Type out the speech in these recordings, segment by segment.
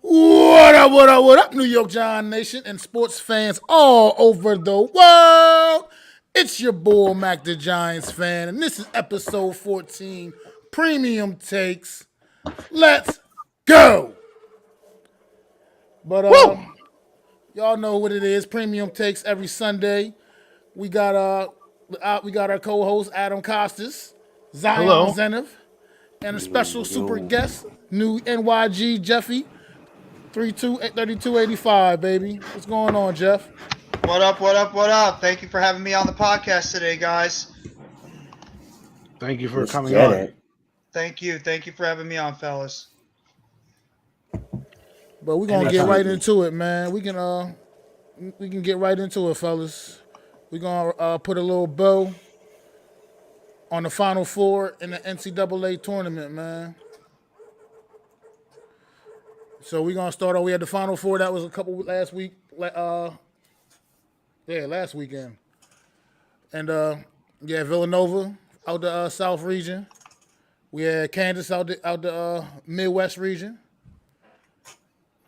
What up, what up, what up, New York Giant Nation and sports fans all over the world? It's your boy, MacDaGiantsFan, and this is episode 14, Premium Takes. Let's go! But Woo! y'all know what it is. Premium Takes every Sunday. We got our co-host Adam Costas, Zion Hello. Zenith, and a special super Yo. guest, new NYG Jeffy, 3285, baby. What's going on, Jeff? What up, what up, what up? Thank you for having me on the podcast today, guys. Thank you for Let's coming get on. it. Thank you. Thank you for having me on, fellas. But we're gonna get Anytime. right into it, man. We can get right into it, fellas. We're gonna put a little bow on the Final Four in the NCAA tournament, man. So we're gonna start off. We had the Final Four. That was a couple last week. Last weekend. And Villanova out the South region. We had Kansas out the Midwest region.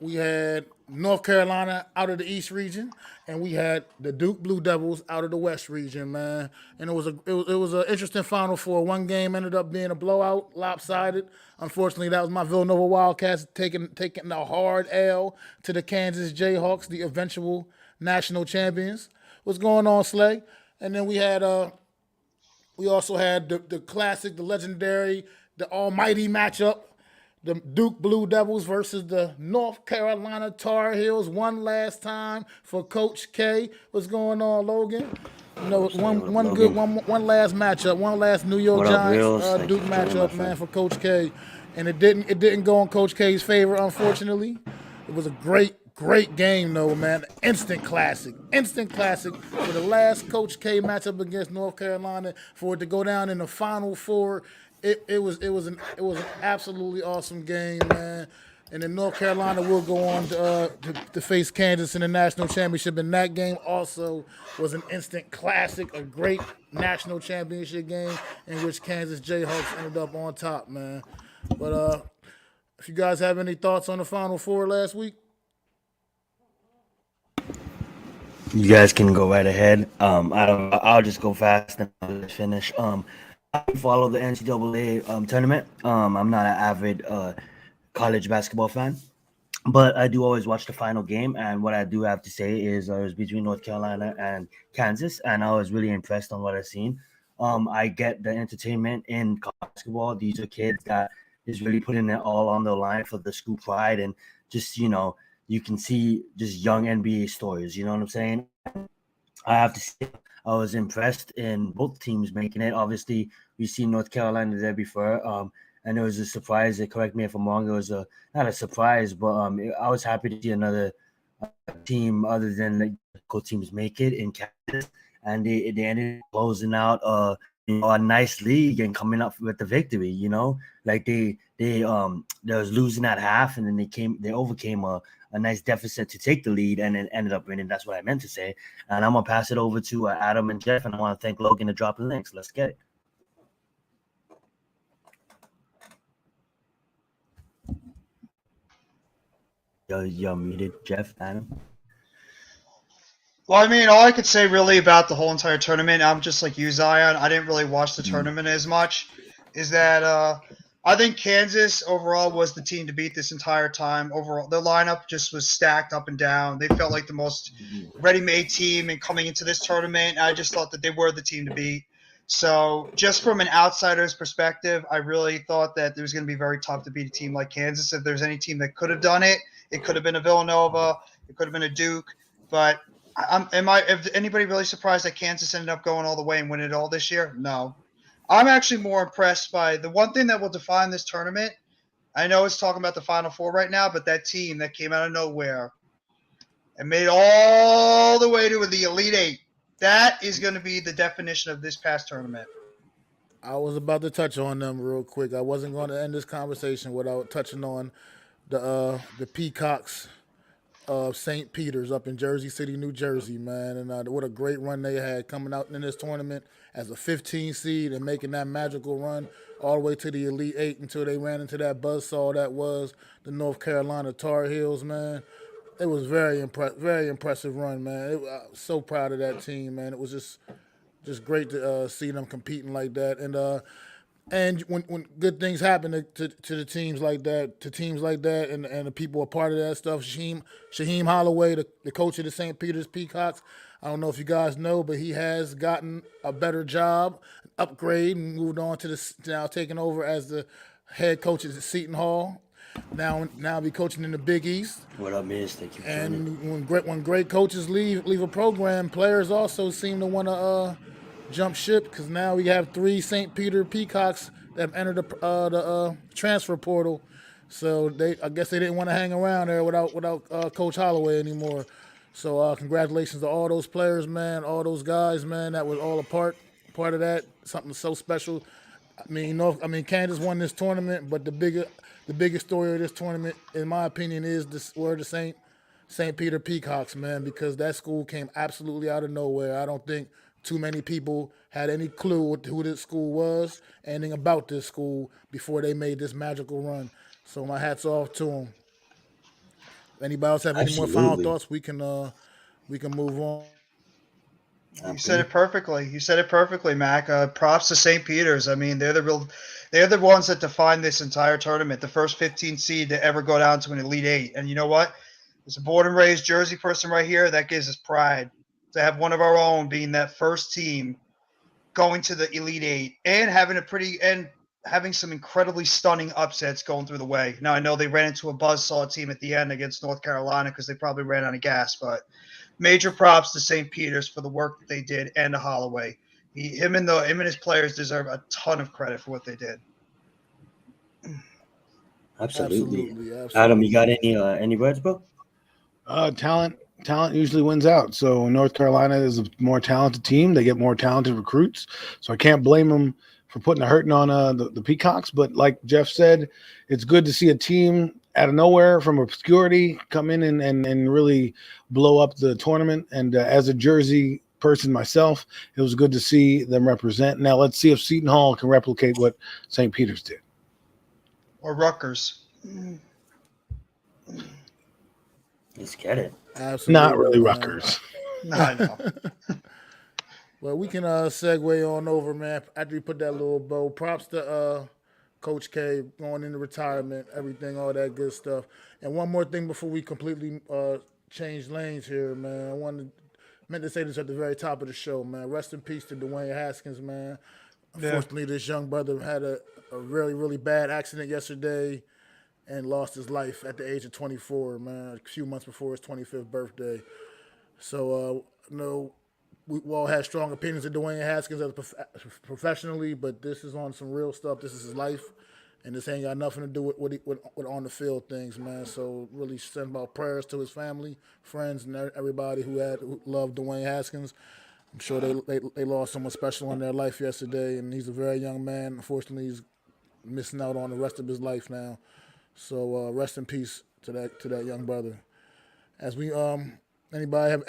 We had North Carolina out of the East region, and we had the Duke Blue Devils out of the West region, man. And it was an interesting Final Four. One game ended up being a blowout, lopsided. Unfortunately, that was my Villanova Wildcats taking a hard L to the Kansas Jayhawks, the eventual national champions. What's going on, Slay? And then we also had the classic, the legendary, the almighty matchup. The Duke Blue Devils versus the North Carolina Tar Heels one last time for Coach K. What's going on, Logan? You know, one last matchup, one last New York What up, Giants Reels? Thanks Duke for joining, my matchup, man, friend. for Coach K. And it didn't go in Coach K's favor, unfortunately. It was a great game though, man. Instant classic for the last Coach K matchup against North Carolina, for it to go down in the Final Four. It was an absolutely awesome game, man. And then North Carolina will go on to face Kansas in the national championship. And that game also was an instant classic, a great national championship game in which Kansas Jayhawks ended up on top, man. But if you guys have any thoughts on the Final Four last week, You guys can go right ahead. I'll just go fast and I'll just finish. I follow the NCAA tournament. I'm not an avid college basketball fan, but I do always watch the final game. And what I do have to say is it was between North Carolina and Kansas, and I was really impressed on what I've seen. I get the entertainment in basketball. These are kids that is really putting it all on the line for the school pride, and just you can see just young NBA stories. You know what I'm saying? I have to say, I was impressed in both teams making it. Obviously, we see North Carolina there before, and it was a surprise. Correct me if I'm wrong. It was not a surprise, but I was happy to see another team other than the local teams make it in Kansas, and they ended up closing out a nice league and coming up with the victory. Like they was losing at half, and then they overcame a nice deficit to take the lead, and then ended up winning. That's what I meant to say. And I'm gonna pass it over to Adam and Jeff, and I want to thank Logan to drop the links. Let's get it. You're muted, Jeff, Adam. Well, I mean, all I could say really about the whole entire tournament, I'm just like you, Zion. I didn't really watch the tournament as much. Is that I think Kansas overall was the team to beat this entire time. Overall, their lineup just was stacked up and down. They felt like the most ready-made team, and coming into this tournament, I just thought that they were the team to beat. So, just from an outsider's perspective, I really thought that it was going to be very tough to beat a team like Kansas. If there's any team that could have done it, it could have been a Villanova, it could have been a Duke, but if anybody really surprised that Kansas ended up going all the way and winning it all this year? No. I'm actually more impressed by the one thing that will define this tournament. I know it's talking about the Final Four right now, but that team that came out of nowhere and made it all the way to the Elite Eight, that is going to be the definition of this past tournament. I was about to touch on them real quick. I wasn't going to end this conversation without touching on the Peacocks St. Peter's up in Jersey City, New Jersey, man. And what a great run they had coming out in this tournament as a 15 seed and making that magical run all the way to the Elite Eight until they ran into that buzzsaw that was the North Carolina Tar Heels, man. It was very impressive run, man. I'm so proud of that team, man. It was just great to see them competing like that. And when good things happen to the teams like that, and the people are part of that stuff, Shaheem Holloway, the coach of the St. Peter's Peacocks, I don't know if you guys know, but he has gotten a better job, upgrade, and moved on to now taking over as the head coach at Seton Hall. Now be coaching in the Big East. What up, Miz? Thank you for And joining. when great coaches leave a program, players also seem to want to jump ship because now we have 3 St. Peter Peacocks that have entered the transfer portal. So I guess they didn't want to hang around there without Coach Holloway anymore. So congratulations to all those players, man, all those guys, man. That was all a part of that. Something so special. Kansas won this tournament, but the biggest story of this tournament, in my opinion, is the St. Peter Peacocks, man, because that school came absolutely out of nowhere. I don't think too many people had any clue who this school was, anything about this school before they made this magical run. So my hat's off to them. Anybody else have any more final Absolutely. thoughts? We can move on. You said it perfectly. You said it perfectly, Mac. Props to St. Peter's. I mean, they're the ones that defined this entire tournament. The first 15 seed to ever go down to an Elite Eight. And you know what? As a born and raised Jersey person right here, that gives us pride to have one of our own being that first team going to the Elite Eight and having some incredibly stunning upsets going through the way. Now I know they ran into a buzzsaw team at the end against North Carolina because they probably ran out of gas, but major props to St. Peter's for the work that they did and to Holloway. Him and his players deserve a ton of credit for what they did. Absolutely. Absolutely. Adam, you got any words, bro? Talent usually wins out. So North Carolina is a more talented team. They get more talented recruits. So I can't blame them for putting a hurting on the Peacocks. But like Jeff said, it's good to see a team out of nowhere from obscurity come in and really blow up the tournament. And as a Jersey person myself, it was good to see them represent. Now let's see if Seton Hall can replicate what St. Peter's did. Or Rutgers. Let's get it. Absolutely. Not really man. Rutgers. No, I know. Well, we can segue on over, man. After we put that little bow, props to Coach K going into retirement, everything, all that good stuff. And one more thing before we completely change lanes here, man. Meant to say this at the very top of the show, man. Rest in peace to Dwayne Haskins, man. Unfortunately, this young brother had a really, really bad accident yesterday and lost his life at the age of 24, man, a few months before his 25th birthday. So, we all had strong opinions of Dwayne Haskins professionally, but this is on some real stuff. This is his life, and this ain't got nothing to do with on the field things, man. So really send our prayers to his family, friends, and everybody who loved Dwayne Haskins. I'm sure they lost someone special in their life yesterday, and he's a very young man. Unfortunately, he's missing out on the rest of his life now. So rest in peace to that young brother. As we did anybody have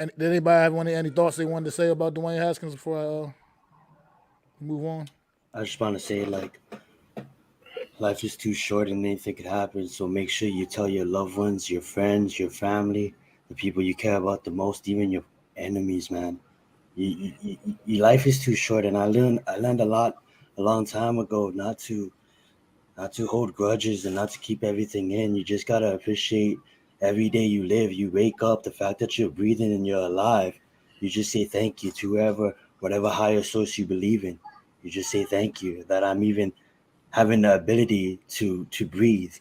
any thoughts they wanted to say about Dwayne Haskins before I move on? I just want to say, life is too short and anything could happen. So make sure you tell your loved ones, your friends, your family, the people you care about the most, even your enemies, man. Your life is too short, and I learned a lot a long time ago not to hold grudges and not to keep everything in. You just gotta appreciate every day you live. You wake up, the fact that you're breathing and you're alive. You just say thank you to whatever higher source you believe in. You just say thank you that I'm even having the ability to breathe.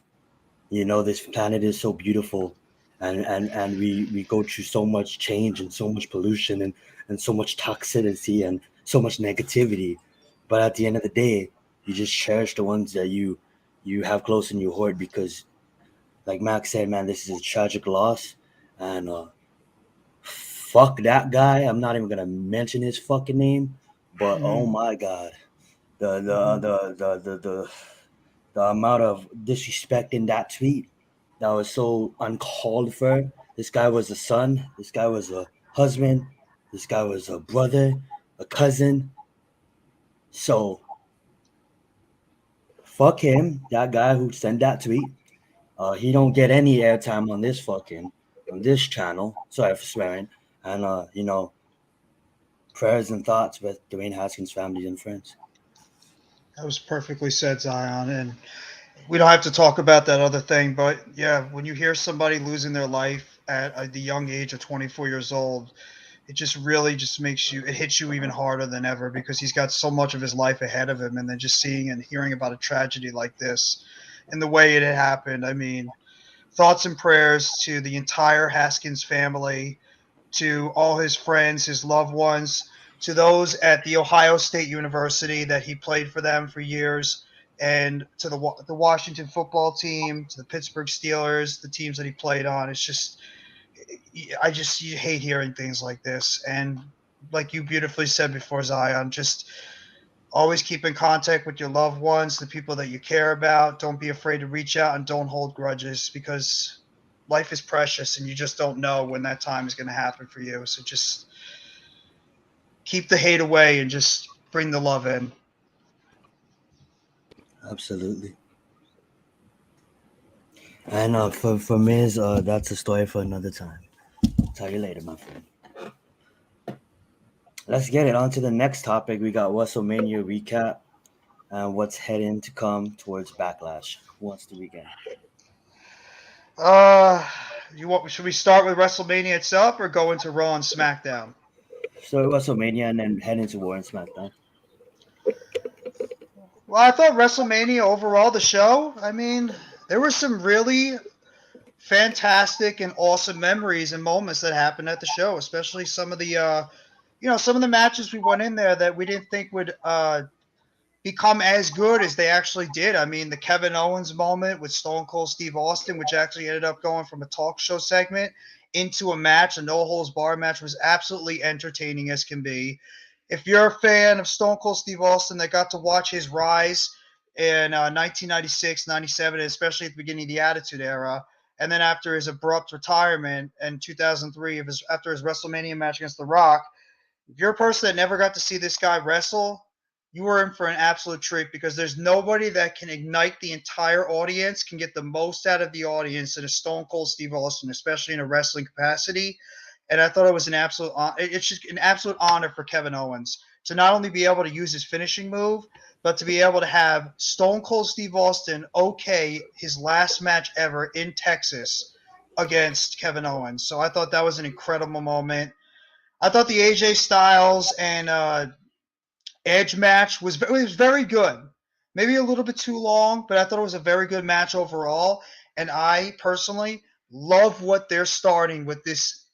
This planet is so beautiful, and we go through so much change and so much pollution and so much toxicity and so much negativity. But at the end of the day, you just cherish the ones that you have close in your heart, because like Max said, man, this is a tragic loss, and fuck that guy. I'm not even gonna mention his fucking name, but oh my god, the amount of disrespect in that tweet that was so uncalled for. This guy was a son. This guy was a husband. This guy was a brother, a cousin. So fuck him, that guy who sent that tweet. He don't get any airtime on this channel. Sorry for swearing. And prayers and thoughts with Dwayne Haskins' family and friends. That was perfectly said, Zion. And we don't have to talk about that other thing, but yeah, when you hear somebody losing their life at the young age of 24 years old, it just really just it hits you even harder than ever because he's got so much of his life ahead of him. And then just seeing and hearing about a tragedy like this and the way it had happened, I mean, thoughts and prayers to the entire Haskins family, to all his friends, his loved ones, to those at the Ohio State University that he played for them for years, and to the Washington football team, to the Pittsburgh Steelers, the teams that he played on. It's just you hate hearing things like this. And like you beautifully said before, Zion, just always keep in contact with your loved ones, the people that you care about. Don't be afraid to reach out and don't hold grudges because life is precious and you just don't know when that time is going to happen for you. So just keep the hate away and just bring the love in. Absolutely. And for Miz, that's a story for another time. I'll tell you later, my friend. Let's get it on to the next topic. We got WrestleMania recap and what's heading to come towards Backlash. Who wants to begin? Should we start with WrestleMania itself or go into Raw and SmackDown? So WrestleMania and then head into War and SmackDown. Well, I thought WrestleMania overall, the show, I mean, there were some really fantastic and awesome memories and moments that happened at the show, especially some of the some of the matches we went in there that we didn't think would become as good as they actually did. I mean, the Kevin Owens moment with Stone Cold Steve Austin, which actually ended up going from a talk show segment into a match, a no-holds-barred match, was absolutely entertaining as can be. If you're a fan of Stone Cold Steve Austin that got to watch his rise in 1996, 97, especially at the beginning of the Attitude Era, and then after his abrupt retirement in 2003, after his WrestleMania match against The Rock, if you're a person that never got to see this guy wrestle, you were in for an absolute treat because there's nobody that can ignite the entire audience, can get the most out of the audience than a Stone Cold Steve Austin, especially in a wrestling capacity. And I thought it was it's just an absolute honor for Kevin Owens to not only be able to use his finishing move, but to be able to have Stone Cold Steve Austin his last match ever in Texas against Kevin Owens. So I thought that was an incredible moment. I thought the AJ Styles and Edge match was very good. Maybe a little bit too long, but I thought it was a very good match overall. And I personally love what they're starting with this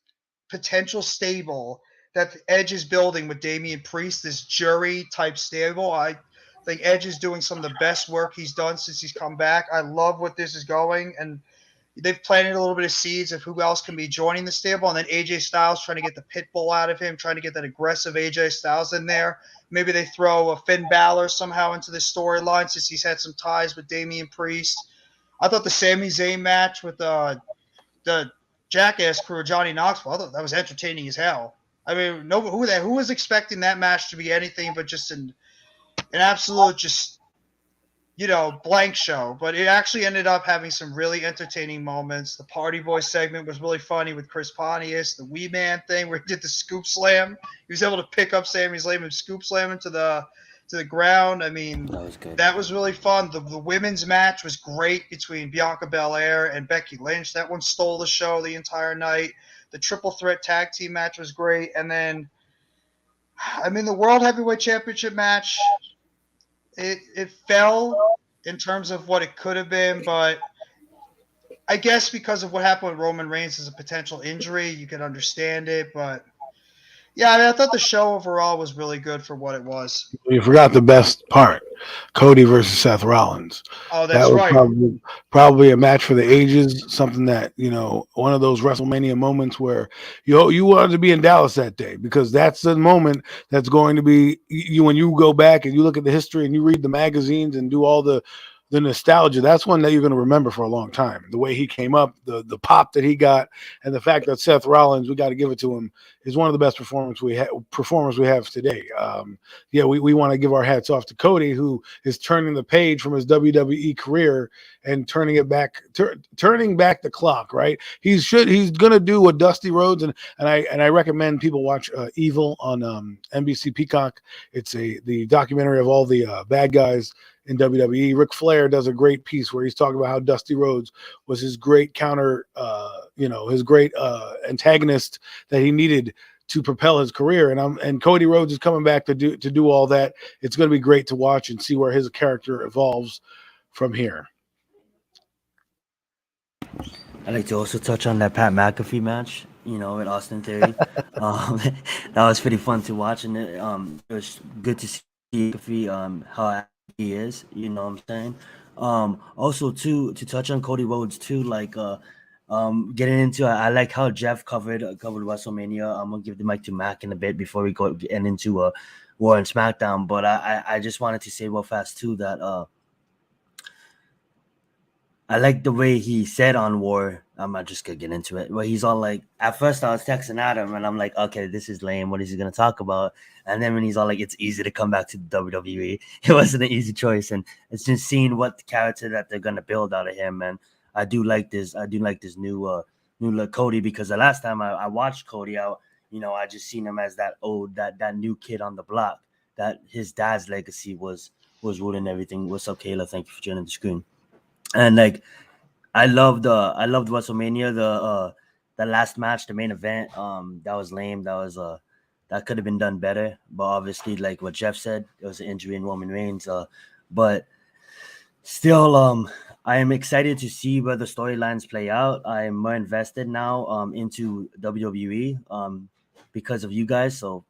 potential stable that Edge is building with Damian Priest, this jury-type stable. I think Edge is doing some of the best work he's done since he's come back. I love what this is going, and they've planted a little bit of seeds of who else can be joining the stable, and then AJ Styles trying to get the pit bull out of him, trying to get that aggressive AJ Styles in there. Maybe they throw a Finn Balor somehow into this storyline since he's had some ties with Damian Priest. I thought the Sami Zayn match with the Jackass crew, Johnny Knoxville, I thought that was entertaining as hell. I mean, who was expecting that match to be anything but just an absolute blank show, but it actually ended up having some really entertaining moments. The Party Boy segment was really funny with Chris Pontius. The Wee Man thing where he did the scoop slam. He was able to pick up Sami Zayn and scoop slam him to the ground. I mean, That was good. That was really fun. The women's match was great between Bianca Belair and Becky Lynch. That one stole the show the entire night. The triple threat tag team match was great. And then, I mean, the World Heavyweight Championship match, it fell in terms of what it could have been, but I guess because of what happened with Roman Reigns as a potential injury, you can understand it. But yeah, I mean, I thought the show overall was really good for what it was. You forgot the best part: Cody versus Seth Rollins. Oh, that's That was right. probably a match for the ages. Something that one of those WrestleMania moments where you wanted to be in Dallas that day because that's the moment that's going to be you when you go back and you look at the history and you read the magazines and do all the the nostalgia, that's one that you're going to remember for a long time. The way he came up, the pop that he got, and the fact that Seth Rollins, we got to give it to him, is one of the best performers we have today. We want to give our hats off to Cody, who is turning the page from his WWE career and turning back the clock. Right? He's going to do what Dusty Rhodes and I recommend people watch Evil on NBC Peacock. It's the documentary of all the bad guys in WWE. Ric Flair does a great piece where he's talking about how Dusty Rhodes was his great his great antagonist that he needed to propel his career. And Cody Rhodes is coming back to do all that. It's going to be great to watch and see where his character evolves from here. I'd like to also touch on that Pat McAfee match, with Austin Theory. That was pretty fun to watch, and it was good to see McAfee, how he is, you know what I'm saying? Also to touch on Cody Rhodes too, getting into I like how Jeff covered WrestleMania. I'm gonna give the mic to Mac in a bit before we get into War and SmackDown, but I just wanted to say real fast too that I like the way he said on War. I'm not just gonna get into it. Where he's all like, at first I was texting Adam and I'm like, okay, this is lame. What is he gonna talk about? And then when he's all like, it's easy to come back to the WWE, it wasn't an easy choice. And it's just seeing what the character that they're gonna build out of him. And I do like this new look Cody, because the last time I watched Cody out, I just seen him as that new kid on the block. That his dad's legacy was ruling everything. What's up, Kayla? Thank you for joining the screen. And I loved WrestleMania, the last match, the main event. That was lame. That could have been done better. But obviously, like what Jeff said, it was an injury in Roman Reigns. But still, I am excited to see where the storylines play out. I am more invested now into WWE because of you guys. So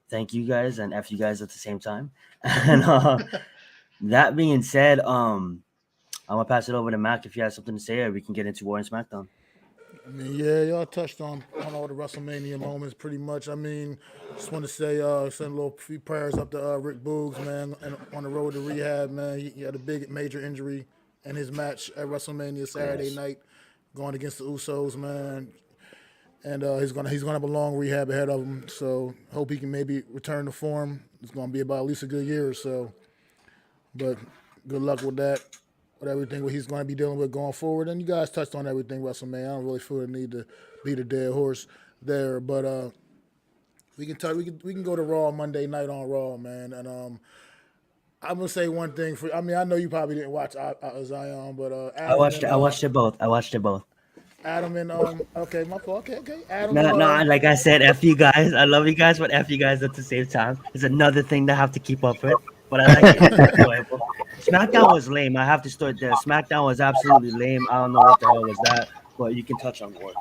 thank you guys and F you guys at the same time. And that being said, I'm gonna pass it over to Mac if you have something to say, or we can get into War and SmackDown. I mean, yeah, y'all touched on all the WrestleMania moments pretty much. I mean, just want to say, send a little few prayers up to Rick Boogs, man, and on the road to rehab, man. He had a big major injury in his match at WrestleMania Saturday night, going against the Usos, man. And he's gonna have a long rehab ahead of him. So hope he can maybe return to form. It's gonna be about at least a good year or so. But good luck with that. With everything what he's going to be dealing with going forward. And you guys touched on everything WrestleMania. I don't really feel the need to beat a dead horse there, but we can go to Raw Monday night on Raw, man. And I'm gonna say one thing I know you probably didn't watch Zion, but I watched it both. Adam and okay, my fault. Okay. Adam. No, like I said, F you guys. I love you guys, but F you guys at the same time. It's another thing to have to keep up with. But I like it. SmackDown was lame. I have to start there. SmackDown was absolutely lame. I don't know what the hell was that, but you can touch on War.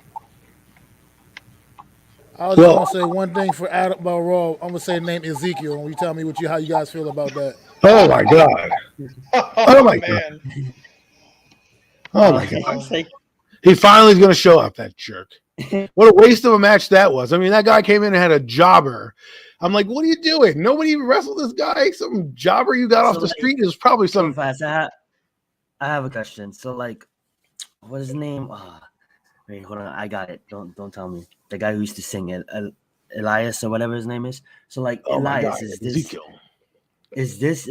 I was just gonna say one thing for Adam about Raw. I'm gonna say the name Ezekiel, and you tell me how you guys feel about that. Oh my god! Oh my god! Oh my god! He finally is gonna show up, that jerk. What a waste of a match that was. I mean, that guy came in and had a jobber. I'm like, what are you doing? Nobody even wrestled this guy. Some jobber you got off the street is probably some. Fast. I have a question. So, what is his name? Wait, hold on. I got it. Don't tell me. The guy who used to sing Elias or whatever his name is. So, Elias, is this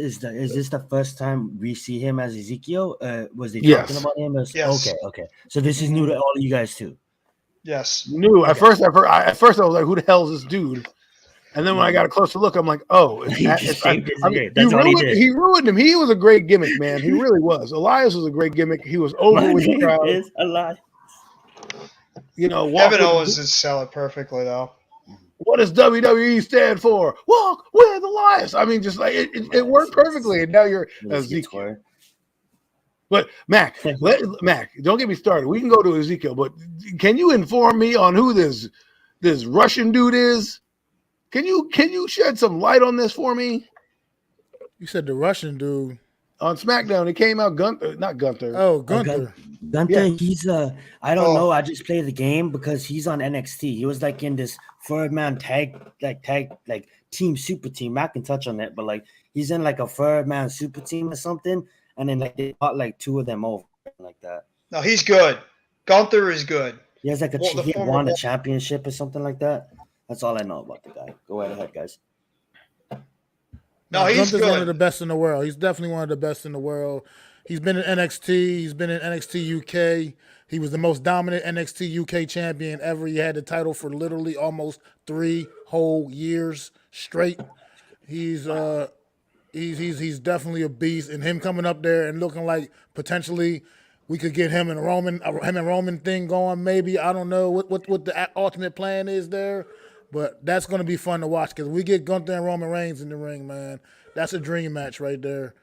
the first time we see him as Ezekiel? Was they talking about him as? Yes. Okay. So this is new to all of you guys too. Yes. New. At first I was like, who the hell is this dude? And then when I got a closer look, I'm like, oh, he ruined him. He was a great gimmick, man. He really was. Elias was a great gimmick. He was over with the crowd. Is Elias. Kevin Owens did sell it perfectly, though. What does WWE stand for? Walk with Elias. I mean, just like it worked perfectly. And now you're Ezekiel. But Mac, don't get me started. We can go to Ezekiel, but can you inform me on who this Russian dude is? Can you shed some light on this for me? You said the Russian dude on SmackDown. It came out not Gunther. Oh, Gunther. Gunther. Yeah. He's I don't know. I just play the game because he's on NXT. He was in this 4-man tag team super team. Mac can touch on it, but he's in a 4-man super team or something. and then like they bought like 2 of them over like that. No, he's good. Gunther is good. He has like Well, the he former won a Wal- championship or something like that. That's all I know about the guy. Go right ahead, guys. No, he's Gunther's good. one of the best in the world. He's definitely one of the best in the world. He's been in NXT. He's been in NXT UK. He was the most dominant NXT UK champion ever. He had the title for literally almost 3 whole years straight. He's definitely a beast. And him coming up there and looking like potentially we could get him and Roman thing going. Maybe I don't know what the ultimate plan is there. But that's going to be fun to watch because we get Gunther and Roman Reigns in the ring, man. That's a dream match right there.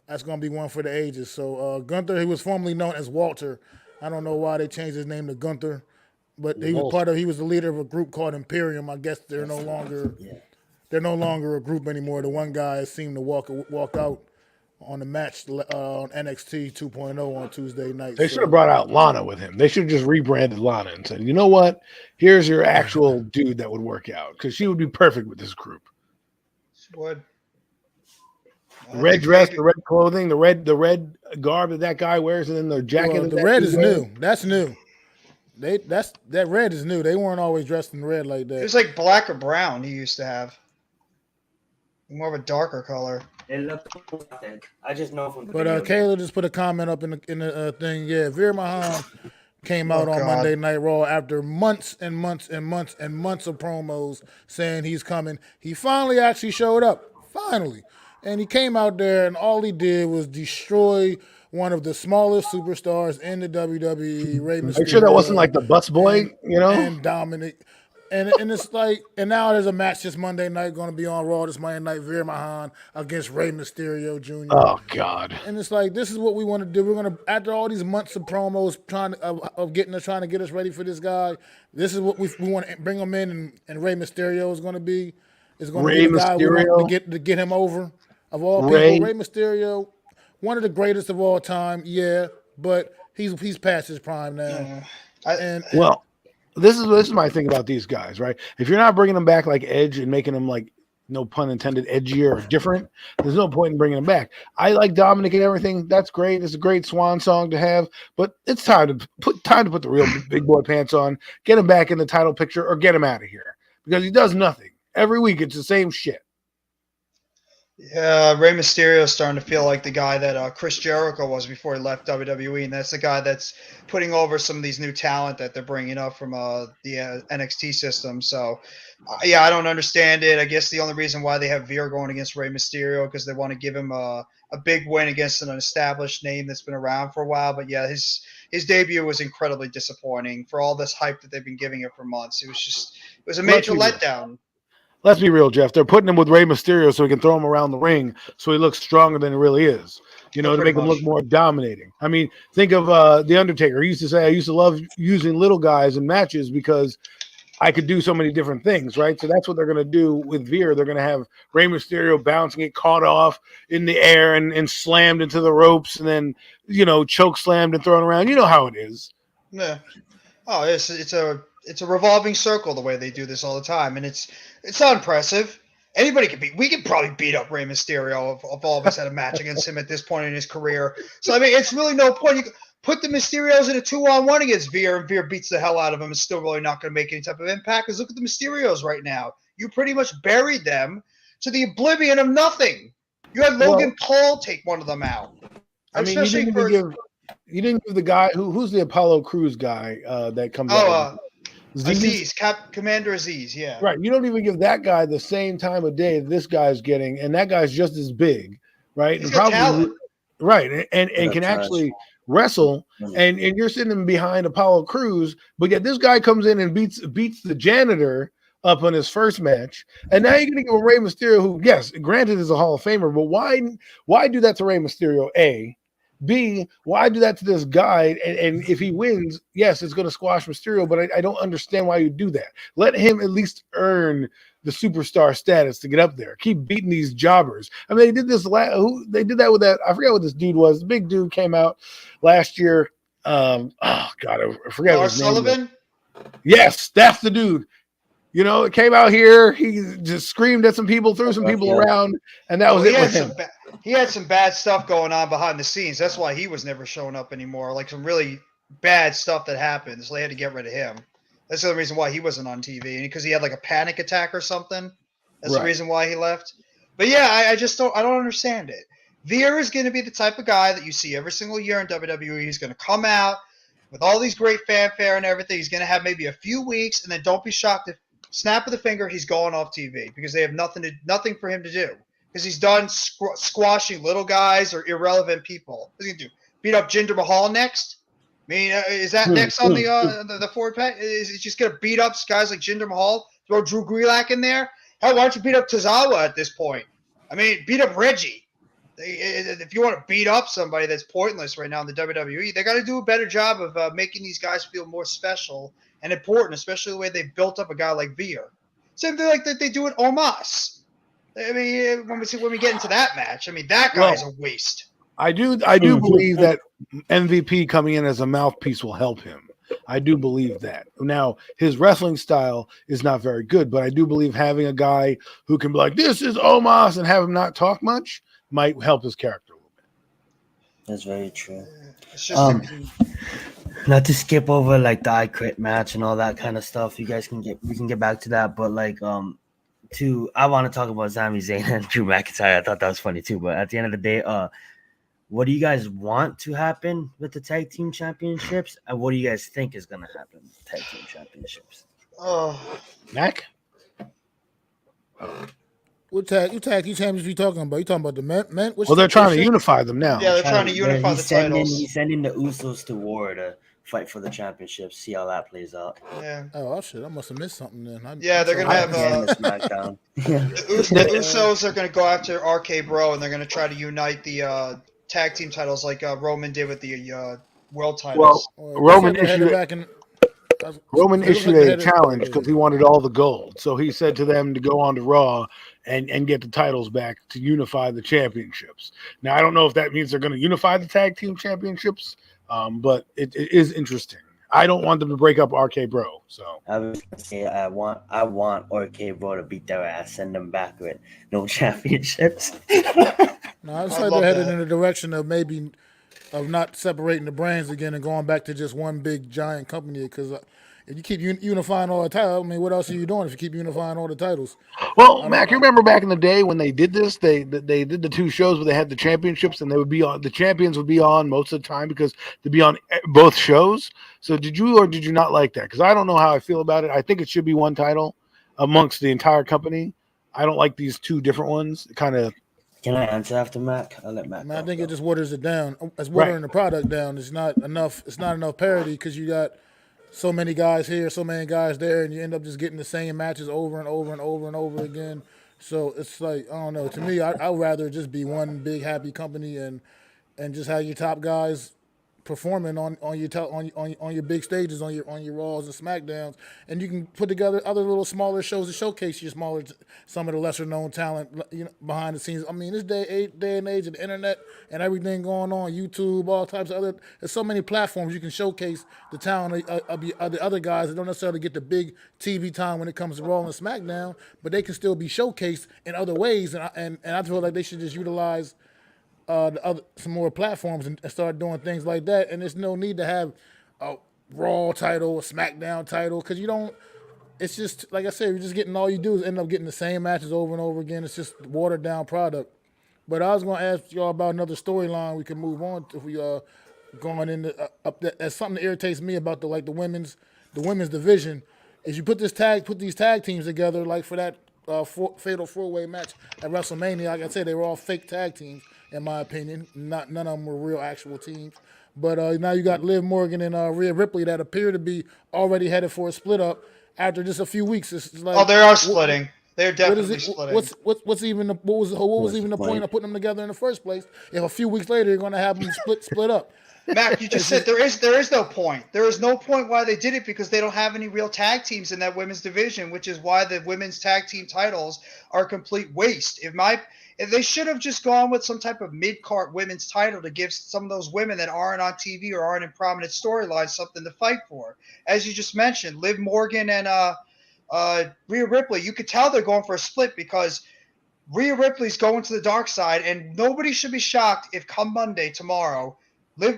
That's going to be one for the ages. So Gunther, he was formerly known as Walter. I don't know why they changed his name to Gunther, but he was the leader of a group called Imperium. I guess they're no longer a group anymore. The one guy seemed to walk out on the match on NXT 2.0 on Tuesday night. They should have brought out Lana with him. They should have just rebranded Lana and said, you know what? Here's your actual dude that would work out because she would be perfect with this group. Would. The red dress, the red clothing, the red garb that guy wears, and then the jacket. Well, the red is new. That's new. That red is new. They weren't always dressed in red like that. It was like black or brown he used to have. More of a darker color. It looked authentic. I just know from. But Kayla just put a comment up in the thing. Yeah, Veer Mahan came out on Monday Night Raw after months and months and months and months of promos saying he's coming. He finally actually showed up. Finally. And he came out there and all he did was destroy one of the smallest superstars in the WWE, Rey Mysterio. Make sure that wasn't like the bus boy, and Dominic. And it's like, and now there's a match this Monday night going to be on Raw this Monday night, Veer Mahan against Rey Mysterio Jr. Oh God! And it's like, this is what we want to do. We're going to, after all these months of promos trying to get us ready for this guy, this is what we want to bring him in, and Rey Mysterio is going to be. Is going to be the guy we want to get him over. Of all people, Rey Mysterio, one of the greatest of all time, yeah, but he's past his prime now. This is my thing about these guys, right? If you're not bringing them back like Edge and making them like, no pun intended, edgier or different, there's no point in bringing them back. I like Dominic and everything. That's great. It's a great swan song to have, but it's time to put the real big boy pants on, get him back in the title picture, or get him out of here because he does nothing. Every week it's the same shit. Yeah, Rey Mysterio is starting to feel like the guy that Chris Jericho was before he left WWE, and that's the guy that's putting over some of these new talent that they're bringing up from the NXT system. So, yeah, I don't understand it. I guess the only reason why they have Veer going against Rey Mysterio because they want to give him a big win against an established name that's been around for a while. But, yeah, his debut was incredibly disappointing for all this hype that they've been giving it for months. It was a major letdown. Let's be real, Jeff. They're putting him with Rey Mysterio so he can throw him around the ring so he looks stronger than he really is, to make him look more dominating. I mean, think of The Undertaker. He used to say, I used to love using little guys in matches because I could do so many different things, right? So that's what they're going to do with Veer. They're going to have Rey Mysterio bouncing, get caught off in the air and slammed into the ropes and then, choke slammed and thrown around. You know how it is. Yeah. Oh, it's a revolving circle the way they do this all the time, and it's not impressive. Anybody we could probably beat up Rey Mysterio if all of us had a match against him at this point in his career. So I mean, it's really no point. You put the Mysterios in a 2-on-1 against Veer, and Veer beats the hell out of him. It's still really not going to make any type of impact. Because look at the Mysterios right now. You pretty much buried them to the oblivion of nothing. You had Logan Paul take one of them out. I mean, you didn't give the guy who's the Apollo Crews guy that comes out. Aziz, Commander Aziz, yeah. Right. You don't even give that guy the same time of day that this guy's getting, and that guy's just as big, right? He's got talent. Right. And can actually wrestle, and you're sitting behind Apollo Crews, but yet this guy comes in and beats the janitor up on his first match, and now you're gonna give a Rey Mysterio who, yes, granted is a Hall of Famer, but why do that to Rey Mysterio? A. B, why do that to this guy? And if he wins, yes, it's going to squash Mysterio, but I don't understand why you do that. Let him at least earn the superstar status to get up there. Keep beating these jobbers. I mean, they did this. They did that with that. I forgot what this dude was. The big dude came out last year. I forgot Lars his name. Sullivan? Yes, that's the dude. It came out here. He just screamed at some people, threw some people around, and that was it with him. he had some bad stuff going on behind the scenes. That's why he was never showing up anymore. Like some really bad stuff that happened. So they had to get rid of him. That's the reason why he wasn't on TV, because he had like a panic attack or something. That's the Right. reason why he left. But yeah, I just don't understand it. Veer is going to be the type of guy that you see every single year in WWE. He's going to come out with all these great fanfare and everything. He's going to have maybe a few weeks, and then don't be shocked if snap of the finger he's going off TV because they have nothing for him to do. Because he's done squashing little guys or irrelevant people. What's he going to do? Beat up Jinder Mahal next? I mean, is that next on the forward pack? Is he just going to beat up guys like Jinder Mahal? Throw Drew Gulak in there? Hell, why don't you beat up Tozawa at this point? I mean, beat up Reggie. If you want to beat up somebody that's pointless right now in the WWE, they got to do a better job of making these guys feel more special and important, especially the way they built up a guy like Veer. Same thing like that they do at Omos. I mean, when we get into that match, I mean, that guy's a waste. I do believe that MVP coming in as a mouthpiece will help him. I do believe that. Now, his wrestling style is not very good, but I do believe having a guy who can be like, this is Omos, and have him not talk much might help his character a little bit. That's very true. It's just Not to skip over like the I Quit match and all that kind of stuff. We can get back to that, but like I want to talk about Sami Zayn and Drew McIntyre. I thought that was funny too. But at the end of the day, what do you guys want to happen with the tag team championships, and what do you guys think is going to happen with the tag team championships? Mac? What tag team champions you talking about? You talking about the men? Well, they're trying to unify them now. Yeah, they're trying to unify the titles. He's sending the Usos to war to fight for the championship. See how that plays out. Yeah. Oh shit! I must have missed something then. Yeah, they're gonna have SmackDown. the Usos are gonna go after RK Bro, and they're gonna try to unite the tag team titles like Roman did with the world titles. Well, Roman issued a challenge because he wanted all the gold. So he said to them to go on to Raw and get the titles back to unify the championships. Now, I don't know if that means they're going to unify the tag team championships, but it is interesting. I don't want them to break up RK Bro. So I was gonna say I want RK Bro to beat their ass, send them back with no championships. No, it's like they're headed in the direction of maybe of not separating the brands again and going back to just one big giant company. Because if you keep unifying all the titles, I mean, what else are you doing if you keep unifying all the titles? Well, Mac, you remember back in the day when they did this? They did the two shows where they had the championships, and they would be on. The champions would be on most of the time because they'd be on both shows. So did you or did you not like that? Because I don't know how I feel about it. I think it should be one title amongst the entire company. I don't like these two different ones. Kind of. Can I answer after Mac? I'll let Mac. I think it just waters it down. It's watering the product down. It's not enough. It's not enough parity because you got so many guys here, so many guys there, and you end up just getting the same matches over and over and over and over again. So it's like, I don't know. To me, I'd rather just be one big happy company and just have your top guys performing on your big stages, on your Raws and SmackDowns, and you can put together other little smaller shows to showcase some of the lesser known talent, behind the scenes. I mean, this day and age of the internet and everything going on, YouTube, all types of other. There's so many platforms you can showcase the talent of the other guys that don't necessarily get the big TV time when it comes to Raw and SmackDown, but they can still be showcased in other ways. And I feel like they should just utilize some more platforms and start doing things like that. And there's no need to have a Raw title, a SmackDown title, because you don't. It's just like I said, you're just getting all you do is end up getting the same matches over and over again. It's just watered down product. But I was going to ask y'all about another storyline we can move on to. If we going into that's something that irritates me about the women's division is you put these tag teams together like for that fatal 4-way match at WrestleMania. Like I said, they were all fake tag teams. In my opinion, none of them were real actual teams. But now you got Liv Morgan and Rhea Ripley that appear to be already headed for a split up after just a few weeks. It's like, they are splitting. They're definitely splitting. What was even the point of putting them together in the first place? If a few weeks later you're going to have them split up. Mac, you just said there is no point. There is no point why they did it because they don't have any real tag teams in that women's division, which is why the women's tag team titles are a complete waste. If they should have just gone with some type of mid-card women's title to give some of those women that aren't on TV or aren't in prominent storylines something to fight for. As you just mentioned, Liv Morgan and Rhea Ripley, you could tell they're going for a split because Rhea Ripley's going to the dark side, and nobody should be shocked if come Monday, tomorrow,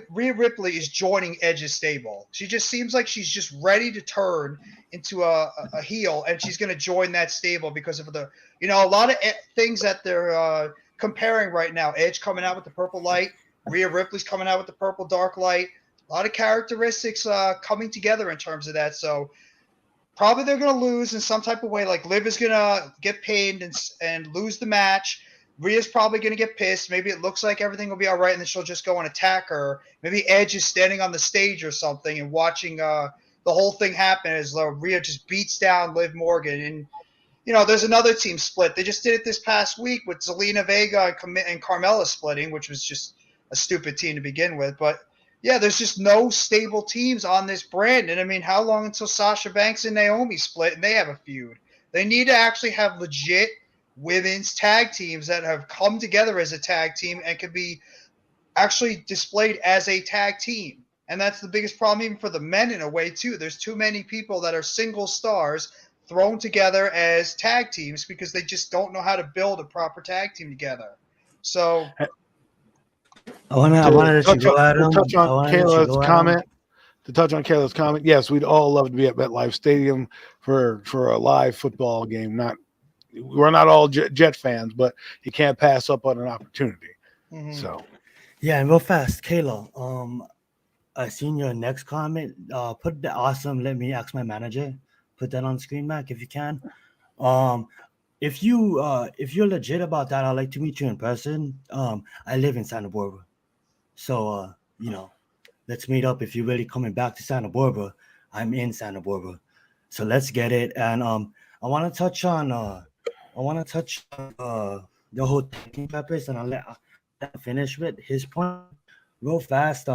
Rhea Ripley is joining Edge's stable. She just seems like she's just ready to turn into a heel, and she's going to join that stable because of the, a lot of things that they're comparing right now. Edge coming out with the purple light, Rhea Ripley's coming out with the purple dark light. A lot of characteristics coming together in terms of that. So probably they're going to lose in some type of way. Like Liv is going to get pained and lose the match. Rhea's probably going to get pissed. Maybe it looks like everything will be all right, and then she'll just go and attack her. Maybe Edge is standing on the stage or something and watching the whole thing happen as Rhea just beats down Liv Morgan. And, there's another team split. They just did it this past week with Zelina Vega and Carmella splitting, which was just a stupid team to begin with. But, yeah, there's just no stable teams on this brand. And, I mean, how long until Sasha Banks and Naomi split and they have a feud? They need to actually have legit women's tag teams that have come together as a tag team and can be actually displayed as a tag team. And that's the biggest problem even for the men in a way, too. There's too many people that are single stars thrown together as tag teams because they just don't know how to build a proper tag team together. So I wanted to go at him. To touch on Kayla's comment, yes, we'd all love to be at MetLife Stadium for a live football game. We're not all Jet fans, but you can't pass up on an opportunity. Mm-hmm. So, yeah, and real fast, Kayla. I seen your next comment. Put the awesome. Let me ask my manager. Put that on screen, Mac, if you can. If you're legit about that, I'd like to meet you in person. I live in Santa Barbara, so let's meet up. If you're really coming back to Santa Barbara, I'm in Santa Barbara, so let's get it. And I want to touch on the whole team purpose, and I'll let finish with his point real fast.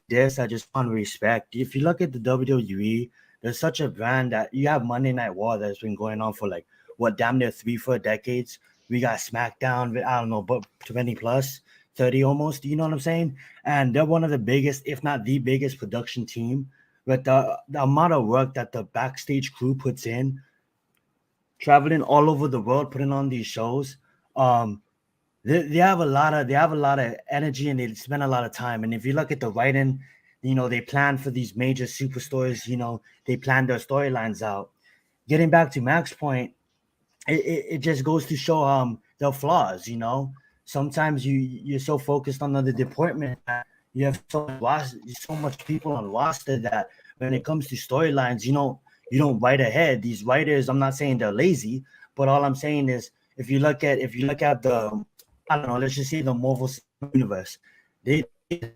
This I just want to respect. If you look at the WWE, there's such a brand that you have Monday Night War that's been going on for damn near 3-4 decades. We got SmackDown with, I don't know, but 20 plus, 30 almost. You know what I'm saying? And they're one of the biggest, if not the biggest production team. But the amount of work that the backstage crew puts in, traveling all over the world, putting on these shows, they have a lot of energy and they spend a lot of time. And if you look at the writing, they plan for these major superstars. They plan their storylines out. Getting back to Mac's point, it just goes to show their flaws. Sometimes you're so focused on the department that you have so much people on roster that when it comes to storylines, you don't write ahead. These writers, I'm not saying they're lazy, but all I'm saying is if you look at the, I don't know, let's just say the Marvel universe, they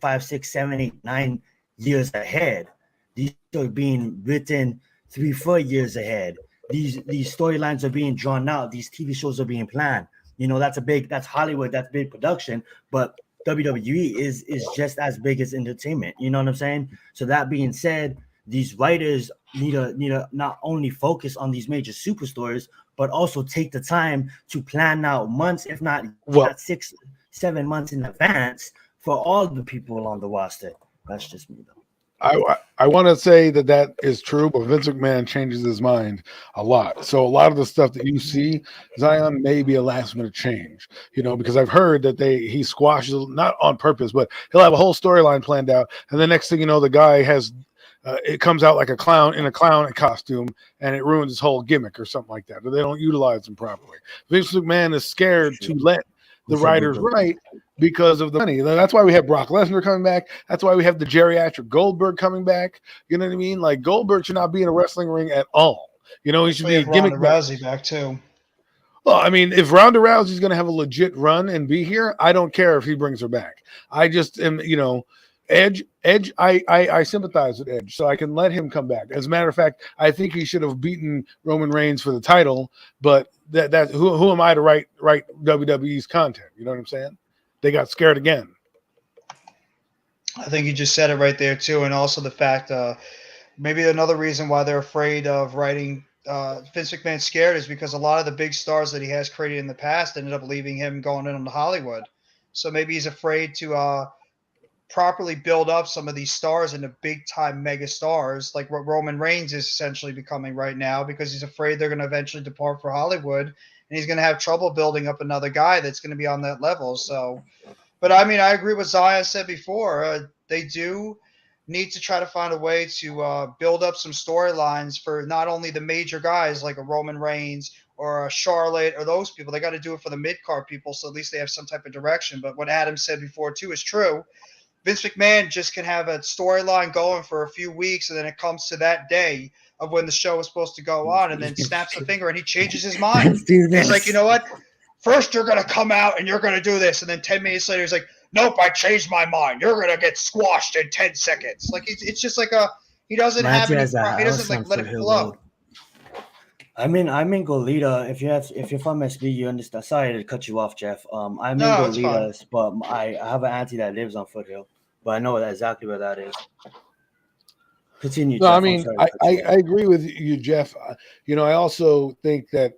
5, 6, 7, 8, 9 years ahead. These are being written 3-4 years ahead. These storylines are being drawn out. These TV shows are being planned. That's Hollywood, that's big production, but WWE is just as big as entertainment. You know what I'm saying? So that being said, these writers need to not only focus on these major superstars, but also take the time to plan out months, if not 6-7 months in advance for all the people on the roster. That's just me, though. I want to say that is true, but Vince McMahon changes his mind a lot. So a lot of the stuff that you see, Zion may be a last minute change, because I've heard that he squashes, not on purpose, but he'll have a whole storyline planned out. And the next thing you know, the guy has, it comes out like a clown in a clown costume and it ruins his whole gimmick or something like that. Or they don't utilize him properly. Vince McMahon is scared to let the writers write because of the money. That's why we have Brock Lesnar coming back. That's why we have the geriatric Goldberg coming back. You know what I mean? Like Goldberg should not be in a wrestling ring at all. He should be a gimmick. Ronda Rousey back too. Well, I mean, if Ronda Rousey's going to have a legit run and be here, I don't care if he brings her back. I just am, Edge, I sympathize with Edge, so I can let him come back. As a matter of fact, I think he should have beaten Roman Reigns for the title, but that who am I to write WWE's content? You know what I'm saying? They got scared again. I think you just said it right there too, and also the fact maybe another reason why they're afraid of writing Vince McMahon's scared is because a lot of the big stars that he has created in the past ended up leaving him going into Hollywood. So maybe he's afraid to properly build up some of these stars into big time mega stars, like what Roman Reigns is essentially becoming right now, because he's afraid they're going to eventually depart for Hollywood, and he's going to have trouble building up another guy that's going to be on that level. So, but I mean, I agree with Zion said before. They do need to try to find a way to build up some storylines for not only the major guys like a Roman Reigns or a Charlotte or those people. They got to do it for the mid-card people, so at least they have some type of direction. But what Adam said before, too, is true. Vince McMahon just can have a storyline going for a few weeks, and then it comes to that day of when the show is supposed to go on, and then snaps a finger and he changes his mind. Let's do this. He's like, you know what? First you're going to come out and you're going to do this, and then 10 minutes later he's like, nope, I changed my mind. You're going to get squashed in 10 seconds. Like, it's just like he doesn't have any, he doesn't like let it flow. I'm in Goleta. If you're from SB, you understand. Sorry to cut you off, Jeff. I'm No, in it's Goleta, but I have an auntie that lives on Foothill, but I know exactly where that is. Continue. No, Jeff. I mean, I agree with you, Jeff. I also think that,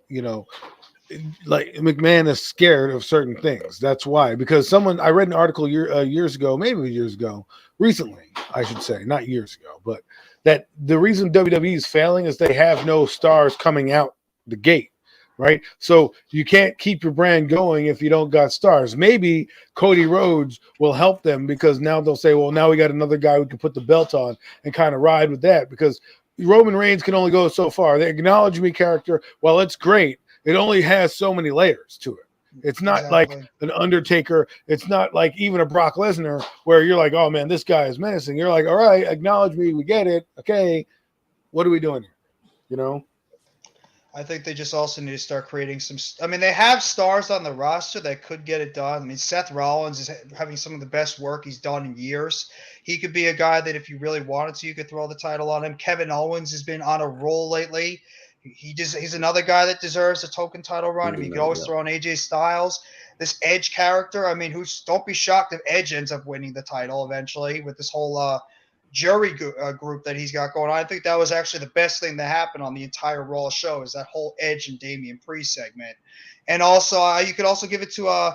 like McMahon is scared of certain things. That's why, because I read an article years ago, recently, I should say, not years ago, but that the reason WWE is failing is they have no stars coming out the gate, right? So you can't keep your brand going if you don't got stars. Maybe Cody Rhodes will help them, because now they'll say, well, now we got another guy we can put the belt on and kind of ride with that, because Roman Reigns can only go so far. The Acknowledge Me character, while it's great, it only has so many layers to it. It's not like an Undertaker. It's not like even a Brock Lesnar where you're like, oh, man, this guy is menacing. You're like, all right, acknowledge me. We get it. Okay, what are we doing here? I think they just also need to start creating some – I mean, they have stars on the roster that could get it done. I mean, Seth Rollins is having some of the best work he's done in years. He could be a guy that if you really wanted to, you could throw the title on him. Kevin Owens has been on a roll lately. He's another guy that deserves a token title run. I mean, you could always throw on AJ Styles. This Edge character, I mean, don't be shocked if Edge ends up winning the title eventually with this whole jury group that he's got going on. I think that was actually the best thing that happened on the entire Raw show, is that whole Edge and Damian Priest segment. And also, you could also give it to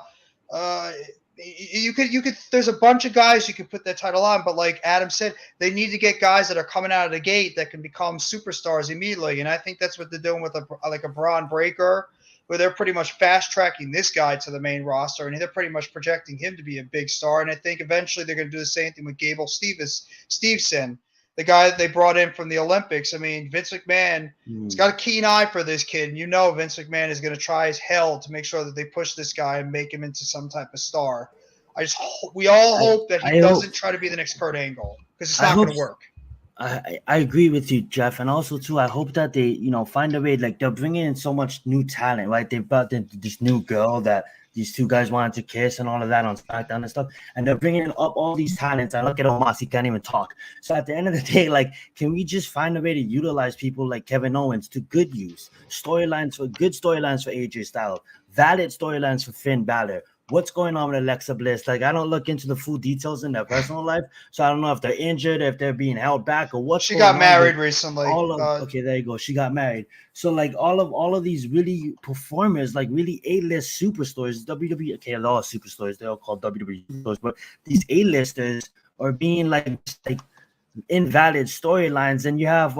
you could there's a bunch of guys you could put that title on, but like Adam said, they need to get guys that are coming out of the gate that can become superstars immediately. And I think that's what they're doing with a Braun Breaker, where they're pretty much fast tracking this guy to the main roster, and they're pretty much projecting him to be a big star. And I think eventually they're going to do the same thing with Gable Steveson, the guy that they brought in from the Olympics. I mean, Vince McMahon has got a keen eye for this kid, and Vince McMahon is going to try his hell to make sure that they push this guy and make him into some type of star. We all hope that he doesn't try to be the next Kurt Angle, because it's not going to work. I agree with you, Jeff, and also too, I hope that they find a way. Like, they're bringing in so much new talent, right? They brought in this new girl that these two guys wanted to kiss and all of that on SmackDown and stuff, and they're bringing up all these talents. And look at Omos, he can't even talk. So at the end of the day, like, can we just find a way to utilize people like Kevin Owens to good use? Good storylines for AJ Styles, valid storylines for Finn Balor. What's going on with Alexa Bliss? Like, I don't look into the full details in their personal life, so I don't know if they're injured, if they're being held back, or what. She got married recently. Okay, there you go. She got married. So like all of these really performers, like really A-list superstars, WWE. Okay, they're all superstars. They're all called WWE superstars, but these A-listers are being like invalid storylines. And you have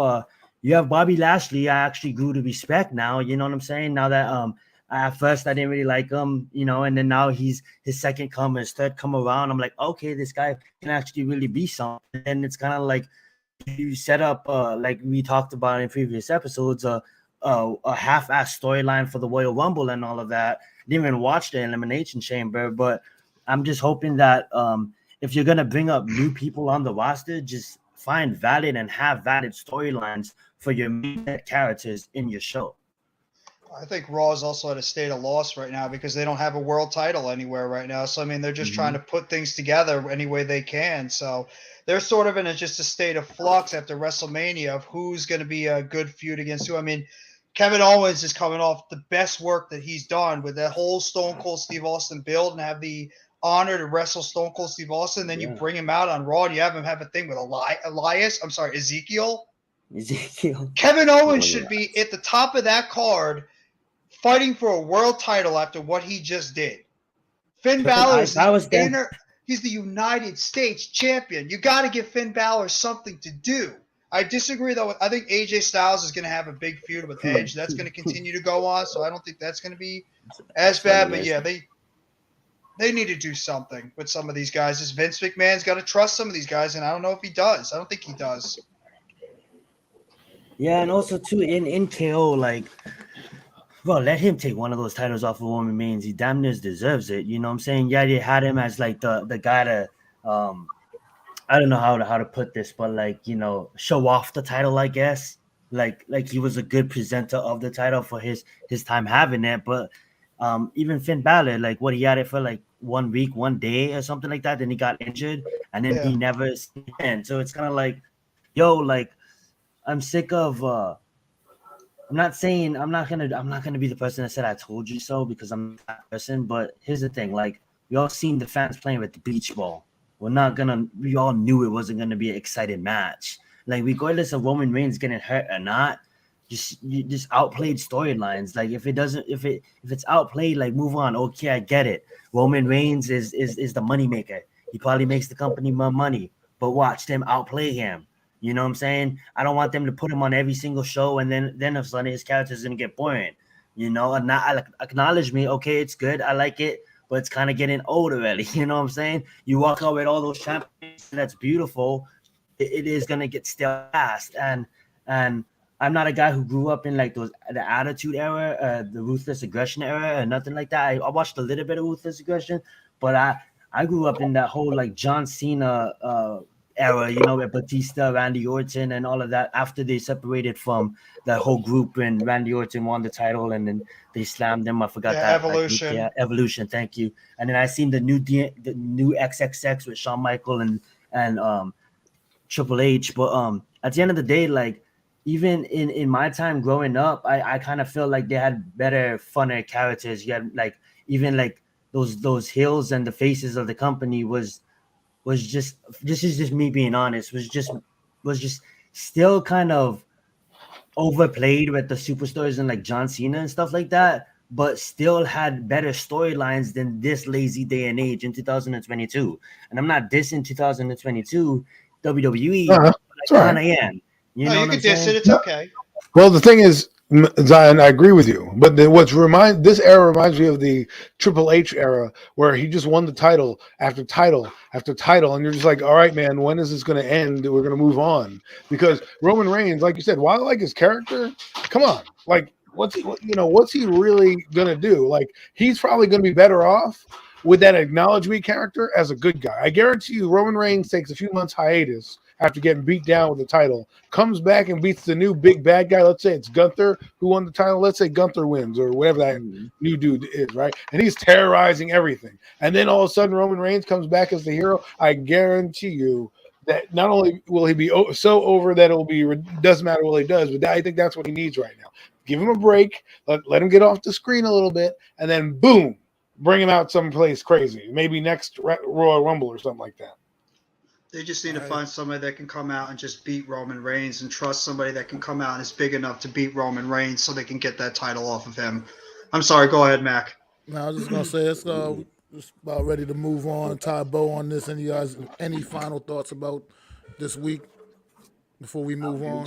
Bobby Lashley. I actually grew to respect now. You know what I'm saying? Now that at first I didn't really like him, and then now he's his second come, his third come around. I'm like, okay, this guy can actually really be something. And it's kind of like you set up, like we talked about in previous episodes, a half-assed storyline for the Royal Rumble and all of that. Didn't even watch the Elimination Chamber, but I'm just hoping that if you're gonna bring up new people on the roster, just find valid and have valid storylines for your main characters in your show. I think Raw is also at a state of loss right now because they don't have a world title anywhere right now. So, I mean, they're just trying to put things together any way they can. So they're sort of in just a state of flux after WrestleMania of who's going to be a good feud against who. I mean, Kevin Owens is coming off the best work that he's done with that whole Stone Cold Steve Austin build and have the honor to wrestle Stone Cold Steve Austin. Then you bring him out on Raw and you have him have a thing with Ezekiel. Kevin Owens should be at the top of that card fighting for a world title after what he just did. Finn Balor is He's the United States champion. You got to give Finn Balor something to do. I disagree, though. I think AJ Styles is going to have a big feud with Edge. That's going to continue to go on, so I don't think that's going to be as bad. But, yeah, they need to do something with some of these guys. This Vince McMahon's got to trust some of these guys, and I don't know if he does. I don't think he does. Yeah, and also, too, in KO, like, well, let him take one of those titles off of Roman Reigns. He damn near deserves it. You know what I'm saying? Yeah, they had him as, like, the guy to I don't know how to put this, but, like, you know, show off the title, I guess. Like he was a good presenter of the title for his time having it. But even Finn Balor, like, what, he had it for like 1 week, 1 day or something like that. Then he got injured, and then he never again. So it's kind of like, yo, like, I'm sick of. I'm not gonna be the person that said I told you so, because I'm not that person. But here's the thing, like, we all seen the fans playing with the beach ball. We all knew it wasn't gonna be an exciting match. Like, regardless of Roman Reigns getting hurt or not, just outplayed storylines. Like, if it's outplayed, like, move on. Okay, I get it. Roman Reigns is the moneymaker. He probably makes the company more money, but watch them outplay him. You know what I'm saying? I don't want them to put him on every single show, and then of a sudden his character is gonna get boring. You know, and not acknowledge me. Okay, it's good. I like it, but it's kind of getting old already. You know what I'm saying? You walk out with all those champions, that's beautiful. It is gonna get stale fast, and I'm not a guy who grew up in like the Attitude Era, the Ruthless Aggression era, or nothing like that. I watched a little bit of Ruthless Aggression, but I grew up in that whole like John Cena era, you know, with Batista, Randy Orton, and all of that. After they separated from that whole group, and Randy Orton won the title, and then they slammed him. I forgot that Evolution. Evolution. Thank you. And then I seen the new XXX with Shawn Michaels and Triple H. But at the end of the day, like, even in my time growing up, I kind of feel like they had better, funner characters. You had like even like those heels and the faces of the company was just, this is just me being honest, was just still kind of overplayed with the superstars and like John Cena and stuff like that, but still had better storylines than this lazy day and age in 2022. And I'm not dissing 2022 WWE, but I kind of am. You can diss it. It's okay. Well, the thing is, Zion, I agree with you. But this era reminds me of the Triple H era, where he just won the title after title after title, and you're just like, all right, man, when is this going to end? We're going to move on. Because Roman Reigns, like you said, while I like his character, come on, like, what's he really going to do? Like, he's probably going to be better off with that acknowledge me character as a good guy. I guarantee you, Roman Reigns takes a few months hiatus after getting beat down with the title, comes back and beats the new big bad guy. Let's say it's Gunther who won the title. Let's say Gunther wins, or whatever that new dude is, right? And he's terrorizing everything. And then all of a sudden Roman Reigns comes back as the hero. I guarantee you that not only will he be so over that doesn't matter what he does, but I think that's what he needs right now. Give him a break, let him get off the screen a little bit, and then boom, bring him out someplace crazy. Maybe next Royal Rumble or something like that. They just need to find somebody that can come out and just beat Roman Reigns, and trust somebody that can come out and is big enough to beat Roman Reigns so they can get that title off of him. I'm sorry. Go ahead, Mac. No, I was just going to say, it's just about ready to move on, tie a bow on this. And you guys, any final thoughts about this week before we move on?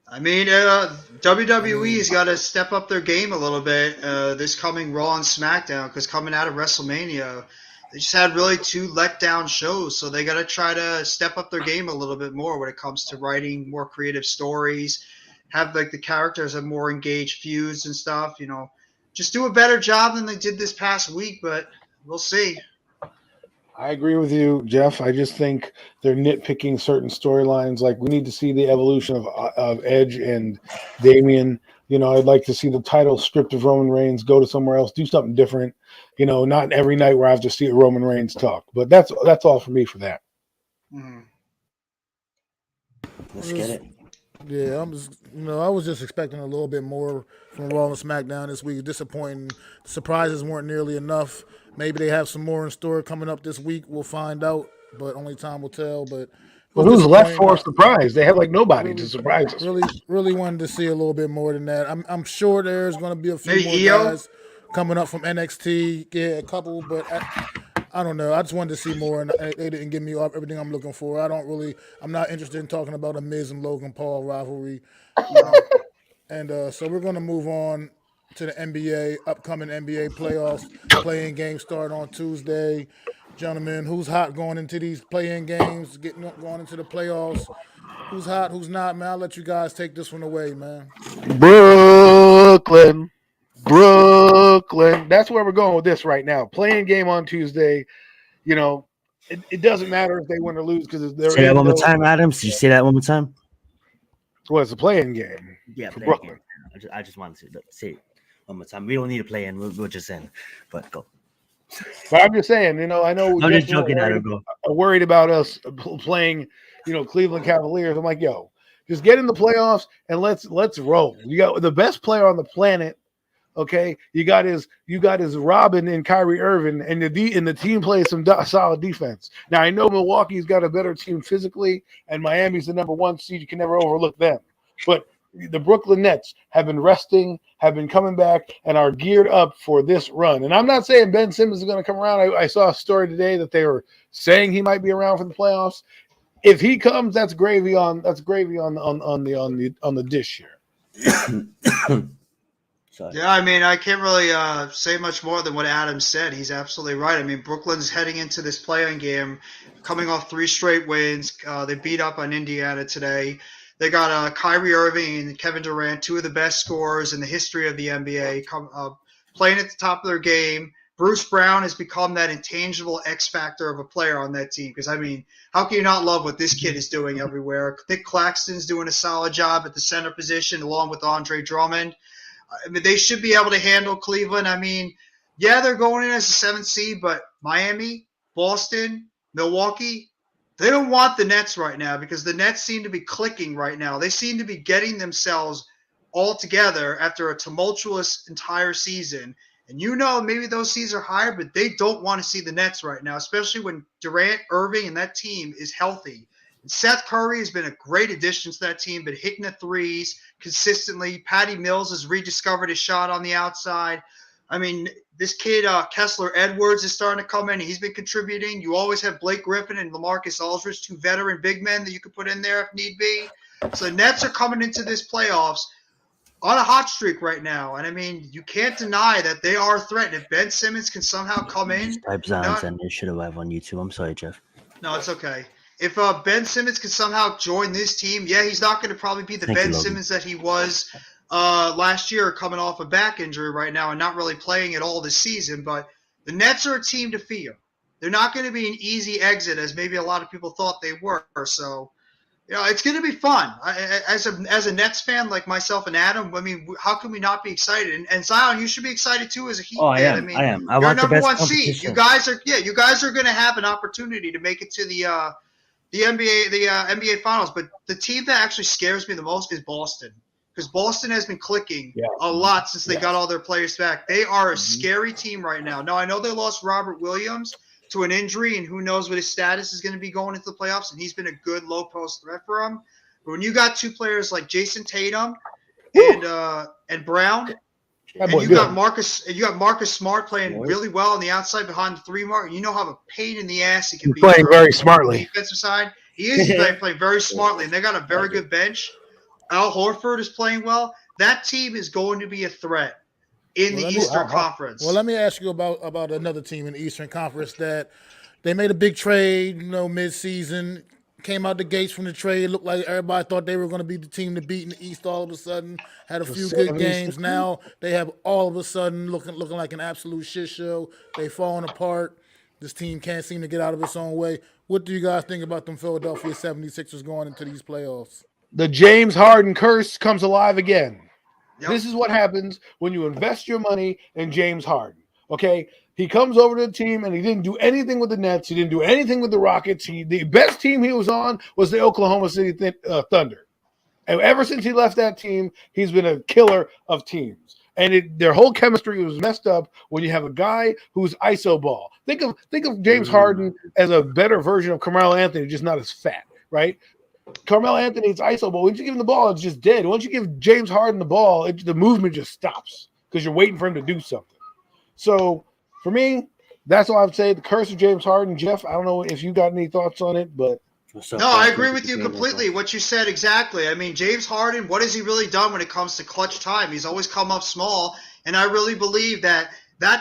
I mean, WWE's got to step up their game a little bit this coming Raw and SmackDown, because coming out of WrestleMania, they just had really two letdown shows. So they got to try to step up their game a little bit more when it comes to writing more creative stories, have like the characters have more engaged feuds and stuff. You know, just do a better job than they did this past week. But we'll see. I agree with you, Jeff. I just think they're nitpicking certain storylines. Like, we need to see the evolution of Edge and Damian. You know, I'd like to see the title stripped of Roman Reigns, go to somewhere else, do something different. You know, not every night where I have to see Roman Reigns talk. But that's all for me for that. Let's get it. Yeah, I was just expecting a little bit more from Raw and SmackDown this week. Disappointing. The surprises weren't nearly enough. Maybe they have some more in store coming up this week. We'll find out, but only time will tell. But who's left for a surprise? They have like nobody to surprise us. Really wanted to see a little bit more than that. I'm sure there's going to be a few more guys coming up from NXT. Yeah, a couple, but I don't know. I just wanted to see more, and they didn't give me everything I'm looking for. I'm not interested in talking about a Miz and Logan Paul rivalry. And so we're going to move on to the NBA, upcoming NBA playoffs. Playing games start on Tuesday. Gentlemen, who's hot going into these playing games, going into the playoffs? Who's hot, who's not, man? I'll let you guys take this one away, man. Brooklyn. Brooklyn. That's where we're going with this right now. Playing game on Tuesday. You know, it doesn't matter if they win or lose because there Say that one more time, Adams. Did you say that one more time? Well, it's a playing game. Yeah, for play Brooklyn. again. I just wanted to say it one more time. We don't need to play in. We're just in. But go. But I'm just saying, you know, I know I'm just joking, Adam. Go. Worried about us playing, you know, Cleveland Cavaliers. I'm like, yo, just get in the playoffs and let's roll. You got the best player on the planet. Okay, you got his Robin and Kyrie Irving, and the team plays some solid defense. Now I know Milwaukee's got a better team physically, and Miami's the number 1 seed. You can never overlook them. But the Brooklyn Nets have been resting, have been coming back, and are geared up for this run. And I'm not saying Ben Simmons is going to come around. I saw a story today that they were saying he might be around for the playoffs. If he comes, that's gravy on the dish here. Sorry. Yeah, I mean, I can't really say much more than what Adam said. He's absolutely right. I mean, Brooklyn's heading into this play-in game, coming off 3 straight wins. They beat up on Indiana today. They got Kyrie Irving and Kevin Durant, 2 of the best scorers in the history of the NBA, playing at the top of their game. Bruce Brown has become that intangible X factor of a player on that team. Because, I mean, how can you not love what this kid is doing everywhere? Nick Claxton's doing a solid job at the center position, along with Andre Drummond. I mean, they should be able to handle Cleveland. I mean, yeah, they're going in as a 7th seed, but Miami, Boston, Milwaukee, they don't want the Nets right now because the Nets seem to be clicking right now. They seem to be getting themselves all together after a tumultuous entire season. And you know, maybe those seeds are higher, but they don't want to see the Nets right now, especially when Durant, Irving, and that team is healthy. Seth Curry has been a great addition to that team, been hitting the threes consistently. Patty Mills has rediscovered his shot on the outside. I mean, this kid, Kessler Edwards, is starting to come in. He's been contributing. You always have Blake Griffin and LaMarcus Aldridge, 2 veteran big men that you could put in there if need be. So the Nets are coming into this playoffs on a hot streak right now. And, I mean, you can't deny that they are a threat. If Ben Simmons can somehow come in. Just type Zans and it should arrive on YouTube. I'm sorry, Jeff. No, it's okay. If Ben Simmons can somehow join this team, yeah, he's not going to probably be the Ben Simmons that he was last year, coming off a back injury right now and not really playing at all this season. But the Nets are a team to fear. They're not going to be an easy exit as maybe a lot of people thought they were. So, you know, it's going to be fun. As a Nets fan like myself and Adam, I mean, how can we not be excited? And Zion, you should be excited too as a Heat fan. I am. I you're want the number best 1 seed. You guys are going to have an opportunity to make it to the NBA Finals. But the team that actually scares me the most is Boston, because Boston has been clicking a lot since they got all their players back. They are a scary team right now. Now, I know they lost Robert Williams to an injury, and who knows what his status is going to be going into the playoffs, and he's been a good low-post threat for them. But when you got 2 players like Jason Tatum and Brown, and you got Marcus Smart playing really well on the outside behind the 3 mark, you know how a pain in the ass he can be. Playing very smartly. On the defensive side. He is playing very smartly, and they got a very good bench. Al Horford is playing well. That team is going to be a threat in the Eastern Conference. Well, let me ask you about another team in the Eastern Conference that they made a big trade, you know, mid-season. Came out the gates from the trade. Looked like everybody thought they were going to be the team to beat in the East all of a sudden. Had a few good games. Now they have all of a sudden looking like an absolute shit show. They falling apart. This team can't seem to get out of its own way. What do you guys think about them Philadelphia 76ers going into these playoffs? The James Harden curse comes alive again. Yep. This is what happens when you invest your money in James Harden. Okay, he comes over to the team and he didn't do anything with the Nets. He didn't do anything with the Rockets. The best team he was on was the Oklahoma City Thunder. And ever since he left that team, he's been a killer of teams. And their whole chemistry was messed up when you have a guy who's iso ball. Think of James Harden as a better version of Carmelo Anthony, just not as fat, right? Carmelo Anthony's iso ball. Once you give him the ball, it's just dead. Once you give James Harden the ball, the movement just stops because you're waiting for him to do something. So for me, That's all I'd say. The curse of James Harden. Jeff, I don't know if you got any thoughts on it, but no, I agree with you completely. What you said exactly. I mean, James Harden, what has he really done when it comes to clutch time? He's always come up small, and I really believe that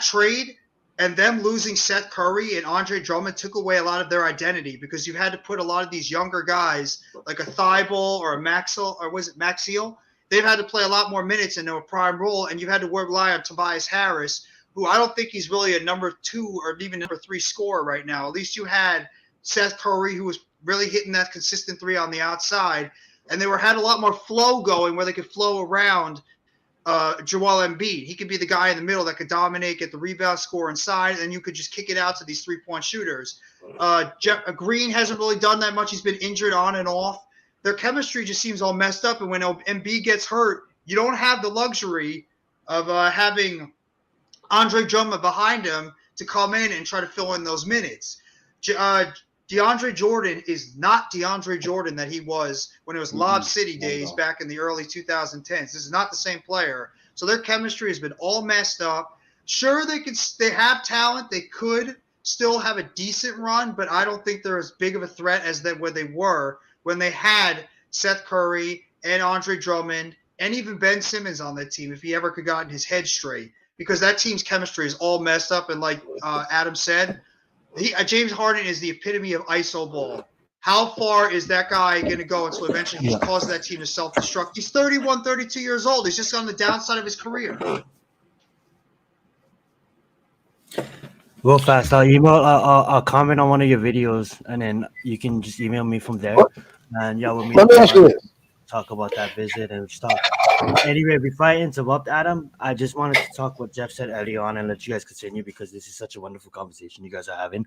trade and them losing Seth Curry and Andre Drummond took away a lot of their identity because you had to put a lot of these younger guys like a Thibault or a Maxiel, or was it Maxiel? They've had to play a lot more minutes in their prime role, and you had to rely on Tobias Harris, who I don't think he's really a number 2 or even number 3 scorer right now. At least you had Seth Curry, who was really hitting that consistent 3 on the outside, and they had a lot more flow going where they could flow around Joel Embiid. He could be the guy in the middle that could dominate, get the rebound, score inside, and you could just kick it out to these 3-point shooters. Green hasn't really done that much. He's been injured on and off. Their chemistry just seems all messed up, and when Embiid gets hurt, you don't have the luxury of having Andre Drummond behind him to come in and try to fill in those minutes. DeAndre Jordan is not DeAndre Jordan that he was when it was Lob City days back in the early 2010s. This is not the same player. So their chemistry has been all messed up. Sure, they have talent. They could still have a decent run, but I don't think they're as big of a threat as where they were when they had Seth Curry and Andre Drummond and even Ben Simmons on that team if he ever could gotten his head straight, because that team's chemistry is all messed up. And like Adam said, James Harden is the epitome of iso ball. How far is that guy going to go until eventually he's causing that team to self-destruct? He's 31, 32 years old. He's just on the downside of his career. Real fast, I'll comment on one of your videos, and then you can just email me from there. And yeah, let me ask you this. Talk about that visit and just talk. Anyway, before I interrupt Adam, I just wanted to talk what Jeff said earlier on and let you guys continue because this is such a wonderful conversation you guys are having.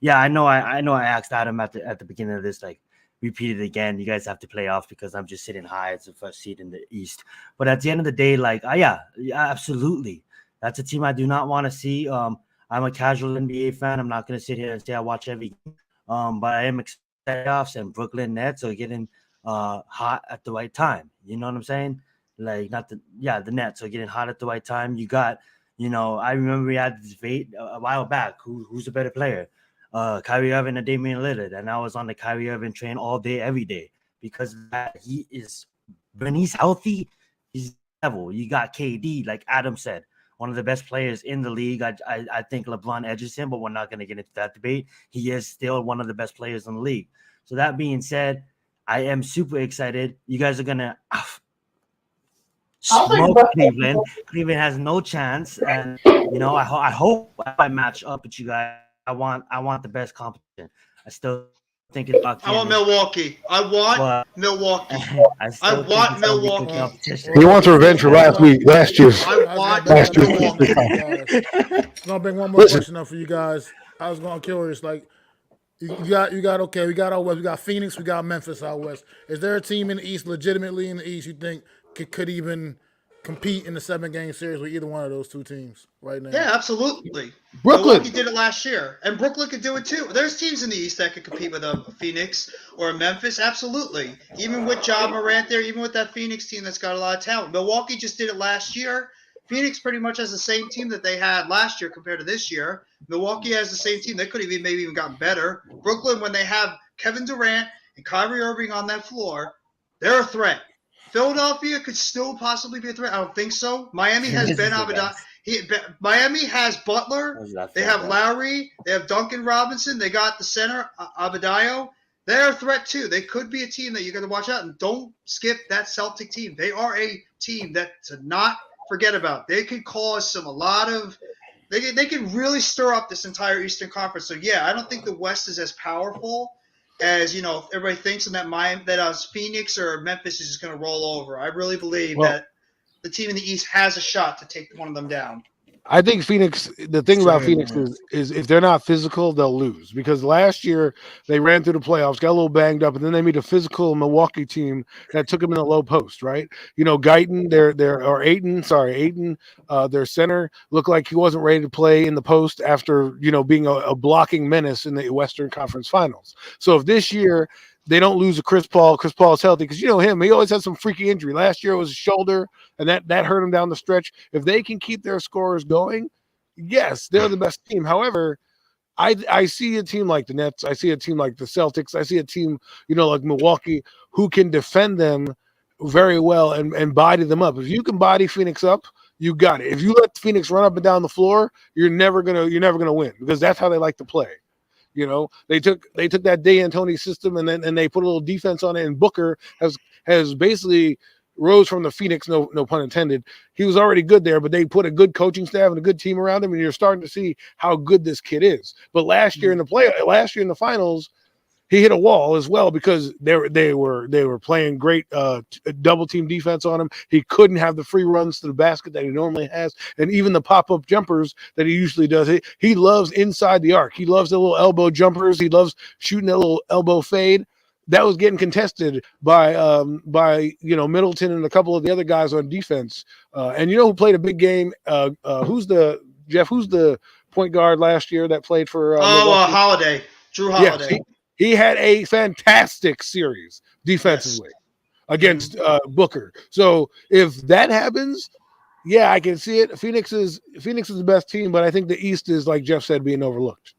Yeah, I know I asked Adam at the beginning of this, like, repeat it again. You guys have to play off because I'm just sitting high. It's the first seed in the East. But at the end of the day, like, yeah, absolutely. That's a team I do not want to see. I'm a casual NBA fan. I'm not going to sit here and say I watch every game. But I am excited playoffs, and Brooklyn Nets are getting hot at the right time. You know what I'm saying? Like, the Nets are getting hot at the right time. You got, I remember we had this debate a while back. Who's a better player? Kyrie Irving or Damian Lillard? And I was on the Kyrie Irving train all day, every day, because he is, when he's healthy, he's level. You got KD, like Adam said, one of the best players in the league. I think LeBron edges him, but we're not going to get into that debate. He is still one of the best players in the league. So that being said, I am super excited. You guys are going to smoke Cleveland. Cleveland has no chance. And, I hope I match up with you guys. I want the best competition. I still think it's about I want Milwaukee. I want Milwaukee. I want Milwaukee. He wants revenge for last year. I want Milwaukee. I'm gonna bring one more question up for you guys. I was going curious, like, you got okay, we got out west, we got Phoenix, we got Memphis out west. Is there a team in the East, legitimately in the East, you think could even compete in the 7-game series with either one of those two teams right now? Yeah, absolutely. Brooklyn. Milwaukee did it last year, and Brooklyn could do it too. There's teams in the East that could compete with a Phoenix or a Memphis, absolutely. Even with Ja Morant there, even with that Phoenix team that's got a lot of talent. Milwaukee just did it last year. Phoenix pretty much has the same team that they had last year compared to this year. Milwaukee has the same team. They could have maybe even gotten better. Brooklyn, when they have Kevin Durant and Kyrie Irving on that floor, they're a threat. Philadelphia could still possibly be a threat. I don't think so. Miami has Ben Adebayo. Miami has Butler. They have Lowry. They have Duncan Robinson. They got the center, Adebayo. They're a threat too. They could be a team that you're going to watch out. And don't skip that Celtic team. They are a team that to not forget about. They could cause they can really stir up this entire Eastern Conference. So yeah, I don't think the West is as powerful as everybody thinks, and that Phoenix or Memphis is just going to roll over. I really believe that the team in the East has a shot to take one of them down. I think Phoenix, the thing about Phoenix is if they're not physical, they'll lose. Because last year they ran through the playoffs, got a little banged up, and then they meet a physical Milwaukee team that took them in the low post, right? Guyton, Ayton, their center, looked like he wasn't ready to play in the post after, being a blocking menace in the Western Conference Finals. So if this year they don't lose a Chris Paul is healthy, because him, he always has some freaky injury. Last year it was a shoulder, and that hurt him down the stretch. If they can keep their scorers going, yes, they're the best team. However, I see a team like the Nets. I see a team like the Celtics. I see a team, like Milwaukee, who can defend them very well and body them up. If you can body Phoenix up, you got it. If you let Phoenix run up and down the floor, you're never gonna win, because that's how they like to play. They took that D'Antoni system and they put a little defense on it, and Booker has basically rose from the Phoenix, no pun intended. He was already good there, but they put a good coaching staff and a good team around him, and you're starting to see how good this kid is. But last year in the finals, he hit a wall as well, because they were playing great double team defense on him. He couldn't have the free runs to the basket that he normally has, and even the pop-up jumpers that he usually does. He loves inside the arc. He loves the little elbow jumpers. He loves shooting that little elbow fade. That was getting contested by Middleton and a couple of the other guys on defense. And who played a big game? Who's the point guard last year that played for Holiday. Drew Holiday. Yes, he had a fantastic series defensively against Booker. So if that happens, yeah, I can see it. Phoenix is the best team, but I think the East is, like Jeff said, being overlooked.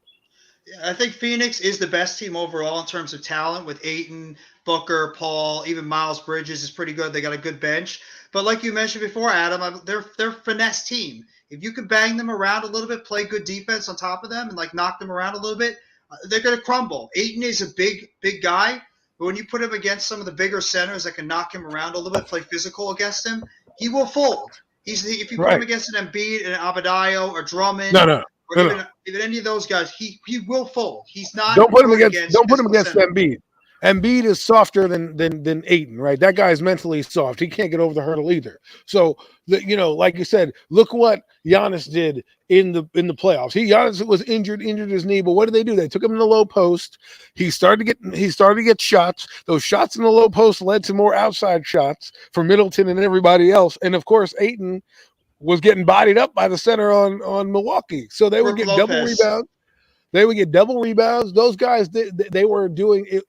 I think Phoenix is the best team overall in terms of talent, with Ayton, Booker, Paul, even Miles Bridges is pretty good. They got a good bench. But like you mentioned before, Adam, they're a finesse team. If you can bang them around a little bit, play good defense on top of them, and knock them around a little bit, they're going to crumble. Ayton is a big guy, but when you put him against some of the bigger centers that can knock him around a little bit, play physical against him, he will fold. If you put him against an Embiid and an Abadayo or Drummond, even any of those guys, he will fold. He's not. Don't put him against Embiid. Embiid is softer than Ayton, right? That guy's mentally soft. He can't get over the hurdle either. So, like you said, look what Giannis did in the playoffs. Giannis was injured his knee, but what did they do? They took him in the low post. He started to get shots. Those shots in the low post led to more outside shots for Middleton and everybody else. And of course, Ayton was getting bodied up by the center on Milwaukee. So they would get double rebounds. They would get double rebounds. Those guys, they were doing it.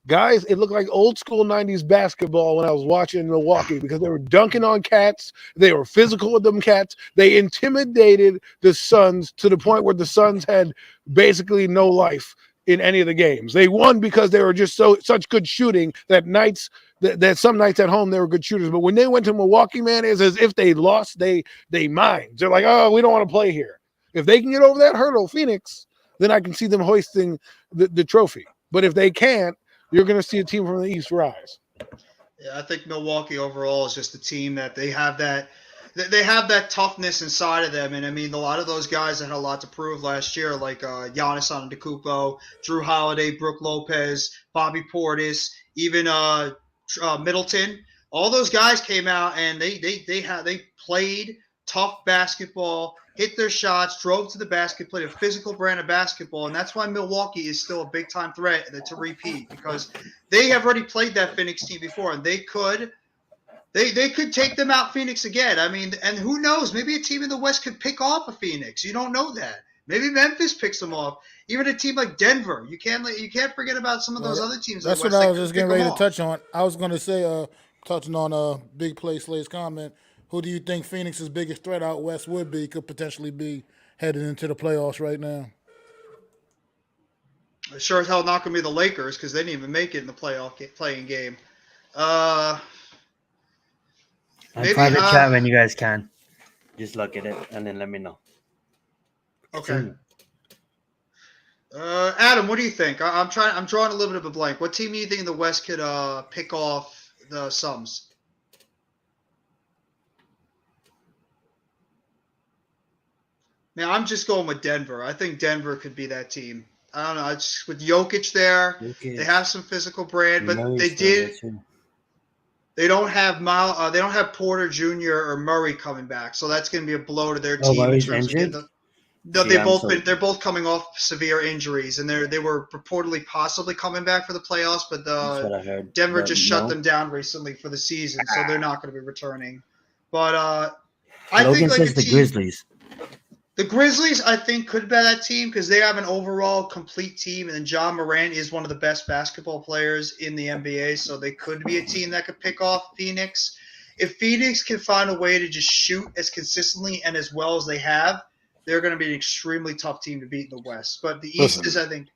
Guys, it looked like old school 90s basketball when I was watching Milwaukee, because they were dunking on cats. They were physical with them cats. They intimidated the Suns to the point where the Suns had basically no life in any of the games. They won because they were just such good shooting that some nights at home they were good shooters. But when they went to Milwaukee, man, it's as if they lost they minds. They're like, oh, we don't want to play here. If they can get over that hurdle, Phoenix, then I can see them hoisting the trophy. But if they can't, you're going to see a team from the East rise. Yeah, I think Milwaukee overall is just a team that they have that toughness inside of them. And I mean, a lot of those guys that had a lot to prove last year, like Giannis Antetokounmpo, Drew Holiday, Brook Lopez, Bobby Portis, even Middleton. All those guys came out and they played tough basketball, hit their shots, drove to the basket, played a physical brand of basketball, and that's why Milwaukee is still a big-time threat to repeat, because they have already played that Phoenix team before, and they could take them out Phoenix again. I mean, and who knows? Maybe a team in the West could pick off a Phoenix. You don't know that. Maybe Memphis picks them off. Even a team like Denver. You can't forget about some of those other teams. That's what I was just getting ready to touch on. I was going to say, touching on Big Play Slade's comment, who do you think Phoenix's biggest threat out West could potentially be headed into the playoffs right now? Sure as hell not going to be the Lakers, because they didn't even make it in the playing game. Maybe private chat when you guys can. Just look at it and then let me know. Okay. Adam, what do you think? I'm drawing a little bit of a blank. What team do you think in the West could pick off the Suns? Now, I'm just going with Denver. I think Denver could be that team. I don't know. It's with Jokic there. They have some physical brand, but they don't have Porter Jr. or Murray coming back, so that's going to be a blow to their team. Murray's injured? They're both coming off severe injuries, and they were reportedly possibly coming back for the playoffs, but Denver just shut them down recently for the season, so they're not going to be returning. But I think says the Grizzlies. The Grizzlies, I think, could be that team because they have an overall complete team, and then John Morant is one of the best basketball players in the NBA, so they could be a team that could pick off Phoenix. If Phoenix can find a way to just shoot as consistently and as well as they have, they're going to be an extremely tough team to beat in the West. But the East is, I think.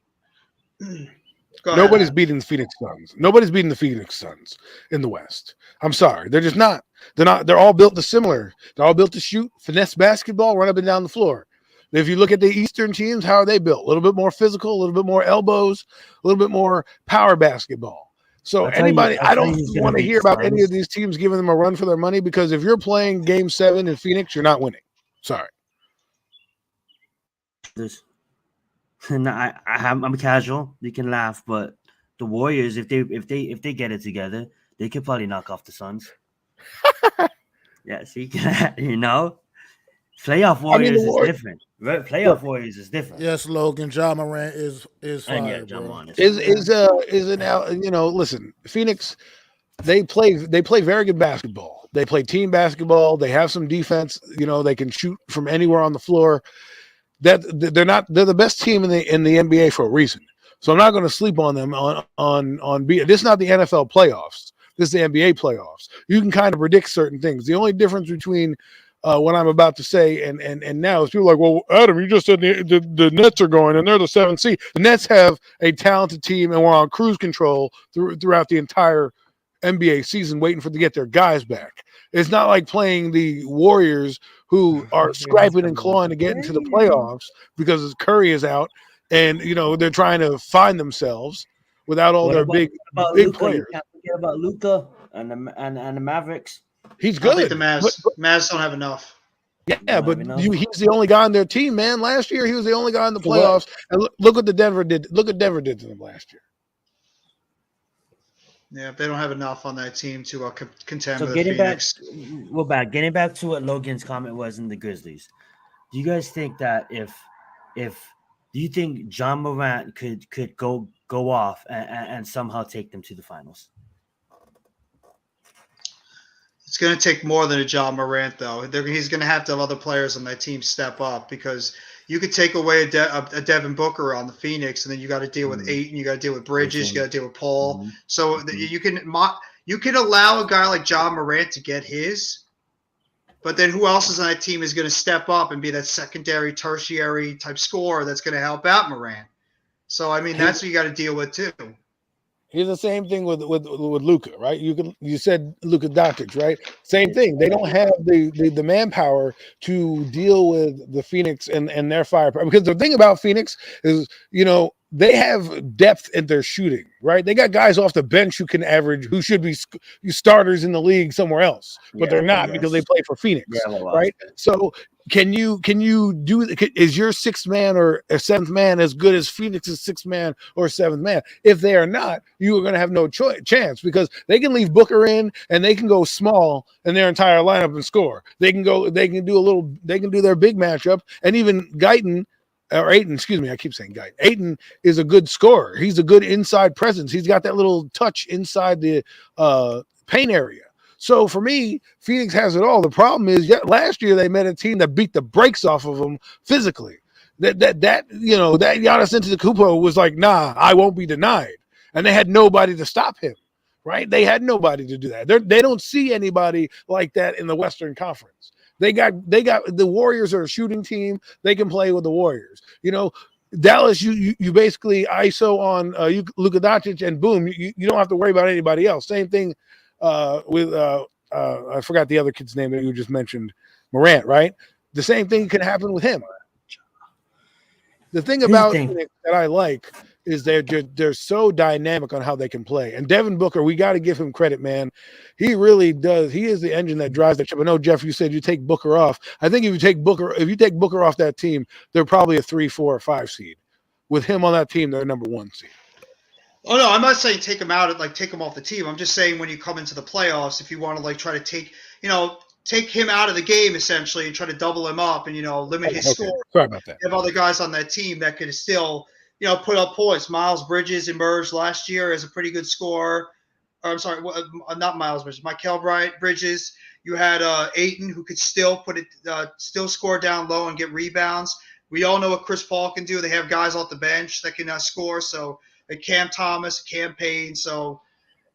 Go ahead, Nobody's Adam. beating the Phoenix Suns. Nobody's beating the Phoenix Suns in the West. I'm sorry. They're just not. They're not. They're all built to similar. They're all built to shoot, finesse basketball, run up and down the floor. If you look at the Eastern teams, how are they built? A little bit more physical, a little bit more elbows, a little bit more power basketball. So I don't want to hear about any of these teams giving them a run for their money, because if you're playing Game 7 in Phoenix, you're not winning. Sorry. And I'm casual. You can laugh, but the Warriors, if they get it together, they could probably knock off the Suns. Yeah, see, playoff Warriors is different. Right? Playoff Warriors is different. Yes, Logan. Ja Morant is fire, And yeah, bro. John Morant listen, Phoenix, they play very good basketball. They play team basketball. They have some defense. They can shoot from anywhere on the floor. They're the best team in the NBA for a reason. So I'm not going to sleep on them this is not the NFL playoffs. This is the NBA playoffs. You can kind of predict certain things. The only difference between what I'm about to say and now is people are like, well, Adam, you just said the Nets are going and they're the 7th seed. The Nets have a talented team and we're on cruise control throughout the entire NBA season, waiting to get their guys back. It's not like playing the Warriors, who are scraping and clawing to get into the playoffs because Curry is out, and they're trying to find themselves without all their big players. You can't forget about Luka and the Mavericks. He's good. I think the Mavs don't have enough. Yeah, but he's the only guy on their team, man. Last year, he was the only guy in the playoffs. And look what Denver did. Look what Denver did to them last year. Yeah, they don't have enough on that team to contend So with getting Phoenix. getting back to what Logan's comment was in the Grizzlies. Do you guys think that do you think John Morant could go off and somehow take them to the finals? It's going to take more than a John Morant, though. He's going to have other players on that team step up, because you could take away a Devin Booker on the Phoenix, and then you got to deal with Ayton, you got to deal with Bridges, you got to deal with Paul. Mm-hmm. So you can allow a guy like John Morant to get his, but then who else is on that team is going to step up and be that secondary, tertiary type scorer that's going to help out Morant? So I mean, that's what you got to deal with too. Here's the same thing with Luka, right? You said Luka Doncic, right? Same thing. They don't have the manpower to deal with the Phoenix and their firepower. Because the thing about Phoenix is, they have depth in their shooting, right? They got guys off the bench who can average, who should be starters in the league somewhere else, but they're not because they play for Phoenix, right? So can you is your 6th man or a 7th man as good as Phoenix's 6th man or 7th man? If they are not, you are going to have no chance, because they can leave Booker in and they can go small in their entire lineup and score. They can do their big matchup, and even Ayton, I keep saying Guyton. Ayton is a good scorer. He's a good inside presence. He's got that little touch inside the paint area. So for me, Phoenix has it all. The problem is, last year they met a team that beat the brakes off of them physically. That Giannis Antetokounmpo was like, nah, I won't be denied, and they had nobody to stop him. Right? They had nobody to do that. They don't see anybody like that in the Western Conference. They got the Warriors are a shooting team. They can play with the Warriors. Dallas, you basically ISO on Luka Doncic, and boom, you don't have to worry about anybody else. Same thing with I forgot the other kid's name that you just mentioned, Morant, right? The same thing can happen with him. The thing about Phoenix that I like is they're so dynamic on how they can play. And Devin Booker, we got to give him credit, man. He really does. He is the engine that drives that ship. I know, Jeff, you said you take Booker off. I think if you take Booker off that team, they're probably a 3, 4, or 5 seed. With him on that team, they're number 1 seed. Oh no, I'm not saying take him out, take him off the team. I'm just saying when you come into the playoffs, if you want to try to take him out of the game essentially and try to double him up and limit his score. Sorry about that. You have other guys on that team that could still put up points. Miles Bridges emerged last year as a pretty good scorer. I'm sorry, not Miles Bridges, Mikal Bridges. You had Ayton, who could still still score down low and get rebounds. We all know what Chris Paul can do. They have guys off the bench that can score. So Cam Thomas, Cam Payne. So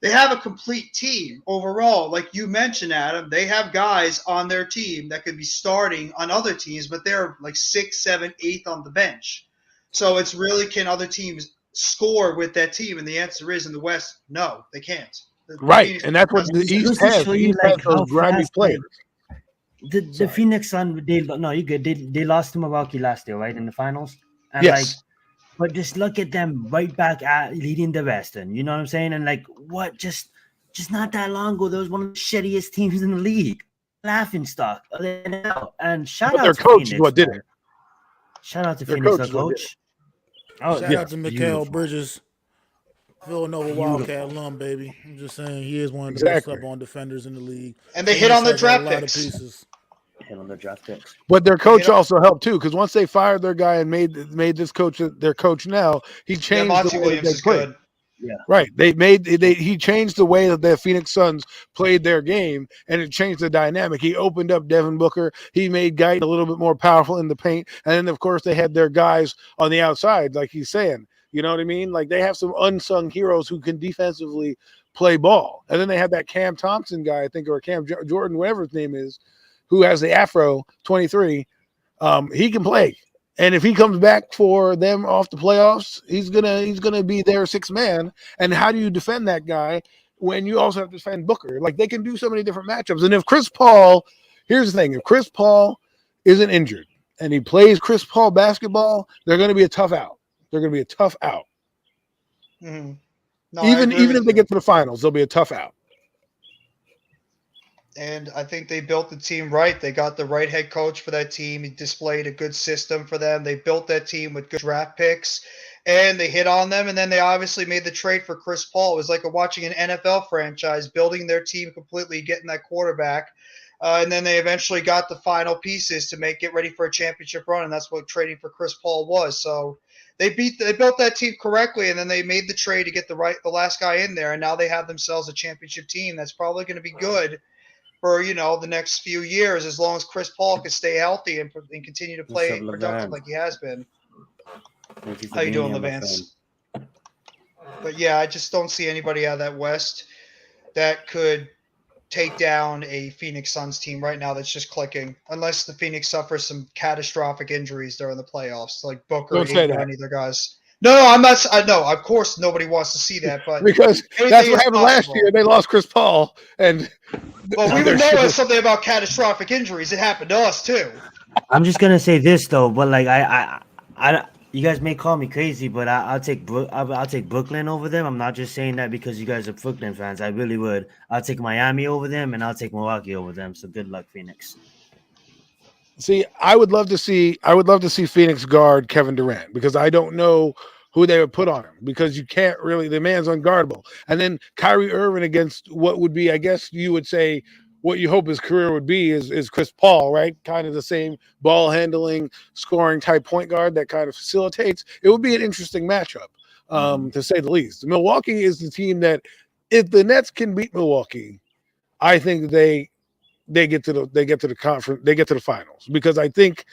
they have a complete team overall. Like you mentioned, Adam, they have guys on their team that could be starting on other teams, but they're like 6th, 7th, 8th on the bench. So it's really, can other teams score with that team? And the answer is, in the West, no, they can't. Right, Phoenix and that's what the It East goes to has. show The you East has like those how grimy fast like players. the Phoenix Sun. You good. They lost to Milwaukee last year, right, in the finals, and Yes. but just look at them right back at leading the Western. You know what I'm saying? And like what just not that long ago, there was one of the shittiest teams in the league. Laughing stock. And shout But out their to coach is Phoenix. what did Man. it. Shout out to Their Phoenix, coach the is what did it. coach. Oh, Shout out to Mikal beautiful. Bridges, Villanova Wildcat alum, baby. I'm just saying he is one of the best up-on defenders in the league. And they hit on their Phoenix has draft a lot of picks. pieces. Hit on the draft picks. But their coach also helped too, because once they fired their guy and made this coach their coach now, he Yeah, changed Monty the way Williams that they is played. good. Yeah. Right. He changed the way that the Phoenix Suns played their game, and it changed the dynamic. He opened up Devin Booker. He made Guyton a little bit more powerful in the paint. And then, of course, they had their guys on the outside, like he's saying. You know what I mean? Like, they have some unsung heroes who can defensively play ball. And then they have that Cam Thompson guy, I think, or Cam Jordan, whatever his name is, who has the Afro 23. He can play. And if he comes back for them off the playoffs, he's gonna be their sixth man. And how do you defend that guy when you also have to defend Booker? Like, they can do so many different matchups. And if Chris Paul, here's the thing: if Chris Paul isn't injured and he plays Chris Paul basketball, they're going to be a tough out. They're going to be a tough out. Mm-hmm. No, even if they get to the finals, they'll be a tough out. And I think they built the team right. They got the right head coach for that team. He displayed a good system for them. They built that team with good draft picks, and they hit on them. And then they obviously made the trade for Chris Paul. It was like watching an NFL franchise building their team completely, getting that quarterback. And then they eventually got the final pieces to get ready for a championship run, and that's what trading for Chris Paul was. So they built that team correctly, and then they made the trade to get the last guy in there, and now they have themselves a championship team that's probably going to be good for the next few years, as long as Chris Paul can stay healthy and continue to play productive like he has been. How you doing, Levance? But yeah, I just don't see anybody out of that West that could take down a Phoenix Suns team right now that's just clicking, unless the Phoenix suffers some catastrophic injuries during the playoffs, like Booker or any of their guys. No, I'm not. I know, of course, nobody wants to see that, but because that's what happened last year. They lost Chris Paul, and well, we would know something about catastrophic injuries. It happened to us too. I'm just gonna say this though, but like I you guys may call me crazy, but I'll take Brooklyn over them. I'm not just saying that because you guys are Brooklyn fans. I really would. I'll take Miami over them, and I'll take Milwaukee over them. So good luck, Phoenix. See, I would love to see Phoenix guard Kevin Durant, because I don't know who they would put on him, because you can't really, the man's unguardable. And then Kyrie Irving against what would be, I guess you would say, what you hope his career would be is Chris Paul, right? Kind of the same ball handling, scoring type point guard that kind of facilitates. It would be an interesting matchup, to say the least. Milwaukee is the team that, if the Nets can beat Milwaukee, I think they get to the conference, they get to the finals, because I think,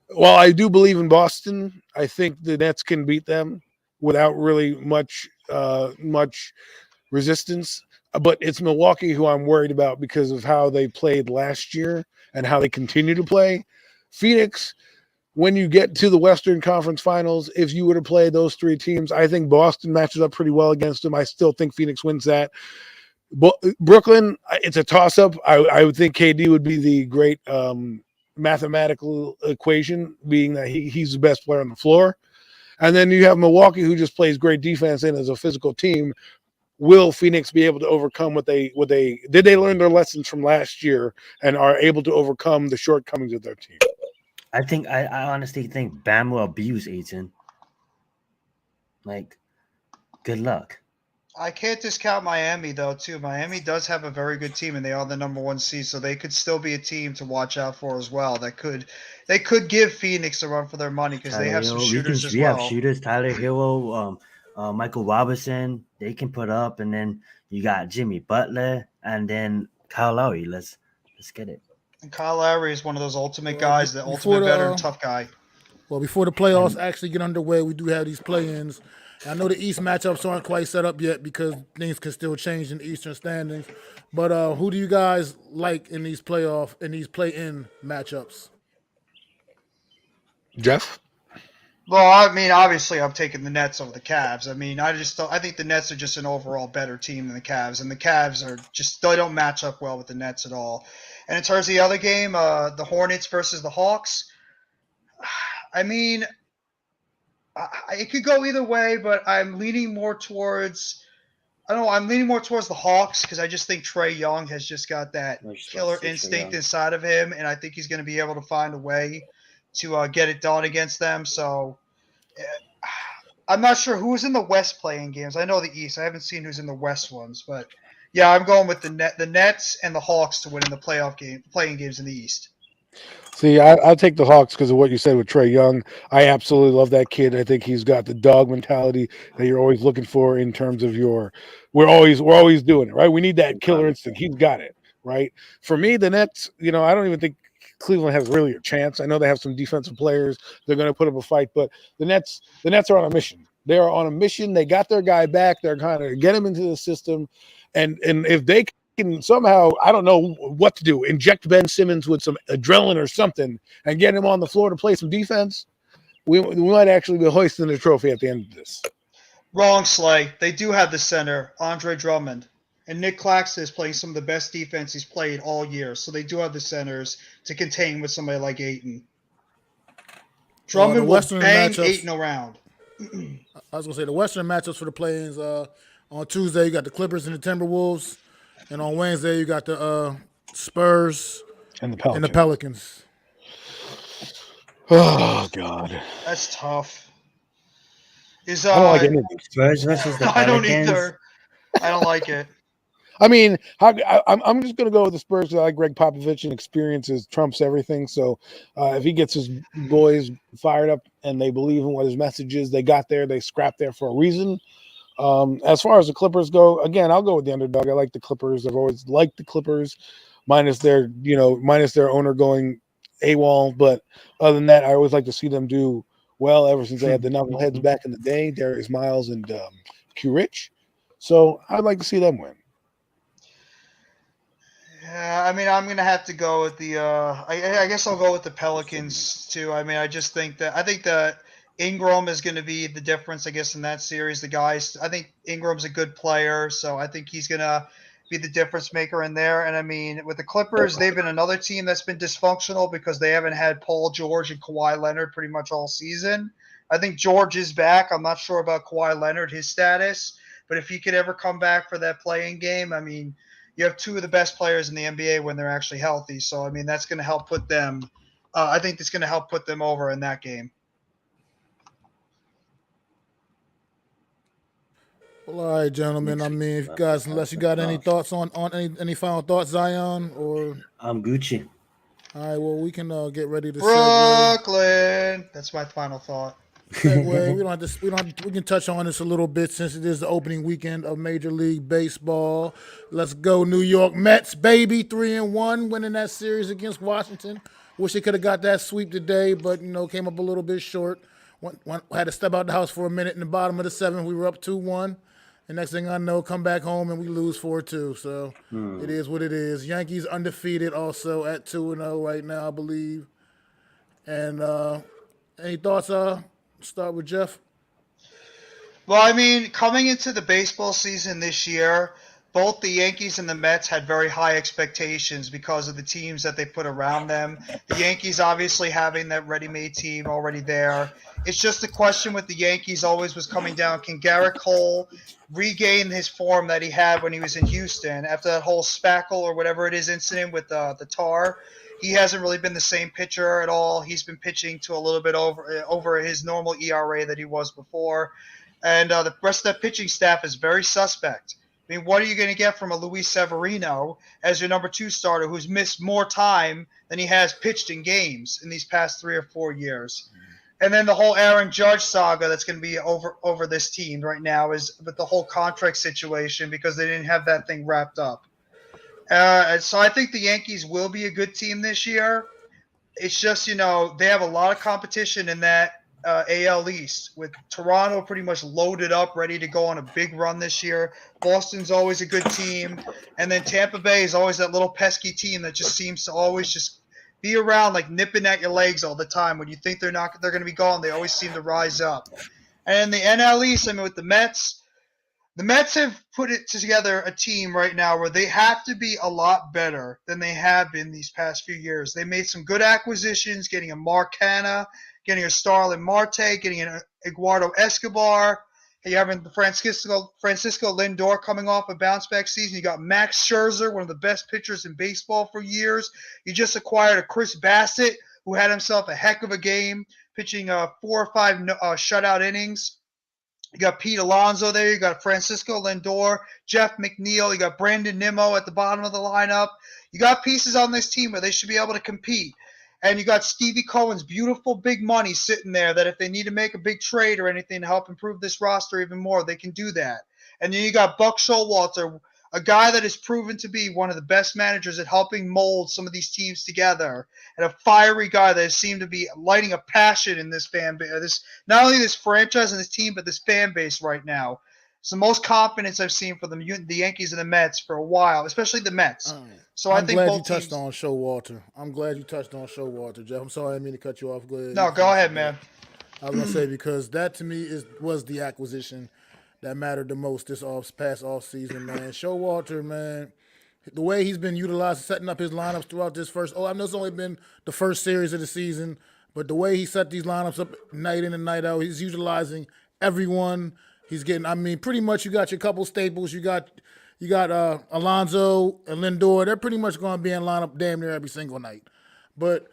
while I do believe in Boston, I think the Nets can beat them without really much resistance. But it's Milwaukee who I'm worried about because of how they played last year and how they continue to play. Phoenix, when you get to the Western Conference Finals, if you were to play those three teams, I think Boston matches up pretty well against them. I still think Phoenix wins that. Brooklyn, it's a toss-up. I would think KD would be the great mathematical equation, being that he's the best player on the floor. And then you have Milwaukee, who just plays great defense and is a physical team. Will Phoenix be able to overcome what they did? They learn their lessons from last year and are able to overcome the shortcomings of their team? I honestly think Bam will abuse Ayton. Like, good luck. I can't discount Miami, though, too. Miami does have a very good team, and they are the number one seed, so they could still be a team to watch out for as well. They could give Phoenix a run for their money, because they have some shooters as well. We have shooters, Tyler Hero, Michael Robinson. They can put up, and then you got Jimmy Butler, and then Kyle Lowry. Let's get it. And Kyle Lowry is one of those ultimate guys, the ultimate veteran, tough guy. Well, before the playoffs actually get underway, we do have these play-ins. I know the East matchups aren't quite set up yet because things can still change in the Eastern standings. But who do you guys like in these play-in matchups? Jeff? Well, I mean, obviously, I'm taking the Nets over the Cavs. I mean, I think the Nets are just an overall better team than the Cavs, and the Cavs they don't match up well with the Nets at all. And in terms of the other game, the Hornets versus the Hawks, I mean, it could go either way, but I'm leaning more towards. I don't know. I'm leaning more towards the Hawks because I just think Trae Young has just got that killer instinct inside of him, and I think he's going to be able to find a way to get it done against them. So I'm not sure who's in the West playing games. I know the East. I haven't seen who's in the West ones, but yeah, I'm going with the Nets and the Hawks to win in the playing games in the East. See, I'll take the Hawks because of what you said with Trae Young. I absolutely love that kid. I think he's got the dog mentality that you're always looking for in terms of we're always doing it, right? We need that killer instinct. He's got it, right? For me, the Nets, I don't even think Cleveland has really a chance. I know they have some defensive players. They're going to put up a fight, but the Nets are on a mission. They are on a mission. They got their guy back. They're kind of get him into the system. And if they can somehow, I don't know what to do, inject Ben Simmons with some adrenaline or something and get him on the floor to play some defense, we might actually be hoisting the trophy at the end of this. Wrong, Slay. They do have the center, Andre Drummond. And Nick Claxton is playing some of the best defense he's played all year. So they do have the centers to contain with somebody like Ayton. Drummond will bang Ayton around. I was going to say the Western matchups for the play-ins. On Tuesday, you got the Clippers and the Timberwolves. And on Wednesday, you got the Spurs and the Pelicans. Oh, God. That's tough. I don't like any of these. Spurs versus the Pelicans. I don't either. I don't like it. I mean, I'm just going to go with the Spurs. I like Greg Popovich, and experiences trumps everything. So if he gets his boys fired up and they believe in what his message is, they got there, they scrapped there for a reason. As far as the Clippers go, again, I'll go with the underdog. I like the Clippers. I've always liked the Clippers, minus their owner going AWOL. But other than that, I always like to see them do well ever since they had the knuckleheads back in the day, Darius Miles and Q Rich. So I'd like to see them win. Yeah, I mean, I'm gonna have to go with the. I guess I'll go with the Pelicans too. I mean, I think that Ingram is going to be the difference, I guess, in that series. I think Ingram's a good player, so I think he's gonna be the difference maker in there. And I mean, with the Clippers, they've been another team that's been dysfunctional because they haven't had Paul George and Kawhi Leonard pretty much all season. I think George is back. I'm not sure about Kawhi Leonard, his status, but if he could ever come back for that playing game, I mean. You have two of the best players in the NBA when they're actually healthy. So, I mean, that's going to help put them I think that's going to help put them over in that game. Well, all right, gentlemen. I mean, if you guys, unless you got any thoughts on any final thoughts, Zion, or I'm Gucci. All right, well, we can get ready to Brooklyn. That's my final thought. We can touch on this a little bit since it is the opening weekend of Major League Baseball. Let's go, New York Mets, baby, 3-1, winning that series against Washington. Wish they could have got that sweep today, but came up a little bit short. Had to step out the house for a minute in the bottom of the seventh. We were up 2-1. And next thing I know, come back home and we lose 4-2. So It is what it is. Yankees undefeated also at 2-0 right now, I believe. And any thoughts? Start with Jeff. Well, I mean, coming into the baseball season this year, both the Yankees and the Mets had very high expectations because of the teams that they put around them. The Yankees obviously having that ready-made team already there. It's just the question with the Yankees always was coming down, can Garrett Cole regain his form that he had when he was in Houston after that whole spackle or whatever it is incident with the tar? He hasn't really been the same pitcher at all. He's been pitching to a little bit over his normal ERA that he was before. And the rest of that pitching staff is very suspect. I mean, what are you going to get from a Luis Severino as your number 2 starter who's missed more time than he has pitched in games in these past 3 or 4 years? And then the whole Aaron Judge saga that's going to be over this team right now is with the whole contract situation because they didn't have that thing wrapped up. So I think the Yankees will be a good team this year. it's just, they have a lot of competition in that AL East, with Toronto pretty much loaded up, ready to go on a big run this year. Boston's always a good team. And then Tampa Bay is always that little pesky team that just seems to always just be around, like nipping at your legs all the time. When you think they're going to be gone, they always seem to rise up. And in the NL East, with the Mets have put it together a team right now where they have to be a lot better than they have been these past few years. They made some good acquisitions, getting a Marcana, getting a Starlin Marte, getting an Eduardo Escobar. You having the Francisco Lindor coming off a bounce-back season. You got Max Scherzer, one of the best pitchers in baseball for years. You just acquired a Chris Bassett, who had himself a heck of a game, pitching 4 or 5 shutout innings. You got Pete Alonso there. You got Francisco Lindor, Jeff McNeil. You got Brandon Nimmo at the bottom of the lineup. You got pieces on this team where they should be able to compete. And you got Stevie Cohen's beautiful big money sitting there that if they need to make a big trade or anything to help improve this roster even more, they can do that. And then you got Buck Showalter, a guy that has proven to be one of the best managers at helping mold some of these teams together, and a fiery guy that has seemed to be lighting a passion in this fan base. Not only this franchise and this team, but this fan base right now. It's the most confidence I've seen for the Yankees and the Mets for a while, especially the Mets. So I'm I think glad both you touched teams. on Showalter. I'm glad you touched on Showalter, Jeff. I'm sorry I didn't mean to cut you off. Go ahead. No, go ahead, man. I was gonna say, because that to me was the acquisition that mattered the most this past off season, man. Showalter, man, the way he's been utilized, setting up his lineups throughout this I know it's only been the first series of the season, but the way he set these lineups up night in and night out, he's utilizing everyone. He's getting, pretty much you got your couple staples. You got Alonso and Lindor. They're pretty much going to be in lineup damn near every single night. But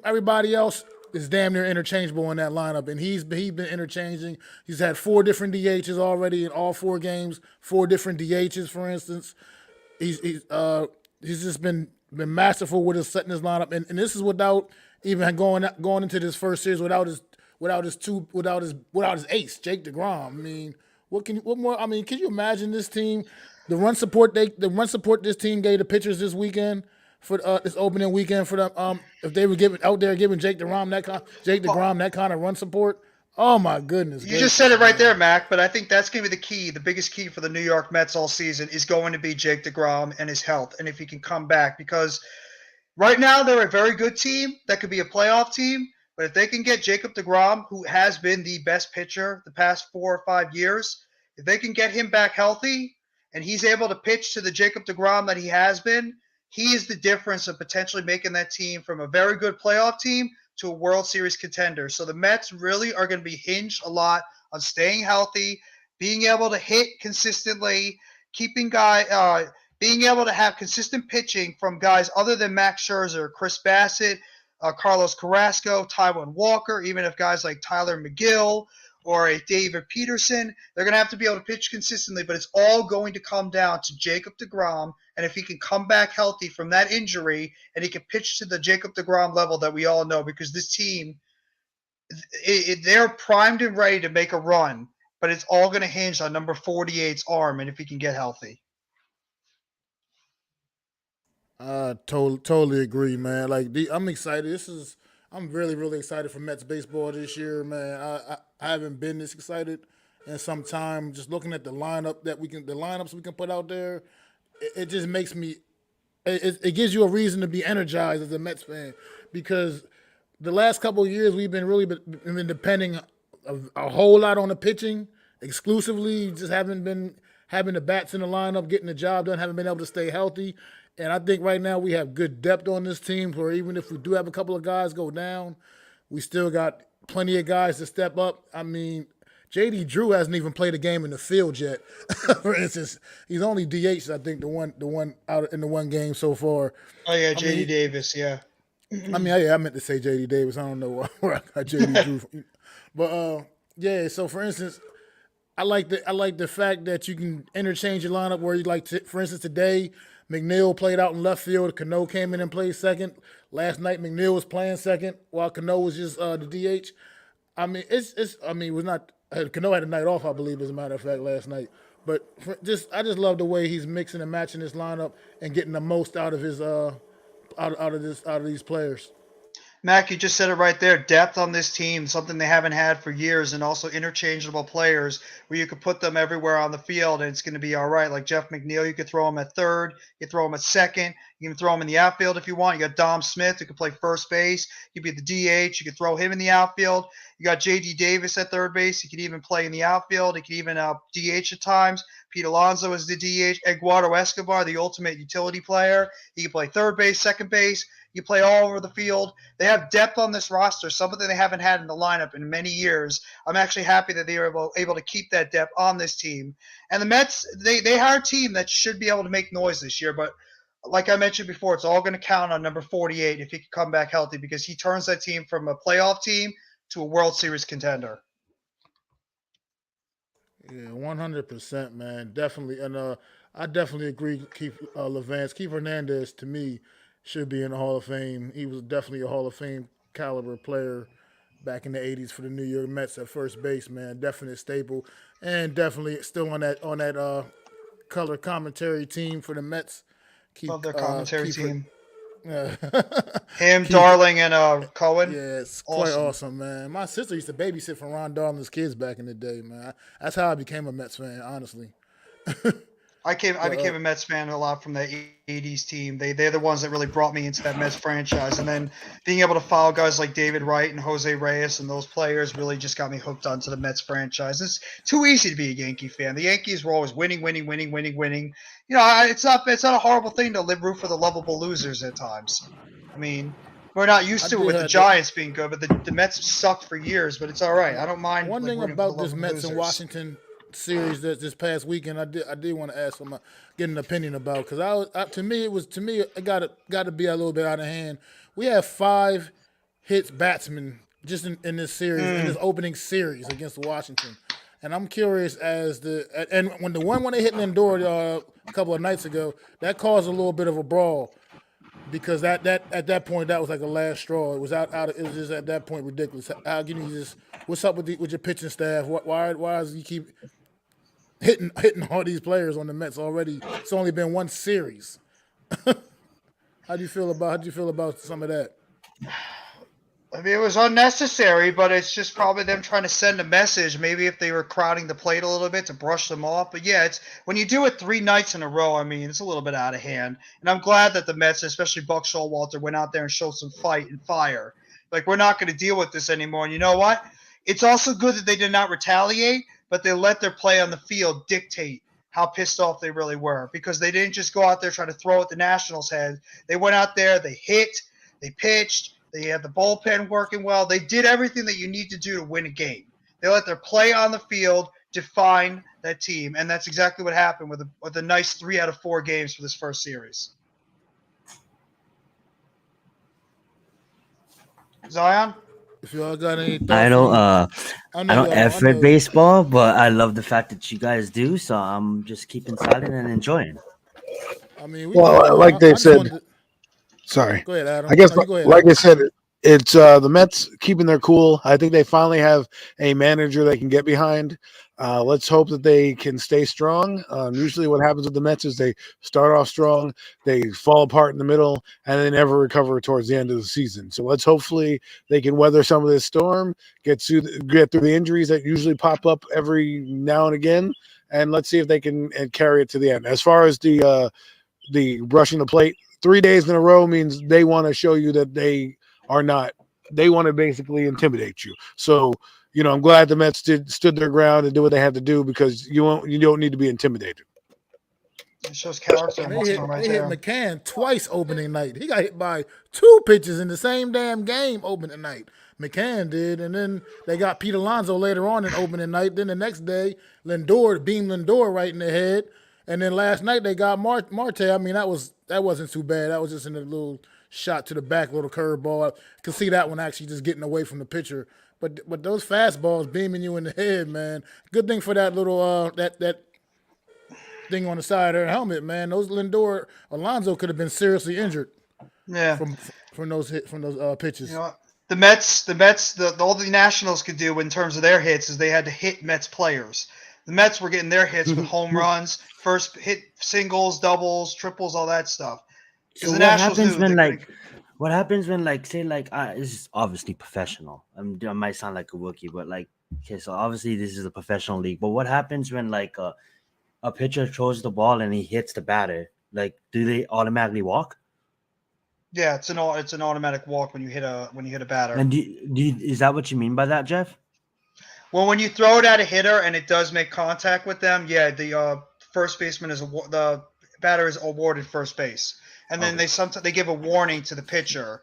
everybody else is damn near interchangeable in that lineup, and he's been interchanging. He's had 4 different DHs already in all 4 games, 4 different DHs, for instance. He's just been masterful with setting his lineup, and this is without even going into this first series without his ace, Jake DeGrom. What more? Can you imagine this team, the run support this team gave the pitchers this weekend for this opening weekend for them? If they were giving Jake DeGrom that kind of run support. Oh my goodness! You just said it right there, Mac. But I think that's going to be the key. The biggest key for the New York Mets all season is going to be Jake DeGrom and his health, and if he can come back. Because right now they're a very good team that could be a playoff team. But if they can get Jacob DeGrom, who has been the best pitcher the past 4 or 5 years, if they can get him back healthy and he's able to pitch to the Jacob DeGrom that he has been, he is the difference of potentially making that team from a very good playoff team to a World Series contender. So the Mets really are going to be hinged a lot on staying healthy, being able to hit consistently, being able to have consistent pitching from guys other than Max Scherzer, Chris Bassett, Carlos Carrasco, Taijuan Walker, even if guys like Tyler McGill or a David Peterson, they're going to have to be able to pitch consistently, but it's all going to come down to Jacob DeGrom, and if he can come back healthy from that injury and he can pitch to the Jacob DeGrom level that we all know, because this team, they're primed and ready to make a run, but it's all going to hinge on number 48's arm and if he can get healthy. I totally agree, man. I'm excited. I'm really, really excited for Mets baseball this year, man. I haven't been this excited in some time. Just looking at the lineups we can put out there, it just makes me. It gives you a reason to be energized as a Mets fan, because the last couple of years we've been depending a whole lot on the pitching exclusively. Just haven't been having the bats in the lineup, getting the job done. Haven't been able to stay healthy. And I think right now we have good depth on this team, where even if we do have a couple of guys go down, we still got plenty of guys to step up. J.D. Drew hasn't even played a game in the field yet. For instance, he's only DH, I think, the one out in the one game so far. Oh yeah, J.D. Davis, yeah. I meant to say J.D. Davis. I don't know where I got J.D. Drew from. But yeah. So for instance, I like the fact that you can interchange your lineup where for instance, today McNeil played out in left field. Cano came in and played second. Last night McNeil was playing second while Cano was just the DH. It was not. Cano had a night off, I believe, as a matter of fact, last night. But I just love the way he's mixing and matching his lineup and getting the most out of his out of these players. Mac, you just said it right there. Depth on this team, something they haven't had for years, and also interchangeable players where you could put them everywhere on the field and it's going to be all right. Like Jeff McNeil, you could throw him at third, you could throw him at second, you can throw him in the outfield if you want. You got Dom Smith, who could play first base. You could be the DH, you could throw him in the outfield. You got J.D. Davis at third base. He could even play in the outfield. He could even DH at times. Pete Alonso is the DH. Eduardo Escobar, the ultimate utility player. He can play third base, second base. You play all over the field. They have depth on this roster, something they haven't had in the lineup in many years. I'm actually happy that they were able to keep that depth on this team. And the Mets, they are a team that should be able to make noise this year. But like I mentioned before, it's all going to count on number 48 if he can come back healthy, because he turns that team from a playoff team to a World Series contender. Yeah, 100%, man. Definitely. And I definitely agree, Keith Levance. Keith Hernandez, to me, should be in the Hall of Fame. He was definitely a Hall of Fame caliber player back in the 80s for the New York Mets at first base, man. Definite staple. And definitely still on that color commentary team for the Mets. Love their commentary team. Yeah. Him, Darling, and Cohen. Yeah, it's quite awesome, man. My sister used to babysit for Ron Darling's kids back in the day, man. That's how I became a Mets fan, honestly. I became a Mets fan a lot from the 80s team. They're the ones that really brought me into that Mets franchise. And then being able to follow guys like David Wright and Jose Reyes and those players really just got me hooked onto the Mets franchise. It's too easy to be a Yankee fan. The Yankees were always winning. You know, it's not a horrible thing to root for the lovable losers at times. I mean, we're not used to it with the Giants being good, but the Mets sucked for years, but it's all right. I don't mind. One thing about this Mets and Washington series that this past weekend, I did want to ask him, get an opinion about, because to me it got to be a little bit out of hand. We have 5 hits batsmen just in this series, in this opening series against Washington, and I'm curious and when they hit Lindor a couple of nights ago, that caused a little bit of a brawl. Because at that point, that was like a last straw. It was it was just at that point ridiculous. How can you just? What's up with your pitching staff? Why does he keep hitting all these players on the Mets already? It's only been one series. How do you feel about some of that? I mean, it was unnecessary, but it's just probably them trying to send a message. Maybe if they were crowding the plate a little bit to brush them off. But yeah, it's when you do it 3 nights in a row, I mean, it's a little bit out of hand. And I'm glad that the Mets, especially Buck Showalter, went out there and showed some fight and fire. Like, we're not going to deal with this anymore. And you know what? It's also good that they did not retaliate, but they let their play on the field dictate how pissed off they really were, because they didn't just go out there trying to throw at the Nationals' head. They went out there, they hit, they pitched. They had the bullpen working well. They did everything that you need to do to win a game. They let their play on the field define that team, and that's exactly what happened with a nice 3 out of 4 games for this first series. Zion? If y'all got any thoughts, I don't effort baseball, but I love the fact that you guys do. So I'm just keeping silent and enjoying. I mean, like they said. Sorry. Go ahead, Adam. I guess, go ahead, like Adam. I said, it's the Mets keeping their cool. I think they finally have a manager they can get behind. Let's hope that they can stay strong. Usually what happens with the Mets is they start off strong, they fall apart in the middle, and they never recover towards the end of the season. So let's hopefully they can weather some of this storm, get through the injuries that usually pop up every now and again, and let's see if they can carry it to the end. As far as the brushing the plate, 3 days in a row means they want to show you that they want to basically intimidate you. So, you know, I'm glad the Mets stood their ground and did what they had to do, because you don't need to be intimidated. It shows character. They hit McCann twice opening night. He got hit by 2 pitches in the same damn game opening night. McCann did, and then they got Pete Alonso later on in opening night. Then the next day, Lindor beamed Lindor right in the head. And then last night they got Marte. I mean, that wasn't too bad. That was just in a little shot to the back, little curveball. I could see that one actually just getting away from the pitcher. But those fastballs beaming you in the head, man. Good thing for that little that thing on the side of their helmet, man. Those Alonso could have been seriously injured. Yeah. From those pitches. You know what? The Mets, all the Nationals could do in terms of their hits is they had to hit Mets players. The Mets were getting their hits with home runs, first hit singles, doubles, triples, all that stuff. So what happens What happens when, like, say, like, this is obviously professional. I might sound like a rookie, but like, okay, so obviously this is a professional league. But what happens when, like, a pitcher throws the ball and he hits the batter? Like, do they automatically walk? Yeah, it's an automatic walk when you hit a batter. And is that what you mean by that, Jeff? Well, when you throw it at a hitter and it does make contact with them, yeah, the first baseman the batter is awarded first base, and then they give a warning to the pitcher,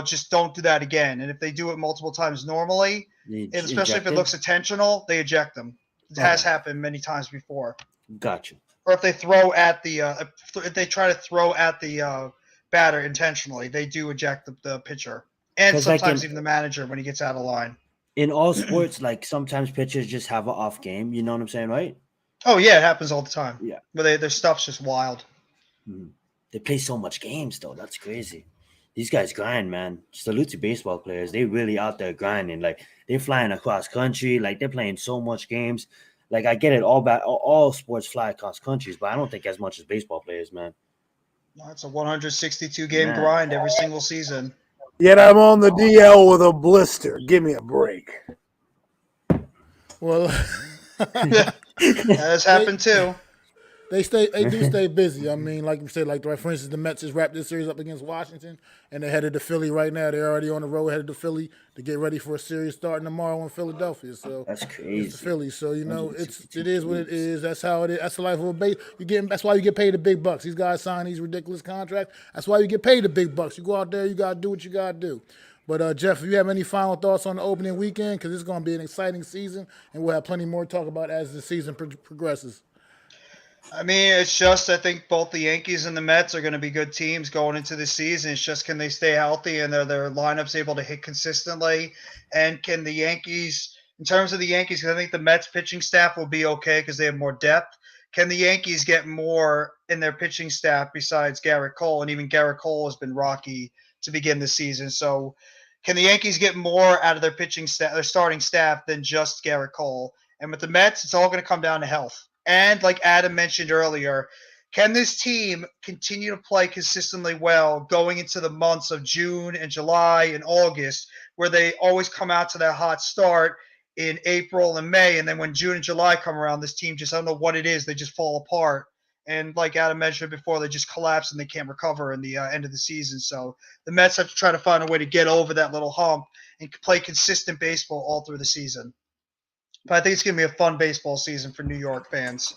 just don't do that again. And if they do it multiple times normally, and especially if it looks intentional, they eject them. It has happened many times before. Gotcha. Or if they throw at if they try to throw at the batter intentionally, they do eject the pitcher, and sometimes even the manager when he gets out of line. In all sports, like sometimes pitchers just have an off game. You know what I'm saying, right? Oh yeah, it happens all the time. Yeah, but their stuff's just wild. They play so much games though. That's crazy. These guys grind, man. Salute to baseball players. They really out there grinding. Like they're flying across country. Like they're playing so much games. Like I get it. All sports fly across countries, but I don't think as much as baseball players, man. No, it's a 162 game grind every single season. Yet I'm on the DL with a blister. Give me a break. Well, that has happened too. They do stay busy. I mean, like you said, for instance, the Mets just wrapped this series up against Washington, and they're headed to Philly right now. They're already on the road headed to Philly to get ready for a series starting tomorrow in Philadelphia. So that's crazy. It's Philly, so it is what it is. That's how it is. That's the life of a base. That's why you get paid the big bucks. These guys sign these ridiculous contracts. That's why you get paid the big bucks. You go out there, you gotta do what you gotta do. But Jeff, if you have any final thoughts on the opening weekend, because it's going to be an exciting season, and we'll have plenty more to talk about as the season progresses. I mean, it's just I think both the Yankees and the Mets are going to be good teams going into the season. It's just can they stay healthy and their lineups able to hit consistently, and can the Yankees, in terms of the Yankees, because I think the Mets pitching staff will be okay because they have more depth. Can the Yankees get more in their pitching staff besides Garrett Cole? And even Garrett Cole has been rocky to begin the season. So can the Yankees get more out of their pitching staff, their starting staff, than just Garrett Cole? And with the Mets, it's all going to come down to health. And like Adam mentioned earlier, can this team continue to play consistently well going into the months of June and July and August, where they always come out to that hot start in April and May, and then when June and July come around, this team just, I don't know what it is, they just fall apart. And like Adam mentioned before, they just collapse and they can't recover in the end of the season. So the Mets have to try to find a way to get over that little hump and play consistent baseball all through the season. But I think it's going to be a fun baseball season for New York fans.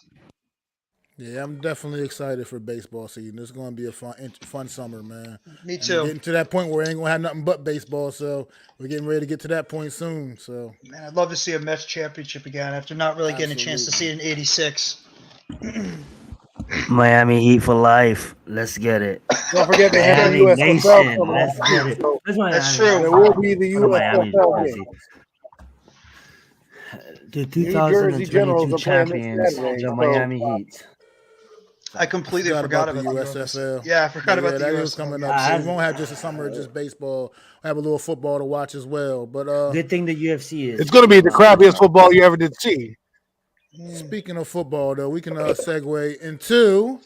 Yeah, I'm definitely excited for baseball season. It's going to be a fun summer, man. Me too. We're getting to that point where we ain't going to have nothing but baseball, so we're getting ready to get to that point soon. So, man, I'd love to see a Mets championship again after not really getting a chance to see it in '86. Miami Heat for life. Let's get it. Don't forget the Miami USFL Nation. Let's get it. That's true. There will be the USFL game. The Jersey Generals 2022 are playing this champions, Saturday, the Miami Heat. I completely forgot about the those. USFL. Yeah, I forgot about the that USFL. is coming up. So we won't have just a summer of just baseball. We'll have a little football to watch as well. But good thing the UFC is. It's going to be the crappiest football you ever did see. Speaking of football, though, we can segue into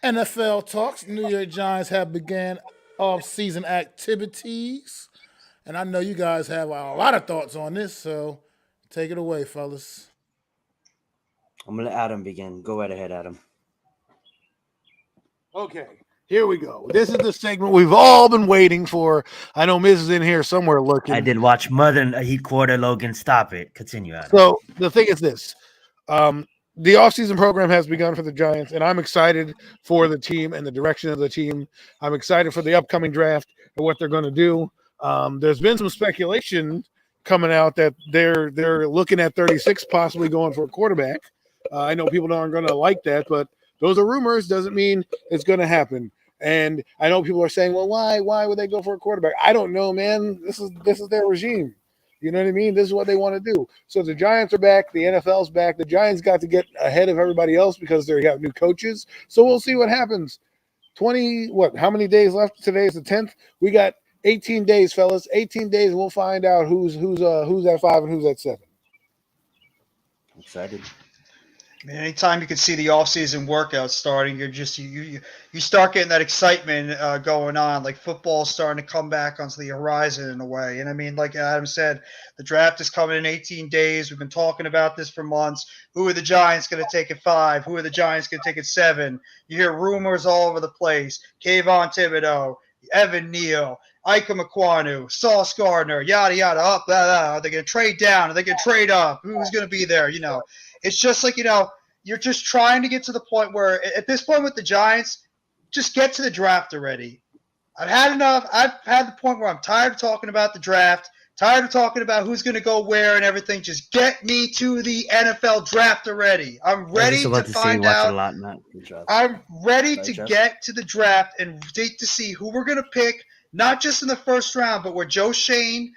NFL talks. New York Giants have began off-season activities, and I know you guys have a lot of thoughts on this. So take it away, fellas. I'm gonna let Adam begin. Go right ahead, Adam. Okay, here we go. This is the segment we've all been waiting for. I know Miz is in here somewhere looking. I did watch Mother and Heat Quarter. Logan, stop it. Continue, Adam. So the thing is this. The offseason program has begun for the Giants, and I'm excited for the team and the direction of the team. I'm excited for the upcoming draft and what they're going to do. There's been some speculation coming out that they're looking at 36, possibly going for a quarterback. I know people aren't going to like that, but those are rumors. Doesn't mean it's going to happen. And I know people are saying, well, why would they go for a quarterback? I don't know, man. This is their regime. You know what I mean? This is what they want to do. So the Giants are back. The NFL's back. The Giants got to get ahead of everybody else because they have new coaches. So we'll see what happens. How many days left? Today is the 10th. We got 18 days, fellas. 18 days, and we'll find out who's at 5 and who's at 7. I'm excited. Man, anytime you can see the offseason workouts starting, you're just you start getting that excitement going on. Like football's starting to come back onto the horizon in a way. And I mean, like Adam said, the draft is coming in 18 days. We've been talking about this for months. Who are the Giants going to take at 5? Who are the Giants going to take at 7? You hear rumors all over the place. Kayvon Thibodeau, Evan Neal, Ika Makwanu, Sauce Gardner, yada yada. Up, blah, blah. Are they going to trade down? Are they going to trade up? Who's going to be there? You know. It's just like, you're just trying to get to the point where, at this point with the Giants, just get to the draft already. I've had enough. I've had the point where I'm tired of talking about the draft, tired of talking about who's going to go where and everything. Just get me to the NFL draft already. I'm ready to find out. I'm ready to get to the draft and to see who we're going to pick, not just in the first round, but where Joe Shane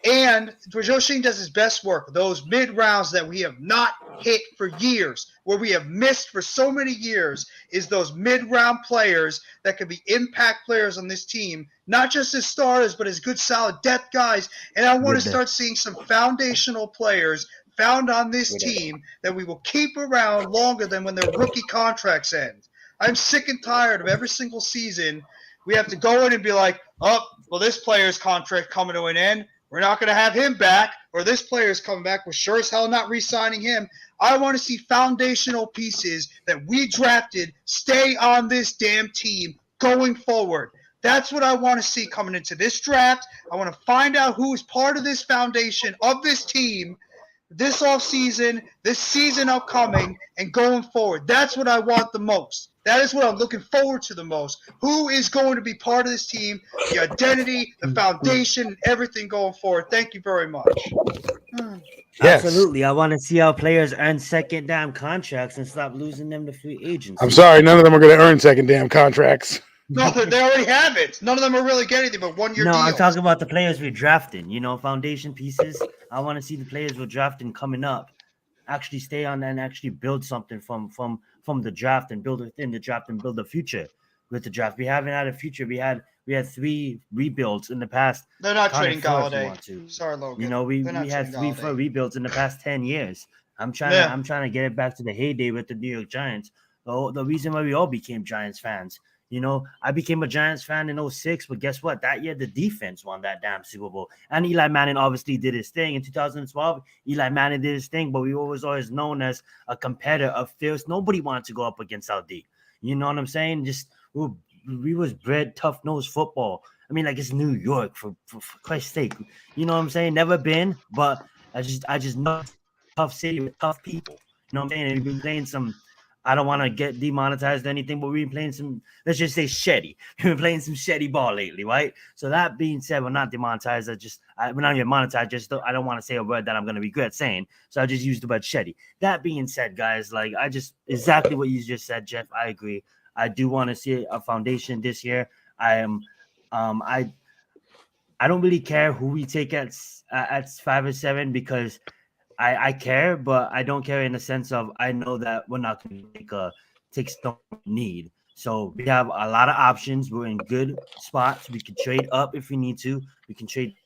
does his best work, those mid-rounds that we have not hit for years, where we have missed for so many years, is those mid-round players that could be impact players on this team, not just as starters, but as good, solid depth guys. And I want to start seeing some foundational players found on this team that we will keep around longer than when their rookie contracts end. I'm sick and tired of every single season we have to go in and be like, oh, well, this player's contract coming to an end. We're not going to have him back, or this player's coming back. We're sure as hell not re-signing him. I want to see foundational pieces that we drafted stay on this damn team going forward. That's what I want to see coming into this draft. I want to find out who is part of this foundation of this team this offseason, this season upcoming, and going forward. That's what I want the most. That is what I'm looking forward to the most. Who is going to be part of this team, the identity, the foundation, and everything going forward. Thank you very much. Yes. Absolutely. I want to see our players earn second damn contracts and stop losing them to free agents. I'm sorry, none of them are going to earn second damn contracts. No, they already have it. None of them are really getting anything but one-year deals. No, I'm talking about the players we're drafting. Foundation pieces. I want to see the players we're drafting coming up actually stay on and actually build something from the draft and build within the draft and build a future with the draft. We haven't had a future. We had 3 rebuilds in the past. They're not trading Galladay. Sorry, Logan. We had 3 rebuilds in the past 10 years. I'm trying to get it back to the heyday with the New York Giants. The reason why we all became Giants fans. I became a Giants fan in 2006, but guess what? That year, the defense won that damn Super Bowl. And Eli Manning obviously did his thing. In 2012, Eli Manning did his thing, but we were always known as a competitor of fierce. Nobody wanted to go up against our D. You know what I'm saying? Just we was bred tough-nosed football. I mean, like, it's New York, for Christ's sake. You know what I'm saying? Never been, but I just know tough city with tough people. You know what I'm saying? And we've been playing some – I don't want to get demonetized or anything, but we've been playing some, let's just say shitty. We've been playing some shitty ball lately, right? So that being said, we're not demonetized. We're not even monetized. I don't want to say a word that I'm going to regret saying. So I just used the word shitty. That being said, guys, exactly what you just said, Jeff. I agree. I do want to see a foundation this year. I don't really care who we take at 5 or 7 because I care, but I don't care in the sense of I know that we're not going to take some need. So we have a lot of options. We're in good spots. We can trade up if we need to. We can trade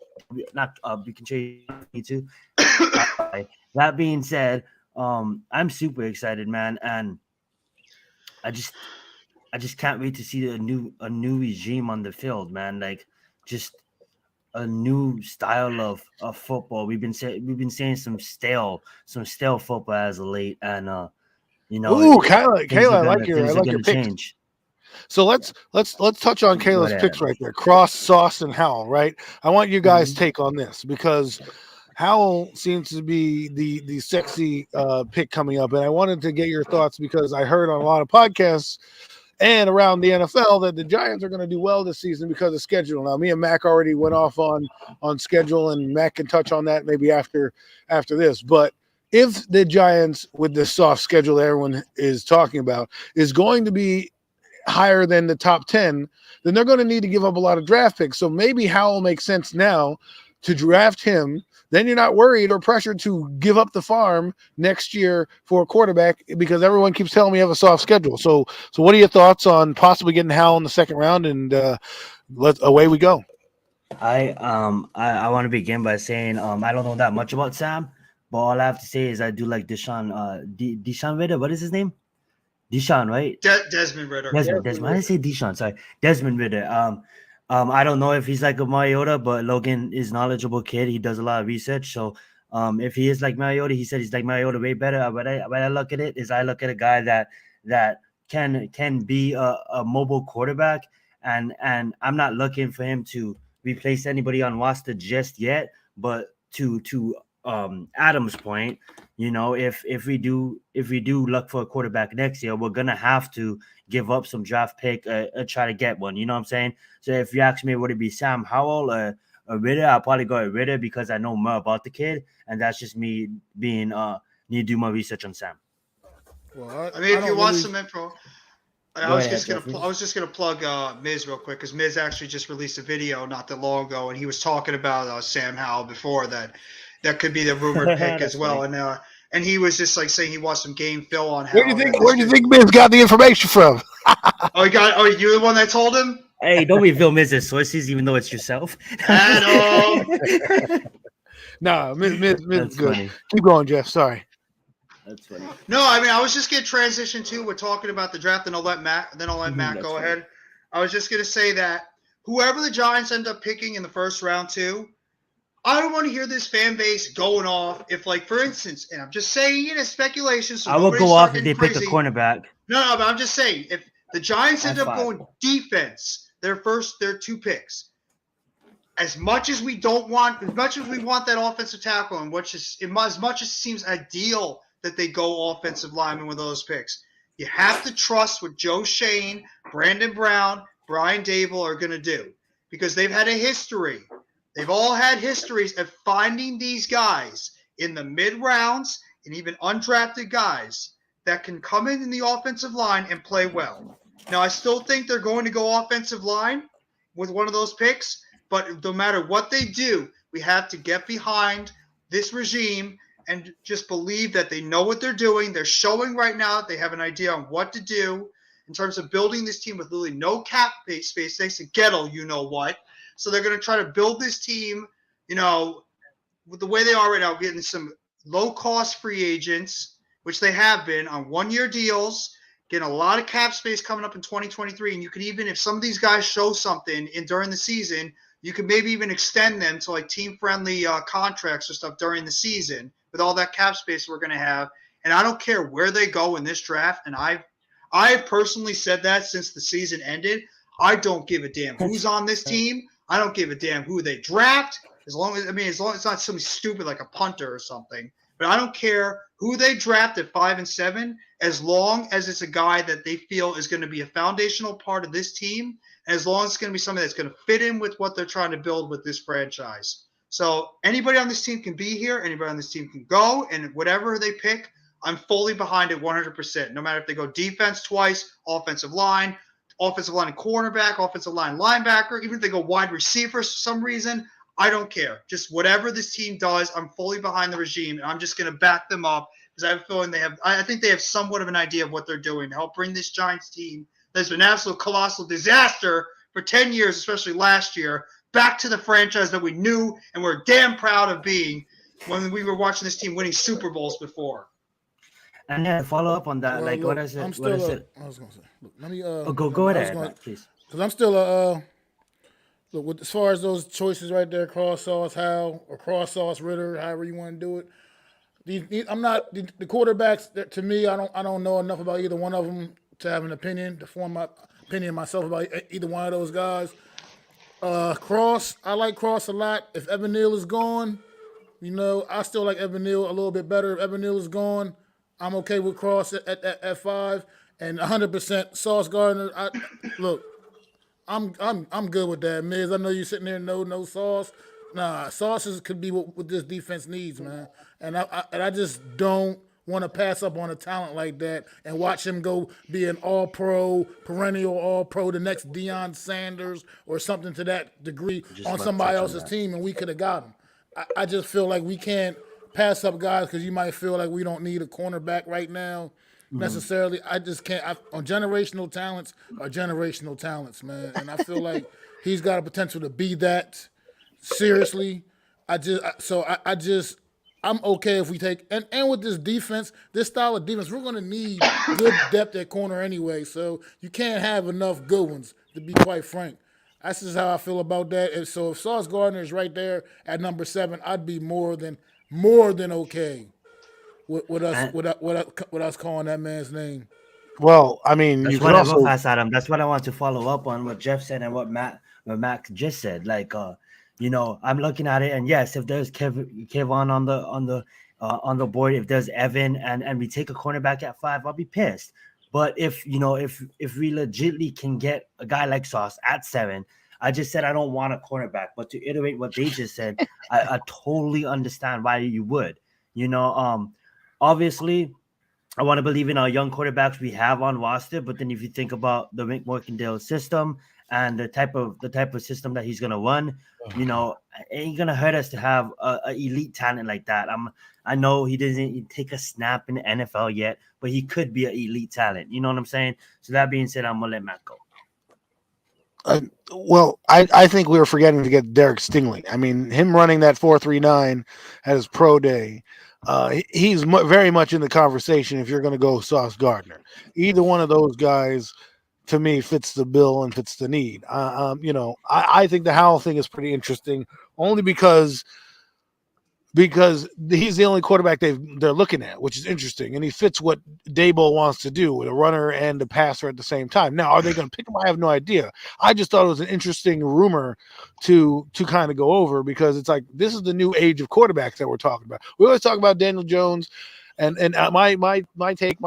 not we can trade if we need to. That being said, I'm super excited, man, and I just can't wait to see a new regime on the field, man. Like just a new style of football. We've been saying some stale football as of late, and Ooh, Kayla, I like your picks. Change. So let's touch on Kayla's picks right there. Cross, Sauce, and Howell. Right. I want you guys' take on this because Howell seems to be the sexy pick coming up, and I wanted to get your thoughts because I heard on a lot of podcasts and around the NFL that the Giants are going to do well this season because of schedule. Now, me and Mac already went off on schedule, and Mac can touch on that maybe after this. But if the Giants, with this soft schedule everyone is talking about, is going to be higher than the top 10, then they're going to need to give up a lot of draft picks. So maybe Howell makes sense now to draft him. Then you're not worried or pressured to give up the farm next year for a quarterback because everyone keeps telling me you have a soft schedule. So what are your thoughts on possibly getting Howell in the second round? And away we go. I want to begin by saying I don't know that much about Sam. But all I have to say is I do like Deshaun. Deshaun Ritter. What is his name? Deshaun, right? Desmond Ritter. Desmond. I didn't say Deshaun. Sorry, Desmond Ritter. I don't know if he's like a Mariota, but Logan is knowledgeable kid. He does a lot of research. So, if he is like Mariota, he said he's like Mariota way better. When I look at it, is I look at a guy that can be a mobile quarterback, and I'm not looking for him to replace anybody on roster just yet. But to Adam's point, if we do look for a quarterback next year, we're gonna have to give up some draft pick, try to get one. You know what I'm saying? So if you ask me, would it be Sam Howell or Ritter? I'll probably go with Ritter because I know more about the kid, and that's just me being need to do more research on Sam. Well, I mean, if you want some info, I was ahead, just gonna plug Miz real quick because Miz actually just released a video not that long ago, and he was talking about Sam Howell before that could be the rumored pick as well, and he was just like saying he wants some game film on Howell. Where do you think Miz got the information from? You're the one that told him? Hey, don't reveal Miz's sources, even though it's yourself. Adam. No, Miz That's good. funny. Keep going, Jeff. Sorry. That's funny. No, I mean I was just gonna transition to we're talking about the draft, and I'll let Matt go funny. ahead. I was just gonna say that whoever the Giants end up picking in the first round too, I don't want to hear this fan base going off. If, like, for instance, and I'm just saying it as speculation, so I will go off if they pick a cornerback. No, but I'm just saying if the Giants end up going defense, their two picks. As much as we want that offensive tackle, and as much as it seems ideal that they go offensive lineman with those picks, you have to trust what Joe Shane, Brandon Brown, Brian Dable are going to do because they've had a history. They've all had histories of finding these guys in the mid rounds and even undrafted guys that can come in the offensive line and play well. Now, I still think they're going to go offensive line with one of those picks, but no matter what they do, we have to get behind this regime and just believe that they know what they're doing. They're showing right now that they have an idea on what to do in terms of building this team with literally no cap space thanks to Gettle, you know what. So they're going to try to build this team, with the way they are right now, getting some low-cost free agents, which they have been on one-year deals, getting a lot of cap space coming up in 2023. And you could even, if some of these guys show something during the season, you could maybe even extend them to like team-friendly contracts or stuff during the season with all that cap space we're going to have. And I don't care where they go in this draft. And I've personally said that since the season ended. I don't give a damn who's on this team. I don't give a damn who they draft, as long as it's not something stupid like a punter or something. But I don't care who they draft at 5 and 7, as long as it's a guy that they feel is going to be a foundational part of this team, and as long as it's going to be something that's going to fit in with what they're trying to build with this franchise. So anybody on this team can be here, anybody on this team can go, and whatever they pick, I'm fully behind it 100%. No matter if they go defense twice, offensive line and cornerback, offensive line linebacker, even if they go wide receiver for some reason, I don't care. Just whatever this team does, I'm fully behind the regime, and I'm just going to back them up because I have a feeling I think they have somewhat of an idea of what they're doing to help bring this Giants team that's been an absolute colossal disaster for 10 years, especially last year, back to the franchise that we knew and we're damn proud of being when we were watching this team winning Super Bowls before. And then follow up on that, Well, what look, is it? I was gonna say, look, let me. Go ahead, please. Because I'm still look, as far as those choices right there, cross sauce Hal or cross sauce Ritter, however you want to do it. I'm not the quarterbacks. That, to me, I don't know enough about either one of them to have an opinion, to form my opinion myself about either one of those guys. Cross, I like Cross a lot. If Evan Neal is gone, I still like Evan Neal a little bit better. If Evan Neal is gone, I'm okay with Cross at 5 and 100% Sauce Gardner. Look, I'm good with that, Miz. I know you sitting there no Sauce. Nah, Sauce could be what this defense needs, man. And I just don't want to pass up on a talent like that and watch him go be an all-pro, perennial all-pro, the next Deion Sanders or something to that degree on somebody else's team, and we could have got him. I just feel like we can't pass up guys because you might feel like we don't need a cornerback right now necessarily. I just can't. On generational talents are generational talents, man. And I feel like he's got a potential to be that. Seriously, I I'm okay if we take and with this defense, this style of defense, we're going to need good depth at corner anyway. So you can't have enough good ones, to be quite frank. That's just how I feel about that. And so if Sauce Gardner is right there at number 7, I'd be more than okay with us And with us calling that man's name. Well, I mean, you that's can what I go also fast, Adam. That's what I want to follow up on what Jeff said and what Mac just said. Like, I'm looking at it, and yes, if there's Kevon on the board, if there's Evan, and we take a cornerback at 5, I'll be pissed. But if we legitly can get a guy like Sauce at 7, I just said I don't want a cornerback. But to iterate what they just said, I totally understand why you would. Obviously, I want to believe in our young quarterbacks we have on roster, but then if you think about the Mick Morkindale system and the type of system that he's gonna run, it ain't gonna hurt us to have a elite talent like that. I know he doesn't take a snap in the NFL yet, but he could be an elite talent. You know what I'm saying? So that being said, I'm gonna let Matt go. well, I think we were forgetting to get Derek Stingley. I mean, him running that 4.39 at his pro day. He's very much in the conversation if you're going to go Sauce Gardner. Either one of those guys, to me, fits the bill and fits the need. I think the Howell thing is pretty interesting, only because he's the only quarterback they're looking at, which is interesting, and he fits what Daboll wants to do with a runner and a passer at the same time. Now, are they going to pick him? I have no idea. I just thought it was an interesting rumor to kind of go over, because it's like this is the new age of quarterbacks that we're talking about. We always talk about Daniel Jones, and my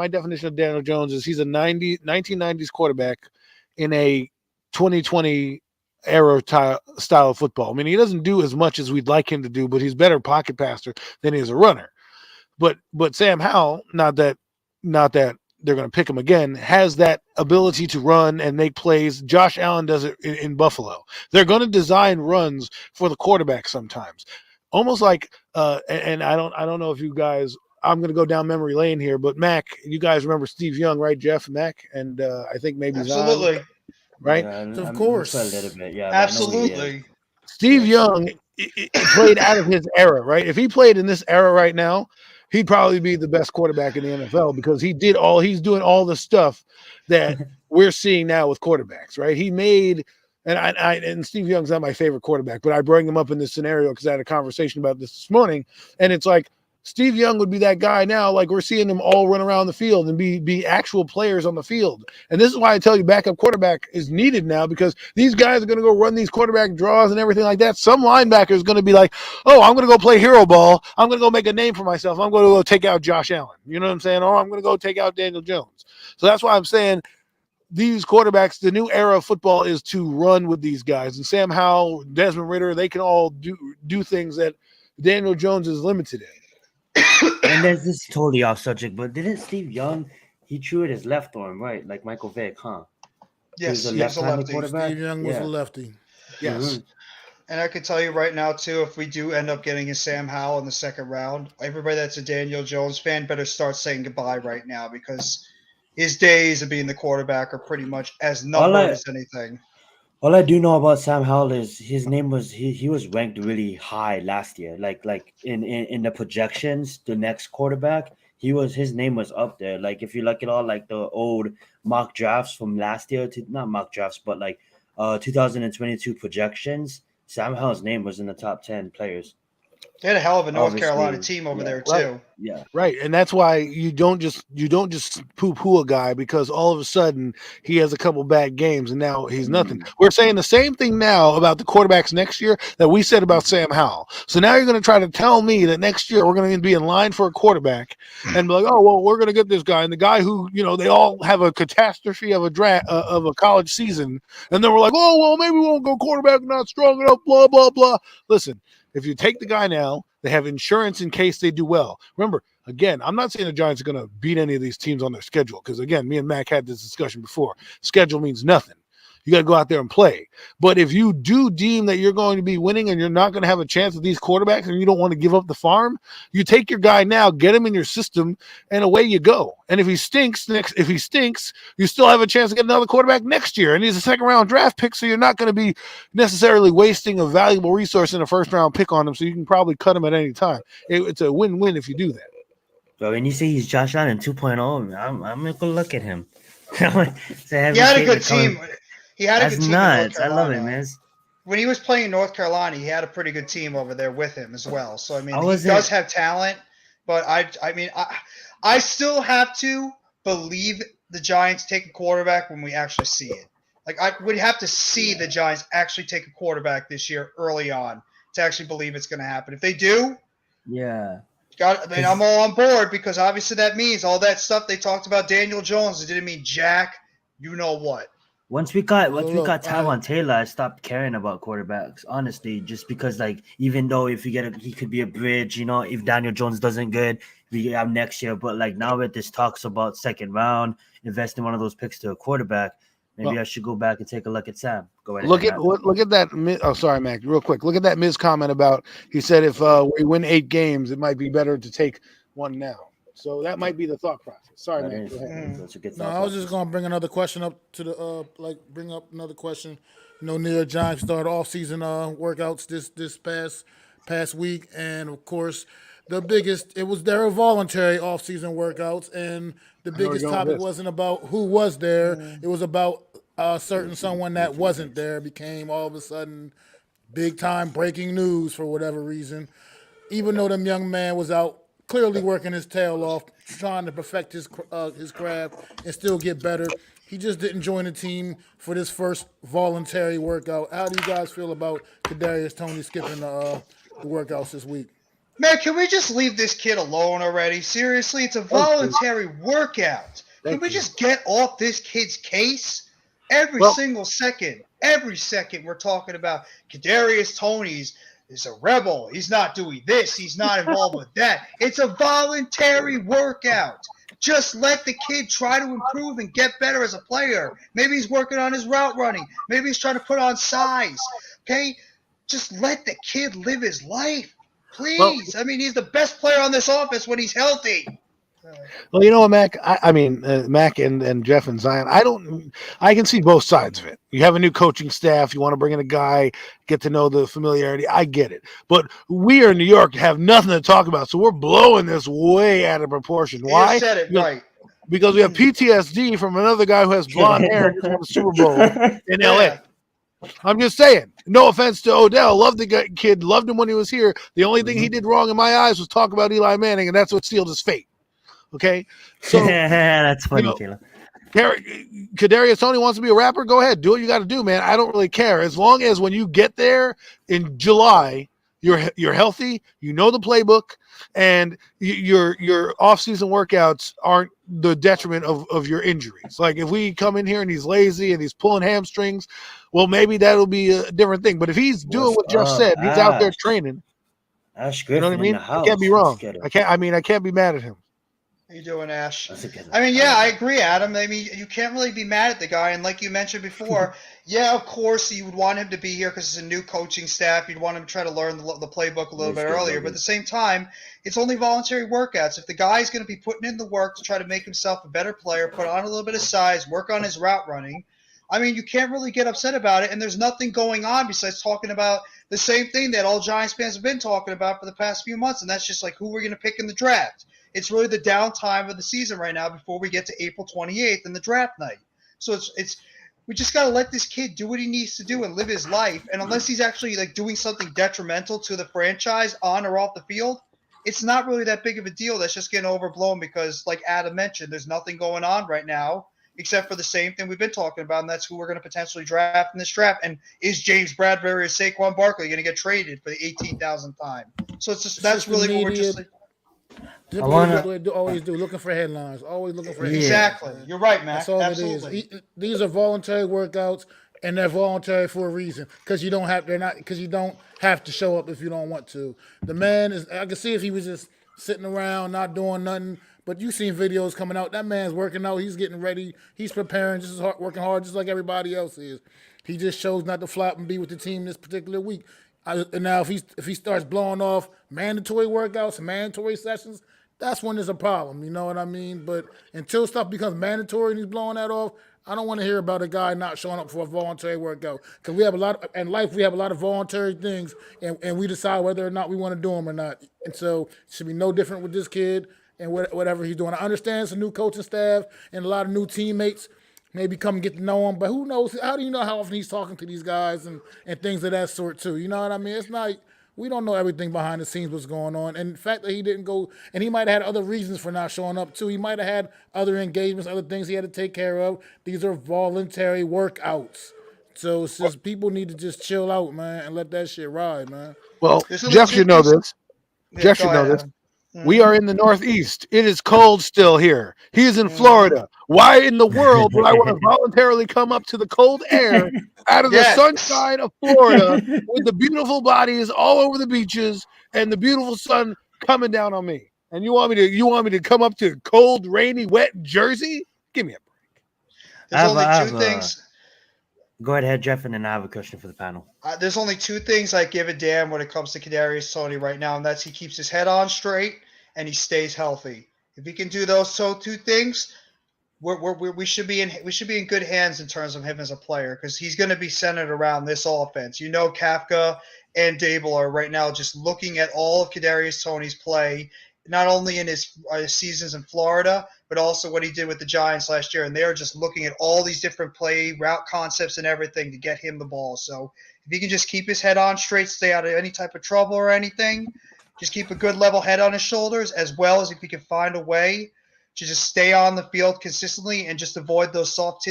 definition of Daniel Jones is he's a 1990s quarterback in a 2020 era style of football. I mean, he doesn't do as much as we'd like him to do, but he's better pocket passer than he is a runner. But Sam Howell, not that they're going to pick him again, has that ability to run and make plays. Josh Allen does it in Buffalo. They're going to design runs for the quarterback sometimes, almost like and I don't know if you guys. I'm going to go down memory lane here, but Mac, you guys remember Steve Young, right? Jeff, Mac, and I think maybe Absolutely. Zahn, right? Yeah, Of course. a little bit. Yeah, but I know who he is. Absolutely. Steve Young played out of his era, right? If he played in this era right now, he'd probably be the best quarterback in the NFL, because he's doing all the stuff that we're seeing now with quarterbacks, right? He made, and Steve Young's not my favorite quarterback, but I bring him up in this scenario because I had a conversation about this morning, and it's like Steve Young would be that guy now. Like, we're seeing them all run around the field and be actual players on the field. And this is why I tell you backup quarterback is needed now, because these guys are going to go run these quarterback draws and everything like that. Some linebacker is going to be like, oh, I'm going to go play hero ball. I'm going to go make a name for myself. I'm going to go take out Josh Allen. You know what I'm saying? Or I'm going to go take out Daniel Jones. So that's why I'm saying these quarterbacks, the new era of football is to run with these guys. And Sam Howell, Desmond Ridder, they can all do things that Daniel Jones is limited in. And this is totally off subject, but didn't Steve Young, he threw at his left arm, right? Like Michael Vick, huh? Yes, He he was was a a left-handed lefty. quarterback. Steve Young was a lefty. Yes. Mhm. And I could tell you right now, too, if we do end up getting a Sam Howell in the second round, everybody that's a Daniel Jones fan better start saying goodbye right now, because his days of being the quarterback are pretty much as numbered as anything. All I do know about Sam Howell is his name was he was ranked really high last year. Like in the projections, the next quarterback, his name was up there. Like if you look at all like the old mock drafts from last year, not mock drafts, but like 2022 projections, Sam Howell's name was in the top 10 players. They had a hell of a North Obviously, Carolina team over there, right. too. Yeah. Right. And that's why you don't just poo-poo a guy because all of a sudden he has a couple bad games and now he's nothing. We're saying the same thing now about the quarterbacks next year that we said about Sam Howell. So now you're going to try to tell me that next year we're going to be in line for a quarterback and be like, oh, well, we're going to get this guy. And the guy who, they all have a catastrophe of a draft of a college season. And then we're like, oh, well, maybe we won't go quarterback, not strong enough, blah, blah, blah. Listen, if you take the guy now, they have insurance in case they do well. Remember, again, I'm not saying the Giants are going to beat any of these teams on their schedule because, again, me and Mac had this discussion before. Schedule means nothing. You got to go out there and play. But if you do deem that you're going to be winning and you're not going to have a chance with these quarterbacks and you don't want to give up the farm, you take your guy now, get him in your system, and away you go. And if he stinks, you still have a chance to get another quarterback next year. And he's a second-round draft pick, so you're not going to be necessarily wasting a valuable resource in a first-round pick on him, so you can probably cut him at any time. It's a win-win if you do that. But when you say he's Josh Allen 2.0, I'm gonna go look at him. He had a good team. He had a That's good team. nuts. I love it, man. When he was playing in North Carolina, he had a pretty good team over there with him as well. So I mean, he does have talent, but I still have to believe the Giants take a quarterback when we actually see it. Like I would have to see the Giants actually take a quarterback this year early on to actually believe it's going to happen. If they do, yeah. I'm all on board because obviously that means all that stuff they talked about Daniel Jones. It didn't mean jack. You know what? Once we got Tyrod Taylor, I stopped caring about quarterbacks. Honestly, just because even though if you he could be a bridge. If Daniel Jones doesn't good, we have next year. But now that this talks about second round, investing one of those picks to a quarterback, maybe I should go back and take a look at Sam. Go ahead. Look at that. Oh, sorry, Mac. Real quick. Look at that Miz comment about. He said if we win 8 games, it might be better to take one now. So that might be the thought process. Sorry, Mac. Go ahead. That's a good No, thought I was process. just gonna bring another question up to the bring up another question. New York Giants started off-season workouts this past week, and of course, it was their voluntary off-season workouts, and the biggest topic wasn't about who was there; it was about someone that wasn't there became all of a sudden big time breaking news for whatever reason. Even though the young man was out clearly working his tail off, trying to perfect his craft and still get better, he just didn't join the team for this first voluntary workout. How do you guys feel about Kadarius Toney skipping the workouts this week? Man, can we just leave this kid alone already? Seriously, it's a voluntary workout. Can we just get off this kid's case? Every single second we're talking about Kadarius Toney's is a rebel. He's not doing this. He's not involved with that. It's a voluntary workout. Just let the kid try to improve and get better as a player. Maybe he's working on his route running. Maybe he's trying to put on size. Okay? Just let the kid live his life. Please. He's the best player on this offense when he's healthy. Well, you know what, Mac? Mac and Jeff and Zion, I can see both sides of it. You have a new coaching staff. You want to bring in a guy, get to know the familiarity. I get it. But we are in New York, have nothing to talk about. So we're blowing this way out of proportion. Why? You said it right. Because we have PTSD from another guy who has blonde hair and just won the Super Bowl in LA. I'm just saying. No offense to Odell. Loved the kid. Loved him when he was here. The only thing he did wrong in my eyes was talk about Eli Manning, and that's what sealed his fate. Okay, so that's funny, Taylor. Kadarius Toney wants to be a rapper. Go ahead, do what you got to do, man. I don't really care as long as when you get there in July, you're healthy, you know the playbook, and your off-season workouts aren't the detriment of your injuries. Like if we come in here and he's lazy and he's pulling hamstrings, well, maybe that'll be a different thing. But if he's doing what Jeff said, he's out there training. Ash you know what I mean? I can't be wrong. I can't be mad at him. How you doing, Ash? I agree, Adam. You can't really be mad at the guy. And like you mentioned before, of course you would want him to be here because it's a new coaching staff. You'd want him to try to learn the playbook a little bit earlier. But at the same time, it's only voluntary workouts. If the guy's going to be putting in the work to try to make himself a better player, put on a little bit of size, work on his route running, you can't really get upset about it. And there's nothing going on besides talking about the same thing that all Giants fans have been talking about for the past few months, and that's just like who we're going to pick in the draft. It's really the downtime of the season right now before we get to April 28th and the draft night. So we just got to let this kid do what he needs to do and live his life. And unless he's actually doing something detrimental to the franchise on or off the field, it's not really that big of a deal. That's just getting overblown because, like Adam mentioned, there's nothing going on right now except for the same thing we've been talking about, and that's who we're going to potentially draft in this draft. And is James Bradbury or Saquon Barkley going to get traded for the 18,000th time? So that's really what we're just – always do, looking for headlines. Always looking for headlines. Exactly. You're right, Matt. That's all Absolutely. it is. These are voluntary workouts, and they're voluntary for a reason. Because you don't have to show up if you don't want to. The man is. I can see if he was just sitting around, not doing nothing. But you seen videos coming out. That man's working out. He's getting ready. He's preparing, just as hard, working hard, just like everybody else is. He just chose not to flop and be with the team this particular week. And now, if he starts blowing off mandatory workouts and mandatory sessions, that's when there's a problem. You know what I mean? But until stuff becomes mandatory and he's blowing that off, I don't want to hear about a guy not showing up for a voluntary workout. Because we have a lot of, in life, we have a lot of voluntary things, and we decide whether or not we want to do them or not. And so it should be no different with this kid and whatever he's doing. I understand it's a new coaching staff and a lot of new teammates. Maybe come and get to know him, but who knows? How do you know how often he's talking to these guys and things of that sort too? You know what I mean? It's not, we don't know everything behind the scenes what's going on. And the fact that he didn't go, and he might have had other reasons for not showing up too. He might have had other engagements, other things he had to take care of. These are voluntary workouts. So it's just people need to just chill out, man, and let that shit ride, man. Well, This is Jeff should know this. Yeah, Jeff go should know ahead, this. Adam. We are in the Northeast. It is cold still here. He is in Florida. Why in the world would I want to voluntarily come up to the cold air out of the Yes. sunshine of Florida with the beautiful bodies all over the beaches and the beautiful sun coming down on me? And you want me to come up to cold, rainy, wet Jersey? Give me a break. There's I have only two things. Go ahead, Jeff, and then I have a question for the panel. There's only two things I give a damn when it comes to Kadarius Toney right now, and that's he keeps his head on straight and he stays healthy. If he can do those two things, we should be in good hands in terms of him as a player, because he's going to be centered around this offense. You know, Kafka and Dable are right now just looking at all of Kadarius Toney's play, not only in his seasons in Florida, but also what he did with the Giants last year. And they're just looking at all these different play, route concepts and everything to get him the ball. So if he can just keep his head on straight, stay out of any type of trouble or anything, just keep a good level head on his shoulders, as well as if he can find a way to just stay on the field consistently and just avoid those soft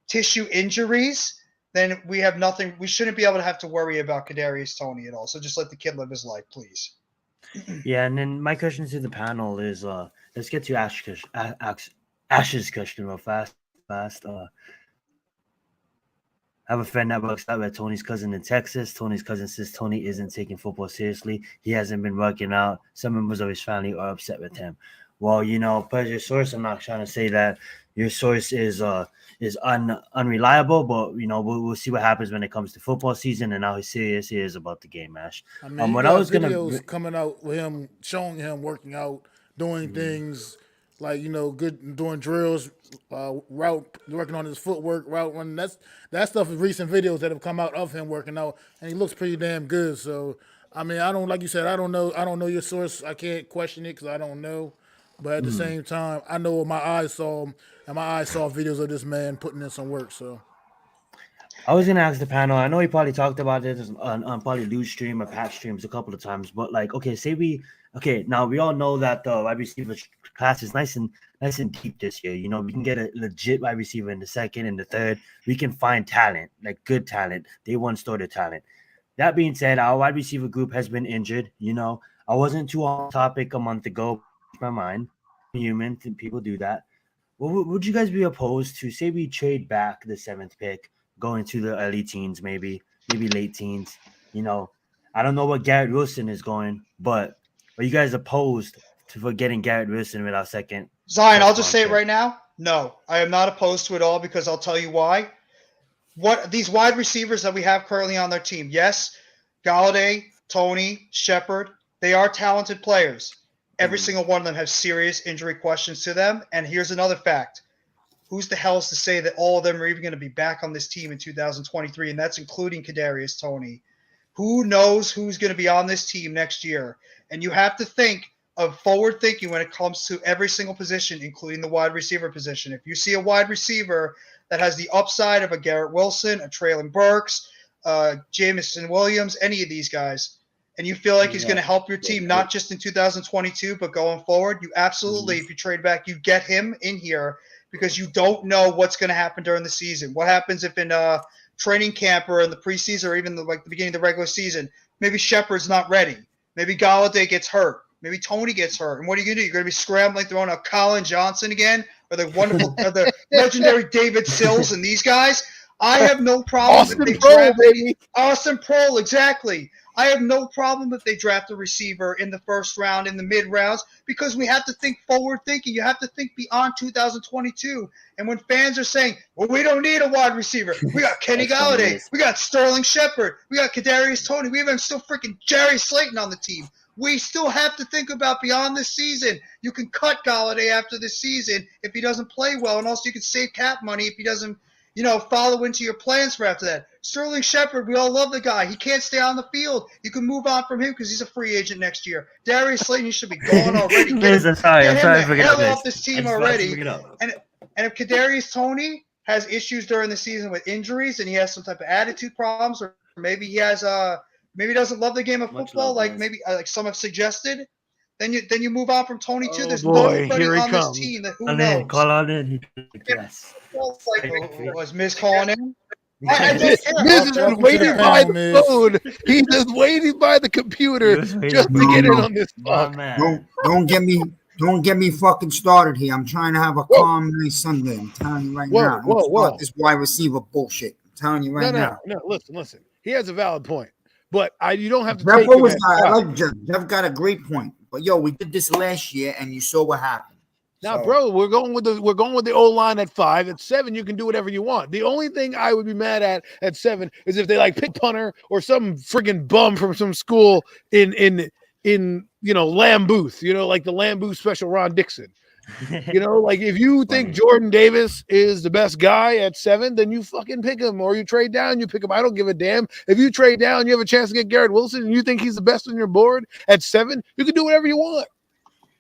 tissue injuries, then we have nothing. We shouldn't be able to have to worry about Kadarius Toney at all. So just let the kid live his life, please. Yeah, and then my question to the panel is, let's get to Ash's question real fast. I have a friend that works out with Tony's cousin in Texas. Tony's cousin says Tony isn't taking football seriously. He hasn't been working out. Some members of his family are upset with him. Well, you know, per your source, I'm not trying to say that your source is unreliable, but you know, we'll see what happens when it comes to football season and how serious he is about the game, Ash. I mean, what you I got was gonna videos coming out with him, showing him working out, doing things like, you know, doing drills, route, working on his footwork, route running. That stuff is recent videos that have come out of him working out, and he looks pretty damn good. So, I mean, I don't, like you said, I don't know your source. I can't question it because I don't know. But at the same time, I know what my eyes saw, and my eyes saw videos of this man putting in some work. So I was gonna ask the panel. I know he probably talked about this on probably Lou's stream or Pat's streams a couple of times, but like, now we all know that the wide receiver class is nice and deep this year. You know, we can get a legit wide receiver in the second and the third. We can find talent, like good talent. Day one starter talent. That being said, our wide receiver group has been injured. You know, I wasn't too on topic a month ago. My mind, human, people do that. Would you guys be opposed to, say we trade back the 7th pick, going to the early teens, maybe late teens? You know, I don't know what Garrett Wilson is going, but are you guys opposed to getting Garrett Wilson with our second? Zion, I'll just say it right now. No, I am not opposed to it all, because I'll tell you why. What these wide receivers that we have currently on their team, yes, Galladay, Toney, Shepard, they are talented players. Every single one of them have serious injury questions to them. And here's another fact. Who's the hell is to say that all of them are even going to be back on this team in 2023? And that's including Kadarius Toney. Who knows who's going to be on this team next year? And you have to think of forward thinking when it comes to every single position, including the wide receiver position. If you see a wide receiver that has the upside of a Garrett Wilson, a Traylon Burks, Jameson Williams, any of these guys, and you feel like he's going to help your team, not just in 2022, but going forward, you absolutely, if you trade back, you get him in here, because you don't know what's going to happen during the season. What happens if in training camp or in the preseason or even the beginning of the regular season, maybe Shepard's not ready. Maybe Galladay gets hurt. Maybe Toney gets hurt. And what are you going to do? You're going to be scrambling, throwing out Colin Johnson again, or the wonderful, the legendary David Sills and these guys. I have no problem Austin Prohl, baby. Austin Prohl, exactly. I have no problem if they draft a receiver in the first round, in the mid rounds, because we have to think forward thinking. You have to think beyond 2022. And when fans are saying, well, we don't need a wide receiver. We got Kenny Galladay. We got Sterling Shepard. We got Kadarius Toney. We even still freaking Jerry Slayton on the team. We still have to think about beyond this season. You can cut Galladay after this season if he doesn't play well, and also you can save cap money if he doesn't, follow into your plans for after that. Sterling Shepard, we all love the guy. He can't stay on the field. You can move on from him because he's a free agent next year. Darius Slayton, he should be gone already. I'm sorry to forget hell this. off this team already. And if Kadarius Toney has issues during the season with injuries and he has some type of attitude problems, or maybe he has maybe doesn't love the game of football, like some have suggested, then you move on from Toney too. There's nobody on this team that who knows. Call out in. Yes. Was Miz calling in? Miz is waiting by the phone. He's just waiting by the computer just to get in on this talk. Don't get me fucking started here. I'm trying to have a calm nice Sunday. I'm telling you right now. Whoa. This wide receiver bullshit. I'm telling you right now. No. Listen. He has a valid point, but you don't have to Jeff take always I like Jeff. Jeff got a great point. But we did this last year, and you saw what happened. Now, bro, we're going with the O line at 5. At 7, you can do whatever you want. The only thing I would be mad at 7 is if they pick punter or some friggin' bum from some school in Lamb Booth, like the Lamb Booth special Ron Dixon. If you think Jordan Davis is the best guy at 7, then you fucking pick him, or you trade down, you pick him. I don't give a damn. If you trade down, you have a chance to get Garrett Wilson, and you think he's the best on your board at 7, you can do whatever you want.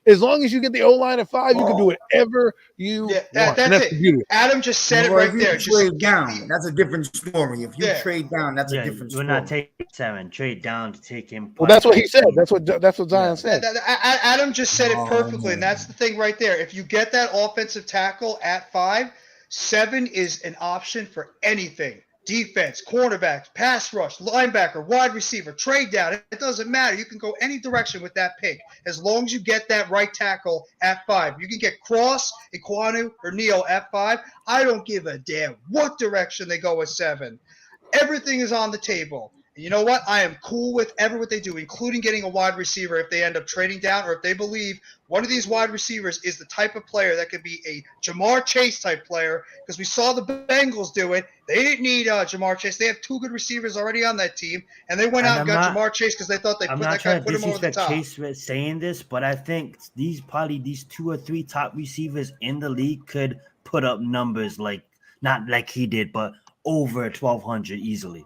As long as you get the O-line at 5, you can do whatever you want. That's it. Adam just said it right there. Trade down. That's a different story. If you trade down, that's a different story. We're not taking 7. Trade down to take him. Well, that's what he said. That's what Zion said. Adam just said it perfectly, and that's the thing right there. If you get that offensive tackle at 5, 7 is an option for anything. Defense, cornerbacks, pass rush, linebacker, wide receiver, trade down. It doesn't matter. You can go any direction with that pick as long as you get that right tackle at 5. You can get Cross, Iquanu, or Neal at 5. I don't give a damn what direction they go at 7. Everything is on the table. And you know what? I am cool with what they do, including getting a wide receiver if they end up trading down, or if they believe one of these wide receivers is the type of player that could be a Jamar Chase type player, because we saw the Bengals do it. They didn't need Jamar Chase. They have 2 good receivers already on that team, and they went out and got Jamar Chase because they thought they put him over the top. Chase was saying this, but I think these 2 or 3 top receivers in the league could put up numbers not like he did, but over 1,200 easily.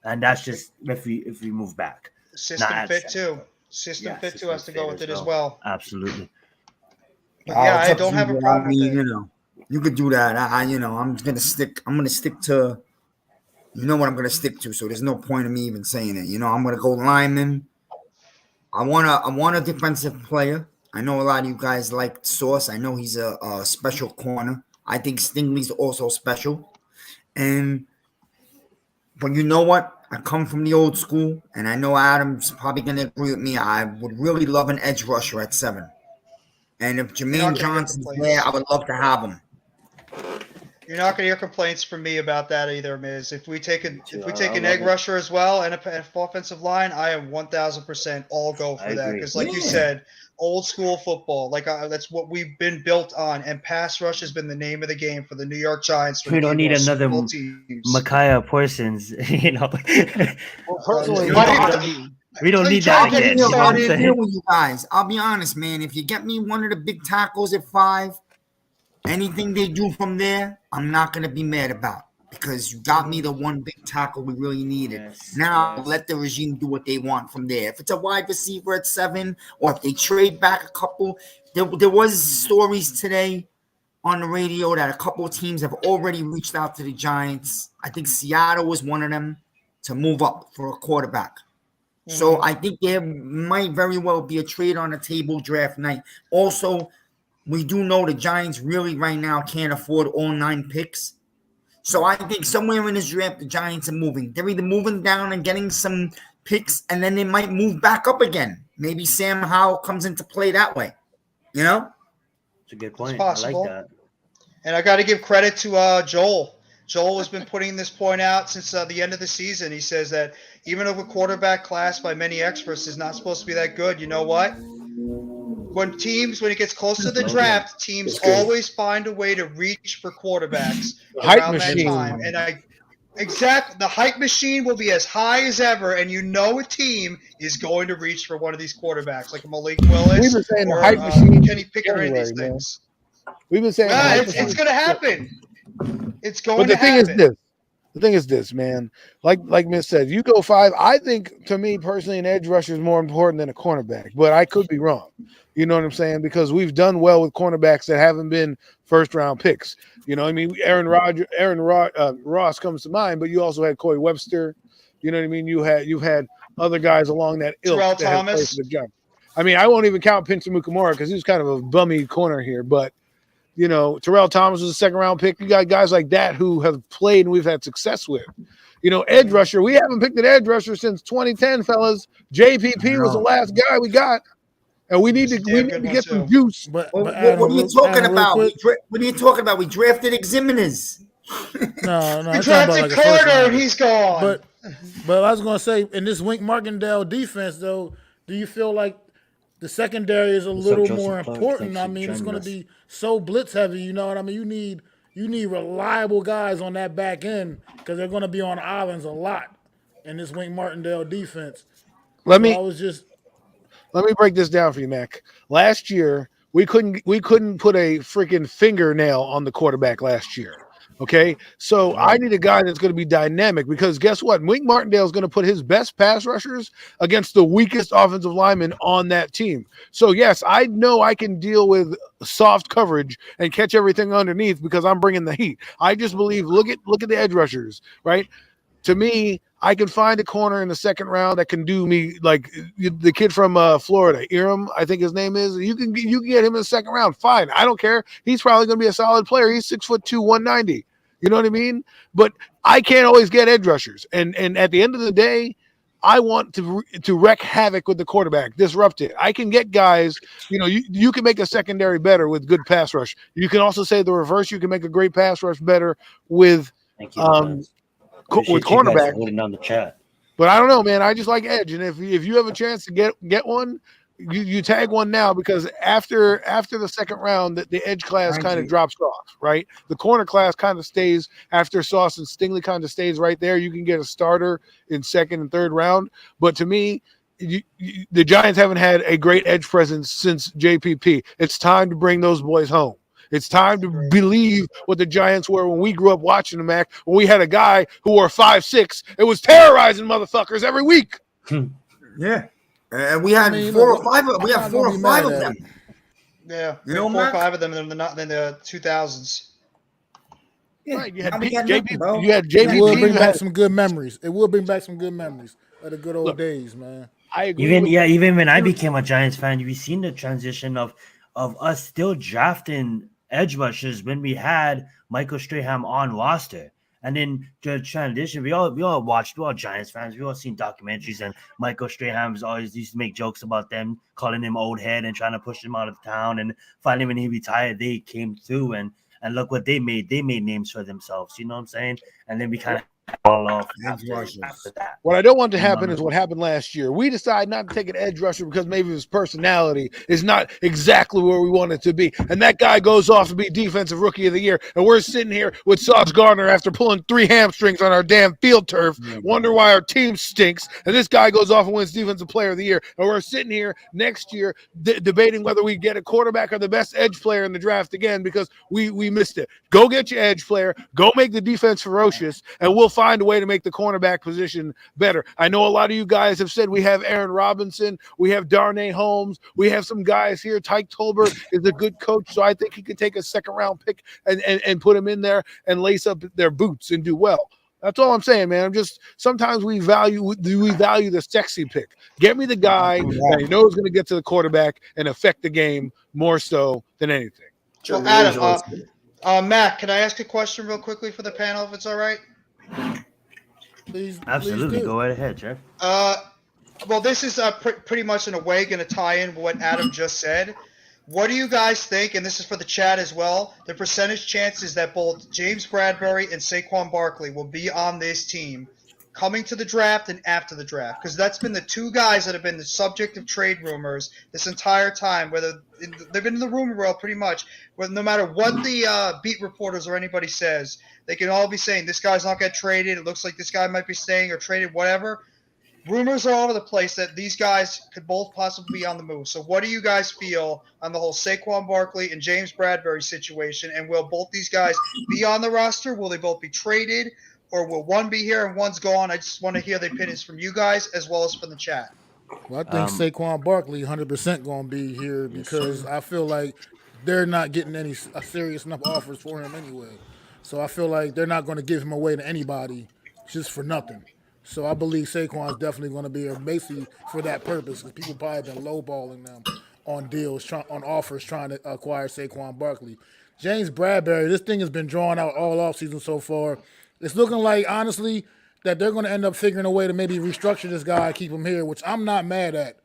And that's just if we move back. System fit too. System fit too has to go with it as well. Absolutely. But I don't have a problem with it. You could do that. I'm gonna stick to what I'm gonna stick to. So there's no point in me even saying it. I'm gonna go lineman. I want a defensive player. I know a lot of you guys like Sauce. I know he's a special corner. I think Stingley's also special. But you know what? I come from the old school, and I know Adam's probably going to agree with me. I would really love an edge rusher at 7. And if Jermaine Johnson's there, I would love to have him. You're not going to hear complaints from me about that either, Miz. If we take an edge rusher as well and an offensive line, I am 1,000% all go for that. Because like you said, old school football, that's what we've been built on. And pass rush has been the name of the game for the New York Giants. We don't need another Micaiah Parsons, Personally, we don't need that again. With you guys, I'll be honest, man. If you get me one of the big tackles at 5, anything they do from there, I'm not going to be mad about, because you got me the one big tackle we really needed. Let the regime do what they want from there. If it's a wide receiver at 7, or if they trade back a couple, there was stories today on the radio that a couple of teams have already reached out to the Giants. I think Seattle was one of them to move up for a quarterback. Mm-hmm. So I think there might very well be a trade on the table draft night. Also, we do know the Giants really right now can't afford all 9 picks. So I think somewhere in this draft, the Giants are moving. They're either moving down and getting some picks, and then they might move back up again. Maybe Sam Howell comes into play that way. It's a good point. It's possible. I like that. And I got to give credit to Joel. Joel has been putting this point out since the end of the season. He says that even if a quarterback class by many experts is not supposed to be that good, you know what? When it gets close to the draft, teams always find a way to reach for quarterbacks hype around that machine. time. And the hype machine will be as high as ever, and you know a team is going to reach for one of these quarterbacks, like a Malik Willis We've been saying the or hype machine Kenny Pickett or any of these January, man. things. We've been saying It's going to happen. It's going But the to thing happen. is this. The thing is this, man. Like Miss said, you go 5. I think, to me personally, an edge rusher is more important than a cornerback. But I could be wrong. You know what I'm saying? Because we've done well with cornerbacks that haven't been first-round picks. You know what I mean? Aaron Ross comes to mind, but you also had Corey Webster. You know what I mean? You've had other guys along that ilk. Terrell that have played Thomas. for the Giants. I mean, I won't even count Pinter Mukamura because he's kind of a bummy corner here, but you know, Terrell Thomas was a second-round pick. You got guys like that who have played and we've had success with. You know, edge rusher. We haven't picked an edge rusher since 2010, fellas. JPP was the last guy we got, and we need to get some juice. But What Adam, are you talking Adam, real about? quick. What are you talking about? We drafted examiners. No, We I'm talking about drafted like a first Carter, and round. he's gone. But I was gonna say, in this Wink Martindale defense, though, do you feel like the secondary is a little Joseph more Clark? important? Thanks I for mean, it's joining gonna us. be so blitz heavy. You know what I mean? You need reliable guys on that back end because they're gonna be on islands a lot in this Wink Martindale defense. Let I me was just break this down for you, Mac. Last year, we couldn't put a freaking fingernail on the quarterback last year. Okay, so I need a guy that's going to be dynamic because guess what? Wink Martindale is going to put his best pass rushers against the weakest offensive linemen on that team. So yes, I know I can deal with soft coverage and catch everything underneath because I'm bringing the heat. I just believe. Look at the edge rushers, right? To me, I can find a corner in the second round that can do me like the kid from Florida, Iram, I think his name is. You can get him in the second round. Fine, I don't care. He's probably going to be a solid player. He's 6'2", 190. You know what I mean? But I can't always get edge rushers, and at the end of the day, I want to wreak havoc with the quarterback, disrupt it. I can get guys. You know, you can make a secondary better with good pass rush. You can also say the reverse. You can make a great pass rush better with Thank you. With cornerback. holding on the chat. But I don't know, man. I just like edge, and if you have a chance to get one, you tag one now because after the second round, the edge class kind of drops off, right? The corner class kind of stays after Sauce and Stingley kind of stays right there. You can get a starter in second and third round, but to me, the Giants haven't had a great edge presence since JPP. It's time to bring those boys home. It's time to believe what the Giants were when we grew up watching them, Mac. When we had a guy who wore 5'6", it was terrorizing motherfuckers every week. Yeah, we had four or five of them. Yeah, You know, 4 or Mac? 5 of them in the 2000s. Yeah. Right, you had I mean, JPP. You had it JPP. will bring you back had- some good memories. It will bring back some good memories of the good old days, man. I agree. Even when I became a Giants fan, you've seen the transition of us still drafting edge rushers when we had Michael Strahan on roster. And then the transition, we all watched, we're all Giants fans, we all seen documentaries, and Michael Strahan always used to make jokes about them, calling him old head and trying to push him out of town. And finally, when he retired, they came through and look what they made. They made names for themselves, you know what I'm saying? And then we kind of fall off after that. What I don't want to happen is what happened last year. We decide not to take an edge rusher because maybe his personality is not exactly where we want it to be. And that guy goes off to be defensive rookie of the year. And we're sitting here with Sauce Gardner after pulling 3 hamstrings on our damn field turf, wonder why our team stinks. And this guy goes off and wins defensive player of the year. And we're sitting here next year debating whether we get a quarterback or the best edge player in the draft again because we missed it. Go get your edge player. Go make the defense ferocious. And we'll find a way to make the cornerback position better. I know a lot of you guys have said we have Aaron Robinson, we have Darnay Holmes, we have some guys here. Tyke Tolbert is a good coach, so I think he could take a second round pick and put him in there and lace up their boots and do well. That's all I'm saying, man. Sometimes we value the sexy pick. Get me the guy that I know is going to get to the quarterback and affect the game more so than anything. So Adam, Mac, can I ask a question real quickly for the panel, if it's all right? Please, Absolutely, please go right ahead, Jeff. Well, this is pretty much in a way going to tie in with what Adam just said. What do you guys think, and this is for the chat as well, the percentage chances that both James Bradbury and Saquon Barkley will be on this team coming to the draft and after the draft? Because that's been the two guys that have been the subject of trade rumors this entire time, whether they've been in the rumor world pretty much, where no matter what the beat reporters or anybody says, they can all be saying this guy's not getting traded, it looks like this guy might be staying or traded, whatever. Rumors are all over the place that these guys could both possibly be on the move. So what do you guys feel on the whole Saquon Barkley and James Bradbury situation? And will both these guys be on the roster? Will they both be traded? Or will one be here and one's gone? I just want to hear the opinions from you guys as well as from the chat. Well, I think Saquon Barkley 100% going to be here because I feel like they're not getting any serious enough offers for him anyway. So I feel like they're not going to give him away to anybody just for nothing. So I believe Saquon's definitely going to be here basically for that purpose because people probably been lowballing them on deals, on offers trying to acquire Saquon Barkley. James Bradbury, this thing has been drawn out all offseason so far. It's looking like, honestly, that they're going to end up figuring a way to maybe restructure this guy, keep him here, which I'm not mad at.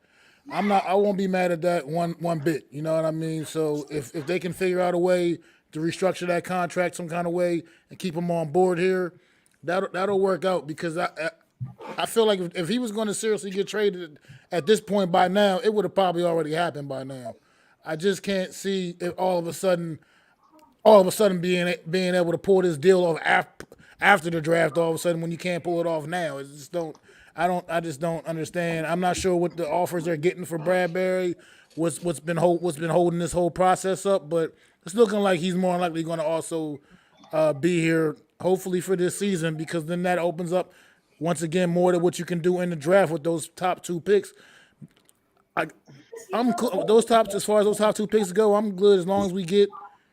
I won't be mad at that one bit. You know what I mean? So if they can figure out a way to restructure that contract some kind of way and keep him on board here, that'll work out because I feel like if he was going to seriously get traded at this point by now, it would have probably already happened by now. I just can't see it all of a sudden being able to pull this deal off after the draft. All of a sudden, when you can't pull it off now, I just don't understand. I'm not sure what the offers they're getting for Bradbury. What's been holding this whole process up, but it's looking like he's more likely going to also be here, hopefully for this season, because then that opens up once again more to what you can do in the draft with those top two picks. As far as those top two picks go, I'm good as long as we get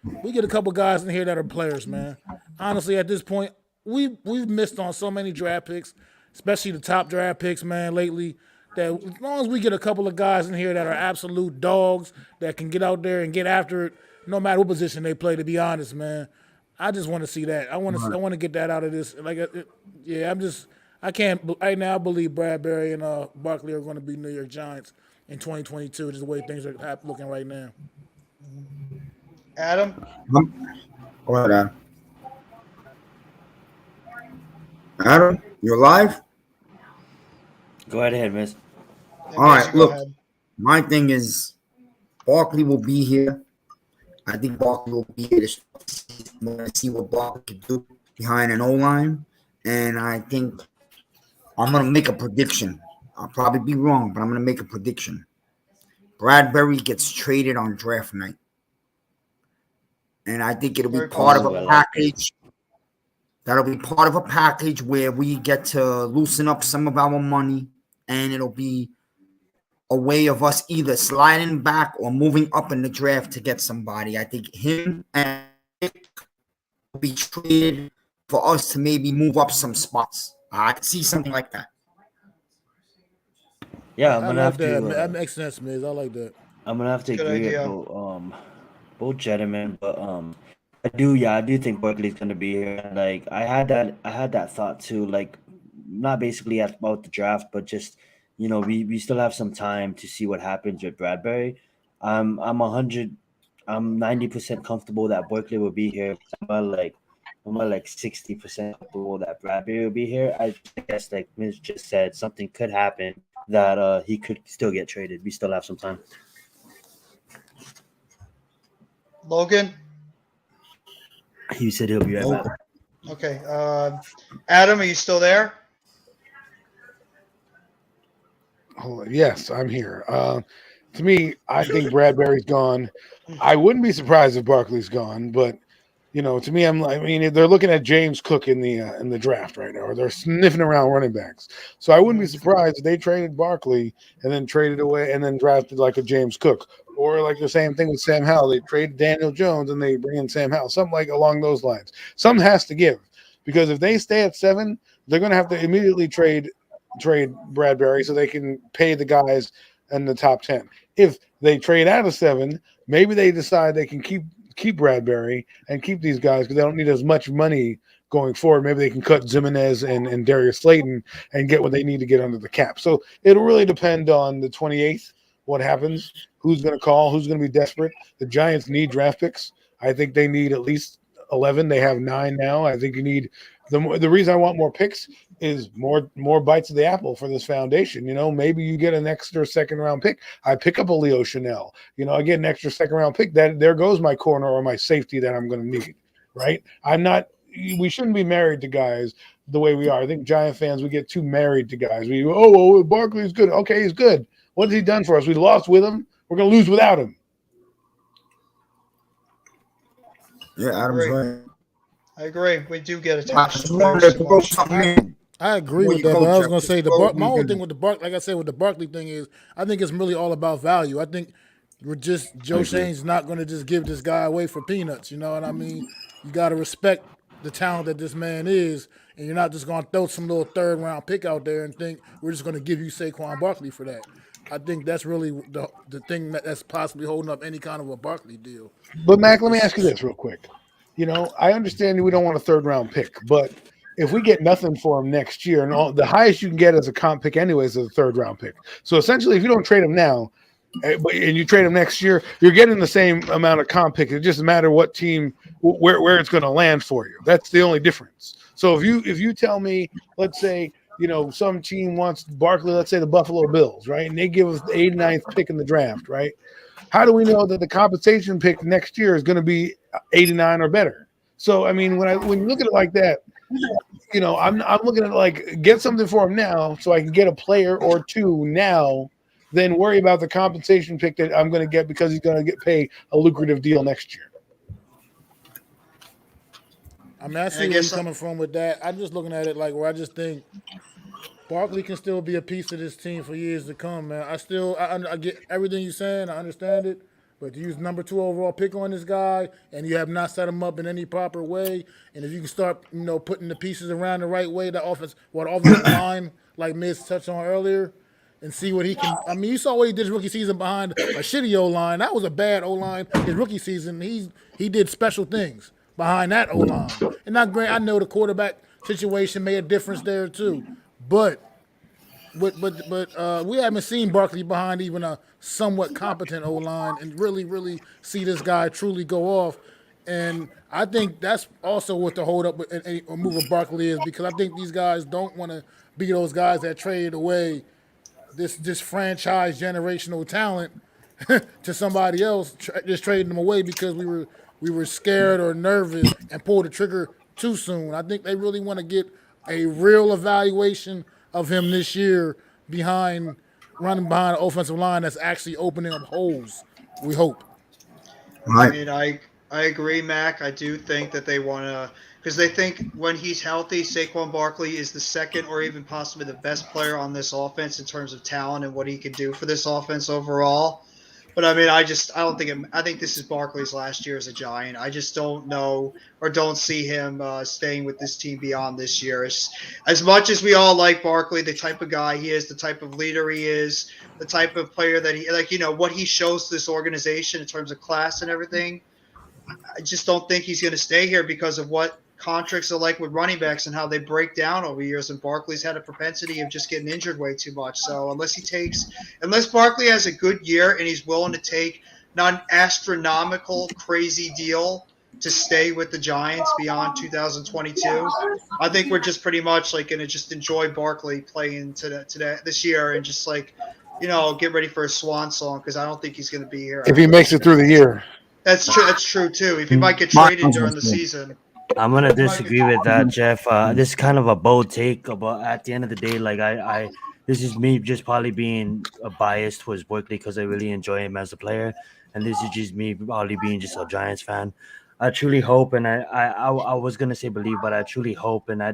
a couple guys in here that are players, man. Honestly, at this point, we've missed on so many draft picks, especially the top draft picks, man, lately. That as long as we get a couple of guys in here that are absolute dogs that can get out there and get after it, no matter what position they play. To be honest, man, I just want to see that. I want to get that out of this. I can't right now. I believe Bradbury and Barkley are going to be New York Giants in 2022. Just the way things are looking right now. Adam? Go ahead, Adam. Adam, you're live? Go right ahead, miss. All right, look, my thing is Barkley will be here. I think Barkley will be here to see what Barkley can do behind an O-line. And I think I'm going to make a prediction. I'll probably be wrong, but I'm going to make a prediction. Bradbury gets traded on draft night. And I think it'll be part of a package. That'll be part of a package where we get to loosen up some of our money, and it'll be a way of us either sliding back or moving up in the draft to get somebody. I think him and Nick will be traded for us to maybe move up some spots. I could see something like that. Yeah, I'm gonna have to. That makes sense, Miz. I like that. I'm gonna have to agree with both gentlemen, but I do think Barkley's gonna be here. Like I had that thought too. Like not basically about the draft, but just we still have some time to see what happens with Bradbury. I'm 90% comfortable that Barkley will be here. I'm like 60% comfortable that Bradbury will be here. I guess like Miz just said, something could happen that he could still get traded. We still have some time. Logan? He said he'll be right back. Okay. Adam, are you still there? Yes, I'm here. To me, I think Bradbury's gone. I wouldn't be surprised if Barkley's gone, but to me, they're looking at James Cook in the draft right now, or they're sniffing around running backs. So I wouldn't be surprised if they traded Barkley and then traded away and then drafted like a James Cook, or like the same thing with Sam Howell. They trade Daniel Jones and they bring in Sam Howell, something like along those lines. Something has to give, because if they stay at 7, they're going to have to immediately trade Bradbury so they can pay the guys in the top 10. If they trade out of 7, maybe they decide they can keep Bradbury and keep these guys because they don't need as much money going forward. Maybe they can cut Jimenez and Darius Slayton and get what they need to get under the cap. So it'll really depend on the 28th what happens. who's going to call, who's going to be desperate. The Giants need draft picks. I think they need at least 11. They have 9 now. I think you need the reason I want more picks is more bites of the apple for this foundation. Maybe you get an extra second round pick. I pick up a Leo Chanel. I get an extra second round pick. That there goes my corner or my safety that I'm going to need. Right? We shouldn't be married to guys the way we are. I think Giant fans, we get too married to guys. Barkley's good. Okay, he's good. What has he done for us? We lost with him. We're going to lose without him. Yeah, Adam's right. I agree. We do get I attached just to wanted players to too throw much. something in. I agree Well, with you that, go, but I was Jeff. going to say Just my go, only you thing can- with like I said with the Barkley thing is I think it's really all about value. I think Joe Shane's not going to just give this guy away for peanuts. You know what I mean? You got to respect the talent that this man is, and you're not just going to throw some little third round pick out there and think we're just going to give you Saquon Barkley for that. I think that's really the thing that's possibly holding up any kind of a Barkley deal. But Mac, let me ask you this real quick. I understand we don't want a third round pick, but if we get nothing for him next year, and the highest you can get as a comp pick anyways is a third round pick. So essentially, if you don't trade him now, and you trade him next year, you're getting the same amount of comp pick. It just matter what team, where it's going to land for you. That's the only difference. So if you tell me, let's say, some team wants Barkley, let's say the Buffalo Bills, right? And they give us the 89th pick in the draft, right? How do we know that the compensation pick next year is going to be 89 or better? So, I mean, when you look at it like that, I'm looking at like get something for him now so I can get a player or two now, then worry about the compensation pick that I'm going to get because he's going to pay a lucrative deal next year. I mean, I see where you're coming from with that. I'm just looking at it like where I just think Barkley can still be a piece of this team for years to come, man. I get everything you're saying. I understand it. But to use number 2 overall pick on this guy, and you have not set him up in any proper way, and if you can start, putting the pieces around the right way, the offensive line, like Miz touched on earlier, and see what he can. I mean, you saw what he did his rookie season behind a shitty O-line. That was a bad O-line his rookie season. He did special things behind that O-line. And not great. I know the quarterback situation made a difference there too, but we haven't seen Barkley behind even a somewhat competent O-line and really see this guy truly go off. And I think that's also what the hold up and move of Barkley is, because I think these guys don't want to be those guys that trade away this franchise generational talent to somebody else, just trading them away because we were scared or nervous and pulled the trigger too soon. I think they really want to get a real evaluation of him this year running behind an offensive line that's actually opening up holes, we hope. I mean, I agree, Mac. I do think that they want to, because they think when he's healthy, Saquon Barkley is the second or even possibly the best player on this offense in terms of talent and what he can do for this offense overall. But I mean, I think this is Barkley's last year as a Giant. I just don't know or don't see him staying with this team beyond this year. As much as we all like Barkley, the type of guy he is, the type of leader he is, the type of player that what he shows to this organization in terms of class and everything, I just don't think he's going to stay here because of what contracts are like with running backs and how they break down over years. And Barkley's had a propensity of just getting injured way too much. So unless Barkley has a good year and he's willing to take not an astronomical, crazy deal to stay with the Giants beyond 2022, I think we're just pretty much like going to just enjoy Barkley playing this year and just get ready for a swan song, because I don't think he's going to be here. If he makes it through the year. That's true. That's true too. If he might get traded during the season. I'm gonna disagree with that, Jeff. This is kind of a bold take, but at the end of the day, like this is me just probably being biased towards Barkley because I really enjoy him as a player, and this is just me probably being just a Giants fan. I truly hope, and I was gonna say believe, but I truly hope, and I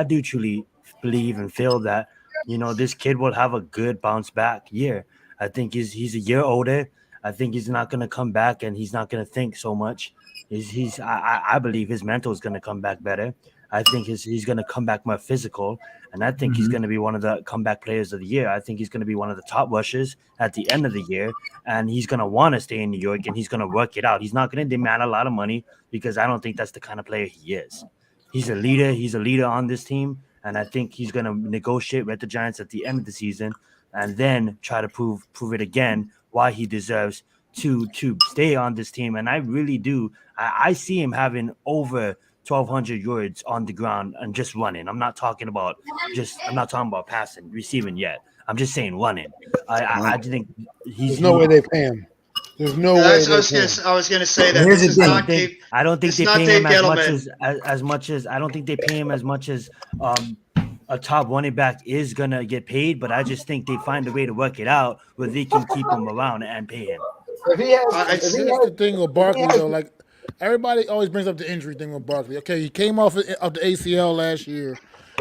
do truly believe and feel that this kid will have a good bounce back year. I think he's a year older. I think he's not gonna come back, and he's not gonna think so much. I believe his mental is going to come back better. I think he's going to come back more physical, and I think he's going to be one of the comeback players of the year. I think he's going to be one of the top rushers at the end of the year, and he's going to want to stay in New York, and he's going to work it out. He's not going to demand a lot of money because I don't think that's the kind of player he is. He's a leader. He's a leader on this team, and I think he's going to negotiate with the Giants at the end of the season and then try to prove it again why he deserves to stay on this team. And I really do. I see him having over 1,200 yards on the ground and just running. I'm not talking about passing, receiving yet. I'm just saying running. I think There's no way they pay him. There's no way. I was gonna say that Here's this the is thing. not Dave. I don't think It's they not pay Dave him as Gettleman. much as I don't think they pay him as much as a top running back is gonna get paid, but I just think they find a way to work it out where they can keep him around and pay him. Here's the thing with Barkley though, like everybody always brings up the injury thing with Barkley. Okay, he came off of the ACL last year.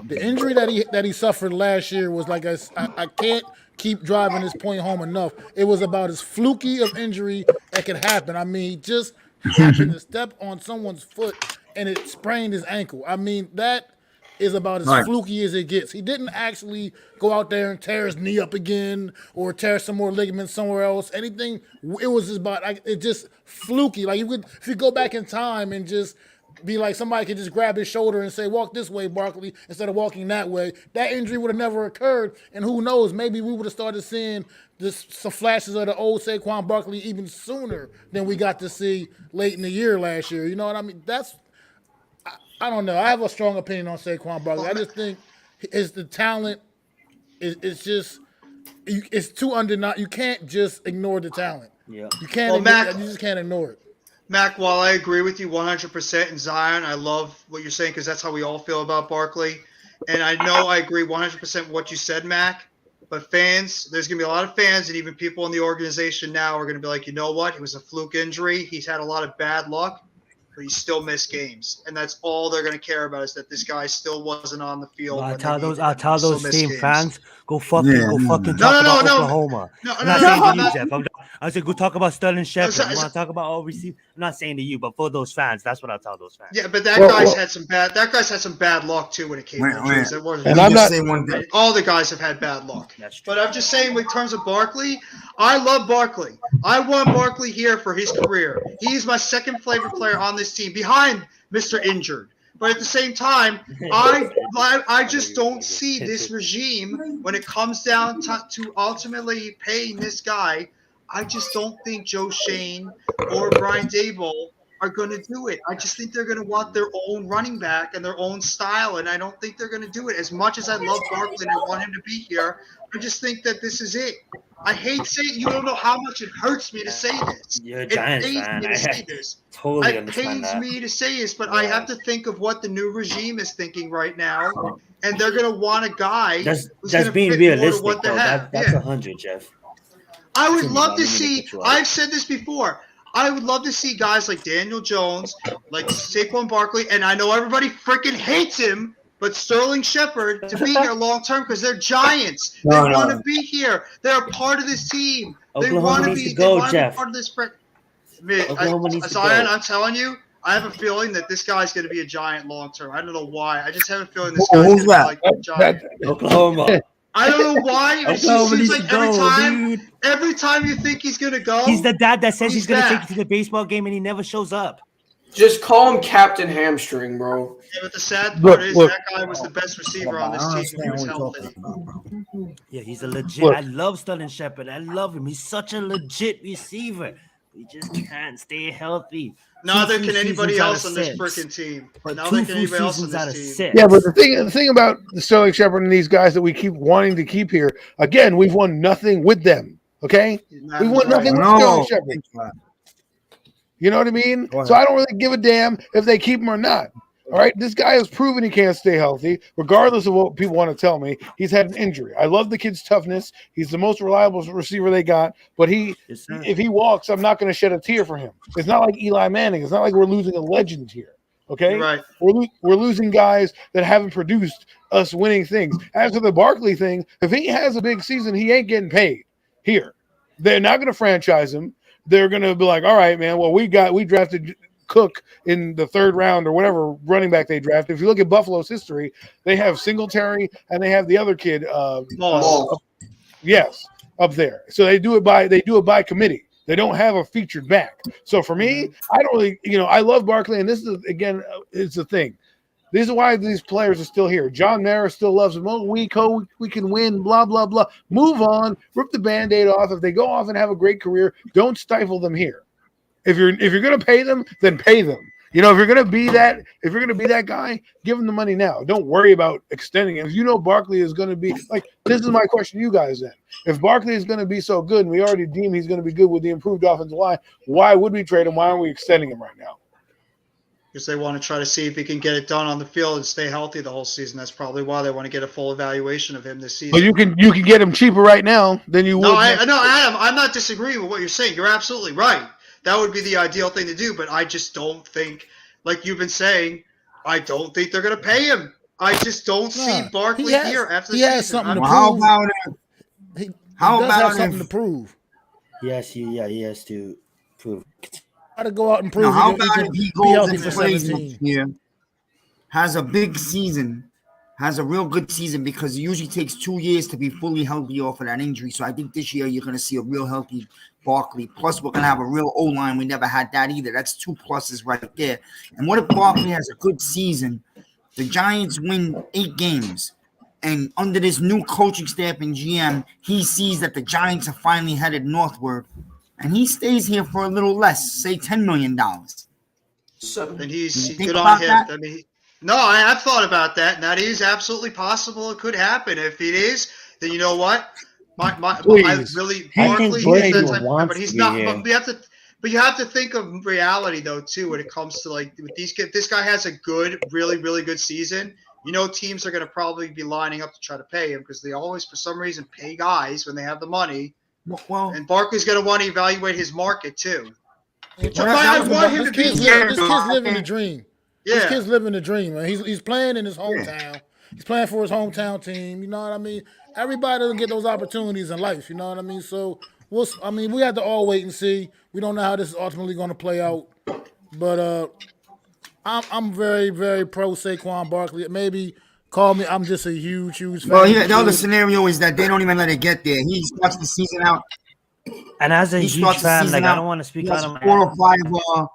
The injury that he suffered last year was like I can't keep driving this point home enough. It was about as fluky of injury that could happen. I mean, he just happened to step on someone's foot and it sprained his ankle. I mean, that is about as Right. fluky as it gets. He didn't actually go out there and tear his knee up again or tear some more ligaments somewhere else. Anything. It was just about it just fluky. Like if you go back in time and just be like somebody could just grab his shoulder and say, "Walk this way, Barkley," instead of walking that way. That injury would have never occurred, and who knows? Maybe we would have started seeing some flashes of the old Saquon Barkley even sooner than we got to see late in the year last year. You know what I mean? I don't know. I have a strong opinion on Saquon Barkley. I just think it's the talent. It's just it's too undeniable. You can't just ignore the talent. Yeah. You can't. You just can't ignore it. Mac, while I agree with you 100% in Zion, I love what you're saying because that's how we all feel about Barkley. And I know I agree 100% with what you said, Mac. But fans, there's going to be a lot of fans and even people in the organization now are going to be like, you know what? It was a fluke injury. He's had a lot of bad luck, but he still missed games. And that's all they're going to care about is that this guy still wasn't on the field. I'll tell those same games. fans, go fucking talk about Oklahoma. I'm not saying to you, Jeff. I said go talk about Sterling Shepard. You want to talk about all receive? I'm not saying to you, but for those fans, that's what I'll tell those fans. Yeah, but that guy's had some bad luck too when it came to injuries. And I'm not saying one thing. All the guys have had bad luck. That's true. But I'm just saying, in terms of Barkley, I love Barkley. I want Barkley here for his career. He's my second favorite player on this team, behind Mr. Injured. But at the same time, I just don't see this regime when it comes down to ultimately paying this guy. I just don't think Joe Shane or Brian Daboll are going to do it. I just think they're going to want their own running back and their own style, and I don't think they're going to do it. As much as I love Barkley and I want him to be here, I just think that this is it. I hate saying you don't know how much it hurts me to say this. You're a Giants fan. Totally understand that. It pains me to say this, but I have to think of what the new regime is thinking right now, and they're going to want a guy Just who's going to being fit realistic, what they though. have. That's 100, Jeff. I would love to see – I've said this before. I would love to see guys like Daniel Jones, like Saquon Barkley, and I know everybody freaking hates him, but Sterling Shepard to be here long term because they're Giants. They want to be here. They're a part of this team. They want to be part of this. Zion, I'm telling you, I have a feeling that this guy's going to be a Giant long term. I don't know why. I just have a feeling this guy's going to be like a Giant. Oklahoma. I don't know why. It seems like every time you think he's going to go. He's the dad that says he's going to take you to the baseball game and he never shows up. Just call him Captain Hamstring, bro. Yeah, but the sad part is that guy was the best receiver on this team when he was healthy. Yeah, he's a legit. I love Sterling Shepard. I love him. He's such a legit receiver. He just can't stay healthy. Neither can anybody else on this freaking team. Neither can anybody else on this team. Yeah, but the thing about the Sterling Shepard and these guys that we keep wanting to keep here, again, we've won nothing with them. Okay, we won nothing with Sterling Shepard. You know what I mean? So I don't really give a damn if they keep him or not. All right, this guy has proven he can't stay healthy, regardless of what people want to tell me. He's had an injury. I love the kid's toughness. He's the most reliable receiver they got. But if he walks, I'm not going to shed a tear for him. It's not like Eli Manning. It's not like we're losing a legend here. Okay, right? We're losing guys that haven't produced us winning things. As for the Barkley thing, if he has a big season, he ain't getting paid here. They're not going to franchise him. They're going to be like, all right, man. Well, we drafted Cook in the third round or whatever running back they drafted. If you look at Buffalo's history, they have Singletary and they have the other kid. Yes, up there. So they do it by committee. They don't have a featured back. So for me, I don't really, I love Barkley, and this is again, it's the thing. These are why these players are still here. John Mara still loves them. Oh, we can win, blah, blah, blah. Move on, rip the Band-Aid off. If they go off and have a great career, don't stifle them here. If you're gonna pay them, then pay them. You know, if you're gonna be that guy, give him the money now. Don't worry about extending it. If you know Barkley is gonna be like, this is my question to you guys then. If Barkley is gonna be so good, and we already deem he's gonna be good with the improved offensive line, why would we trade him? Why aren't we extending him right now? Because they want to try to see if he can get it done on the field and stay healthy the whole season. That's probably why they want to get a full evaluation of him this season. But you can get him cheaper right now than you would. No, Adam, I'm not disagreeing with what you're saying. You're absolutely right. That would be the ideal thing to do, but I just don't think, like you've been saying, I don't think they're going to pay him. I just don't see Barkley here after the season. He has something to prove. How about it? How about have something to prove? Yes, he has to prove. Got to go out and prove. Now, how about if he goes and for plays 17 next year, has a big season, has a real good season, because it usually takes 2 years to be fully healthy off of that injury. So I think this year you're going to see a real healthy Barkley. Plus, we're going to have a real O-line. We never had that either. That's 2 pluses right there. And what if Barkley has a good season? The Giants win 8 games. And under this new coaching staff and GM, he sees that the Giants are finally headed northward. And he stays here for a little less, say $10 million. And he's think good about on him. that? I mean, no, I have thought about that, and that is absolutely possible. It could happen. If it is, then you know what? I really Barkley is that type, but he's not. But you have to think of reality though too when it comes to like with these kids. This guy has a good, really, really good season. You know, teams are going to probably be lining up to try to pay him because they always, for some reason, pay guys when they have the money. Well, and Barkley's going to want to evaluate his market too. This kid's living the dream. Yeah. This kid's living the dream, man. He's playing in his hometown. Yeah. He's playing for his hometown team. You know what I mean? Everybody doesn't get those opportunities in life. You know what I mean? So, we have to all wait and see. We don't know how this is ultimately going to play out. But I'm very, very pro Saquon Barkley. Maybe call me. I'm just a huge fan. Well, the other scenario is that they don't even let it get there. He starts the season out. And as a huge fan, like I don't want to speak out of my 4 or 5.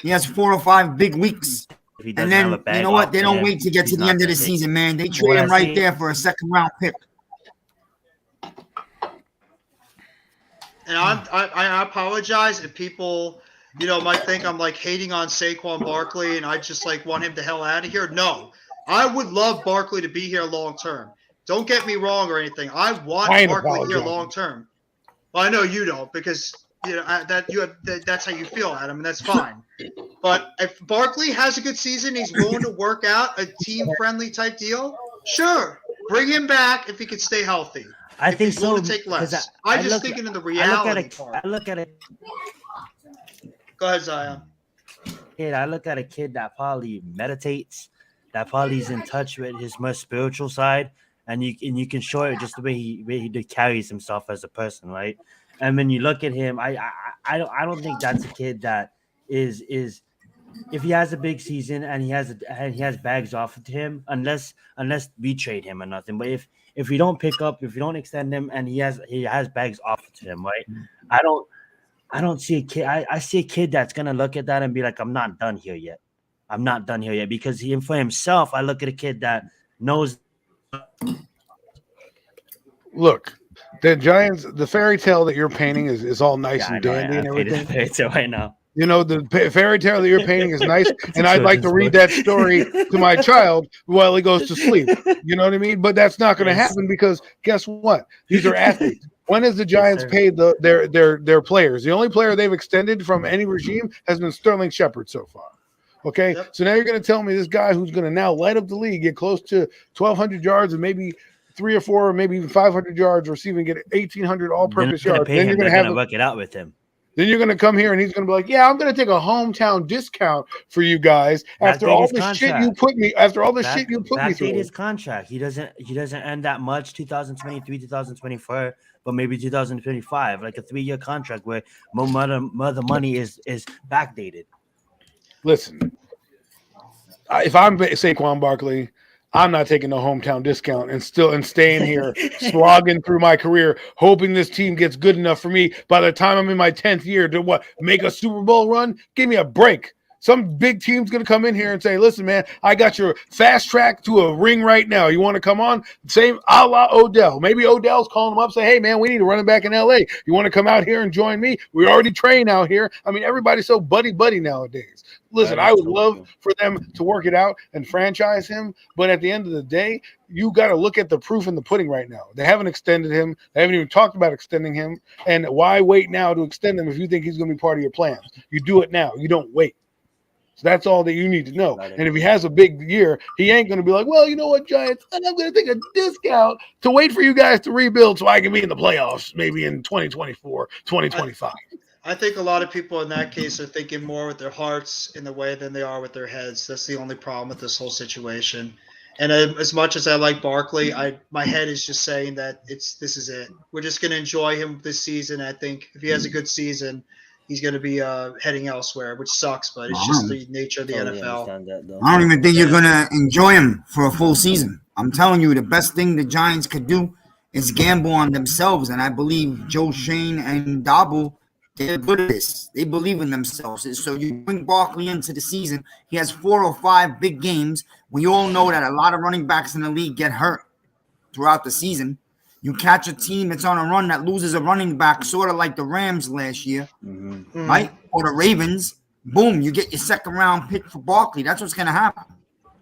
He has 4 or 5 big weeks, and then you know what? They don't wait to get to the end of the season, man. They trade him right there for a second-round pick. And I apologize if people, might think I'm like hating on Saquon Barkley and I just like want him the hell out of here. No, I would love Barkley to be here long term. Don't get me wrong or anything. I want Barkley here long term. Well, I know you don't because that's how you feel, Adam, and that's fine. But if Barkley has a good season, he's willing to work out a team-friendly type deal. Sure, bring him back if he can stay healthy. I think so. To take less. I'm just thinking of the reality part. I look at it. Go ahead, Zion. I look at a kid that probably meditates, that probably is in touch with his more spiritual side, and you can show it just the way he carries himself as a person, right? And when you look at him, I don't think that's a kid that is if he has a big season and he has bags offered to him, unless we trade him or nothing. But if we don't pick up, if we don't extend him, and he has bags offered to him, right? I don't see a kid. I see a kid that's gonna look at that and be like, I'm not done here yet. I'm not done here yet because for himself, I look at a kid that knows. Look, the Giants, the fairy tale that you're painting is all nice and dandy and everything. Fairy tale right now. You know, the fairy tale that you're painting is nice, and I'd like to read that story to my child while he goes to sleep. You know what I mean? But that's not going to happen because guess what? These are athletes. When has the Giants paid their players? The only player they've extended from any regime has been Sterling Shepard so far. Okay, so now you're going to tell me this guy who's going to now light up the league, get close to 1,200 yards and maybe 3 or 4 or maybe even 500 yards receiving, get 1,800 all-purpose yards. Then you're going to work it out with him. Then you're going to come here and he's going to be like, yeah, I'm going to take a hometown discount for you guys after all the shit you put me through. His contract. He doesn't end that much 2023, 2024, but maybe 2025, like a 3-year contract where mother money is backdated. Listen, if I'm Saquon Barkley, I'm not taking the hometown discount and staying here, slogging through my career, hoping this team gets good enough for me by the time I'm in my 10th year to make a Super Bowl run. Give me a break. Some big team's going to come in here and say, listen, man, I got your fast track to a ring right now. You want to come on? Same a la Odell. Maybe Odell's calling them up, say, hey, man, we need a running back in L.A. You want to come out here and join me? We already train out here. I mean, everybody's so buddy-buddy nowadays. Listen, I would love for them to work it out and franchise him, but at the end of the day, you got to look at the proof in the pudding right now. They haven't extended him. They haven't even talked about extending him. And why wait now to extend him if you think he's going to be part of your plans? You do it now. You don't wait. So that's all that you need to know. And if he has a big year, he ain't going to be like, well, you know what, Giants, I'm going to take a discount to wait for you guys to rebuild so I can be in the playoffs maybe in 2024, 2025. I think a lot of people in that case are thinking more with their hearts in the way than they are with their heads. That's the only problem with this whole situation. And as much as I like Barkley, my head is just saying that this is it. We're just going to enjoy him this season. I think if he has a good season, he's going to be heading elsewhere, which sucks, but it's just the nature of the NFL. I don't even think you're going to enjoy him for a full season. I'm telling you, the best thing the Giants could do is gamble on themselves, and I believe Joe Shane and Dabble, they're good at this. They believe in themselves. So you bring Barkley into the season, he has 4 or 5 big games. We all know that a lot of running backs in the league get hurt throughout the season. You catch a team that's on a run that loses a running back, sort of like the Rams last year, right? Or the Ravens. Boom, you get your second-round pick for Barkley. That's what's going to happen.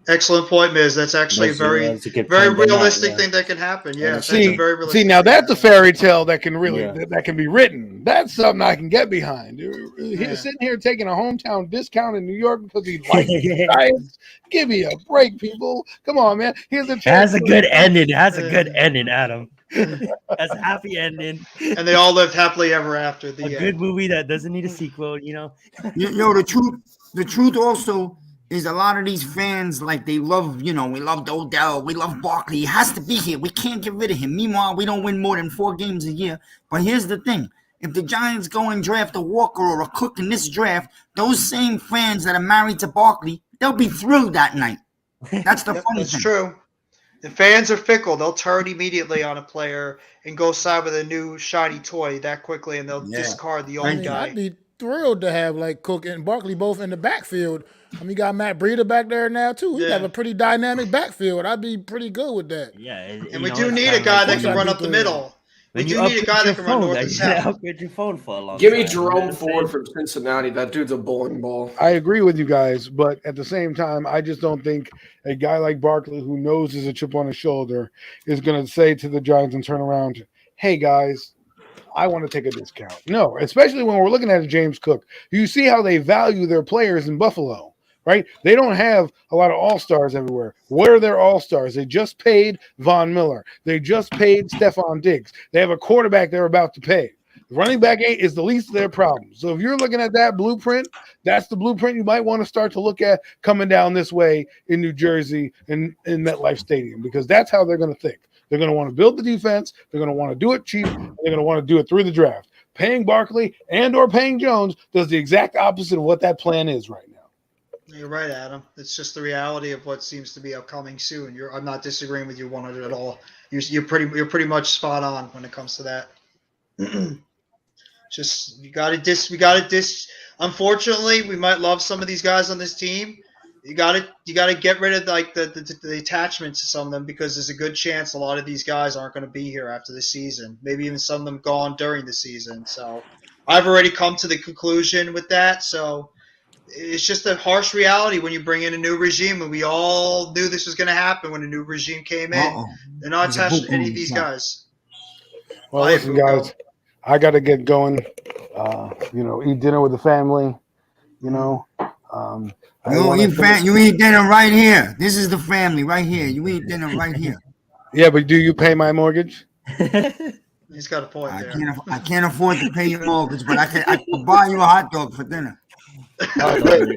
Excellent point, Miz. That's actually a very realistic thing that can happen. Yeah, see, now that's a fairy tale that can really that can be written. That's something I can get behind. He's sitting here taking a hometown discount in New York because he likes the Giants. Give me a break, people. Come on, man. Here's a has a good ending. It has a good ending, Adam. That's a happy ending. And they all lived happily ever after. A good movie that doesn't need a sequel, you know. The truth also is a lot of these fans, like, they love, we loved Odell, we love Barkley. He has to be here. We can't get rid of him. Meanwhile, we don't win more than 4 games a year. But here's the thing. If the Giants go and draft a Walker or a Cook in this draft, those same fans that are married to Barkley, they'll be thrilled that night. That's the funny thing. That's true. The fans are fickle. They'll turn immediately on a player and go side with a new shiny toy that quickly, and they'll discard the old guy. I'd be thrilled to have like Cook and Barkley both in the backfield. I mean, you got Matt Breida back there now too. We have a pretty dynamic backfield. I'd be pretty good with that. Yeah, and we do need a guy that can run up the middle. We do need a guy that can run north and south. Upgrade your phone for a long Give time. me Jerome Ford from Cincinnati. That dude's a bowling ball. I agree with you guys, but at the same time, I just don't think a guy like Barkley, who knows there's a chip on his shoulder, is going to say to the Giants and turn around, hey, guys, I want to take a discount. No, especially when we're looking at James Cook. You see how they value their players in Buffalo, right? They don't have a lot of all-stars everywhere. What are their all-stars? They just paid Von Miller. They just paid Stephon Diggs. They have a quarterback they're about to pay. The running back is the least of their problems. So if you're looking at that blueprint, that's the blueprint you might want to start to look at coming down this way in New Jersey and in MetLife Stadium, because that's how they're going to think. They're going to want to build the defense. They're going to want to do it cheap. And they're going to want to do it through the draft. Paying Barkley and or paying Jones does the exact opposite of what that plan is right now. You're right, Adam. It's just the reality of what seems to be upcoming soon. I'm not disagreeing with you 100 at all. You're pretty much spot on when it comes to that. Just we got to Unfortunately, we might love some of these guys on this team. You got to get rid of like the attachments to some of them, because there's a good chance a lot of these guys aren't going to be here after the season. Maybe even some of them gone during the season. So I've already come to the conclusion with that. So it's just a harsh reality when you bring in a new regime, and we all knew this was going to happen when a new regime came in. They're not attached to any of these guys. Well, listen, guys, I got to get going. Eat dinner with the family. You eat dinner right here. This is the family right here. You eat dinner right here. Yeah, but do you pay my mortgage? He's got a point there. I can't afford to pay your mortgage, but I can buy you a hot dog for dinner.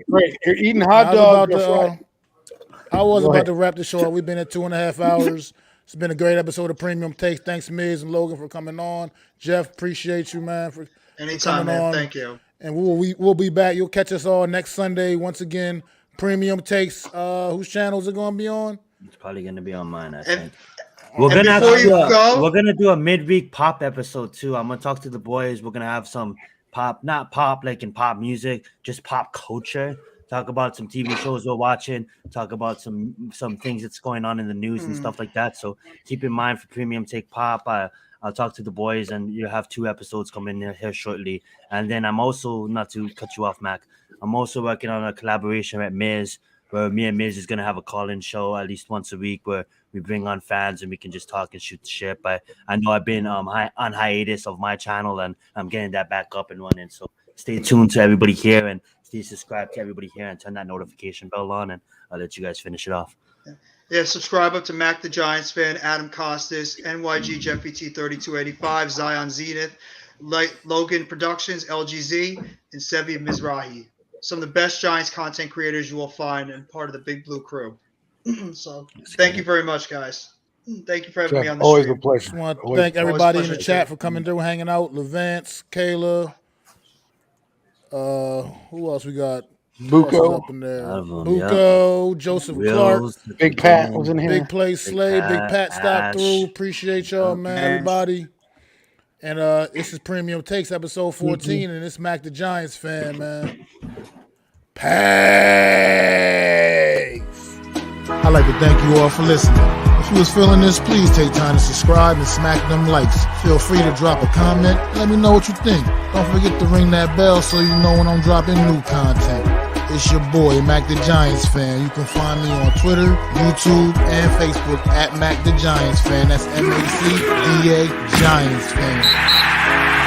Great. You're eating hot dogs. I was about to wrap the show up. We've been at 2.5 hours. It's been a great episode of Premium Takes. Thanks, Miz and Logan, for coming on. Jeff, appreciate you, man, for anytime, man. on. Thank you. And we'll be back. You'll catch us all next Sunday once again. Premium Takes. Whose channels are going to be on? It's probably going to be on mine, I think. We're gonna do a midweek pop episode too. I'm gonna talk to the boys. We're gonna have some pop, not pop like in pop music, just pop culture. talk about some TV shows we're watching, talk about some things that's going on in the news and stuff like that. So keep in mind for Premium Take Pop, I'll talk to the boys, and you have 2 episodes coming here shortly. And then I'm also, not to cut you off, Mac, I'm also working on a collaboration with Miz, where me and Miz is going to have a call-in show at least once a week where we bring on fans and we can just talk and shoot the shit. But I know I've been on hiatus of my channel, and I'm getting that back up and running. So stay tuned to everybody here, and stay subscribed to everybody here, and turn that notification bell on, and I'll let you guys finish it off. Yeah, subscribe up to Mac the Giants Fan, Adam Costas, NYG JeffPT 3285, Zion Zenith, Logan Productions, LGZ, and Sevi Mizrahi. Some of the best Giants content creators you will find and part of the Big Blue crew. So thank you very much, guys. Thank you for having me on the Always stream. a pleasure. Just want to Always thank everybody in the pleasure. chat for coming through, hanging out. Levance, Kayla. Who else we got? Who else is Buko, up in there? Out of 'em, Buko, Joseph Clark, Wills, Big Pat was in here. Big Play Slay, Big Pat stopped Ash. through. Appreciate y'all, man, everybody. And this is Premium Takes, episode 14, and it's Mac the Giants Fan, man. Peace. I'd like to thank you all for listening. If you was feeling this, please take time to subscribe and smack them likes. Feel free to drop a comment. Let me know what you think. Don't forget to ring that bell so you know when I'm dropping new content. It's your boy, Mac the Giants Fan. You can find me on Twitter, YouTube, and Facebook at Mac the Giants Fan. That's MACDA Giants Fan.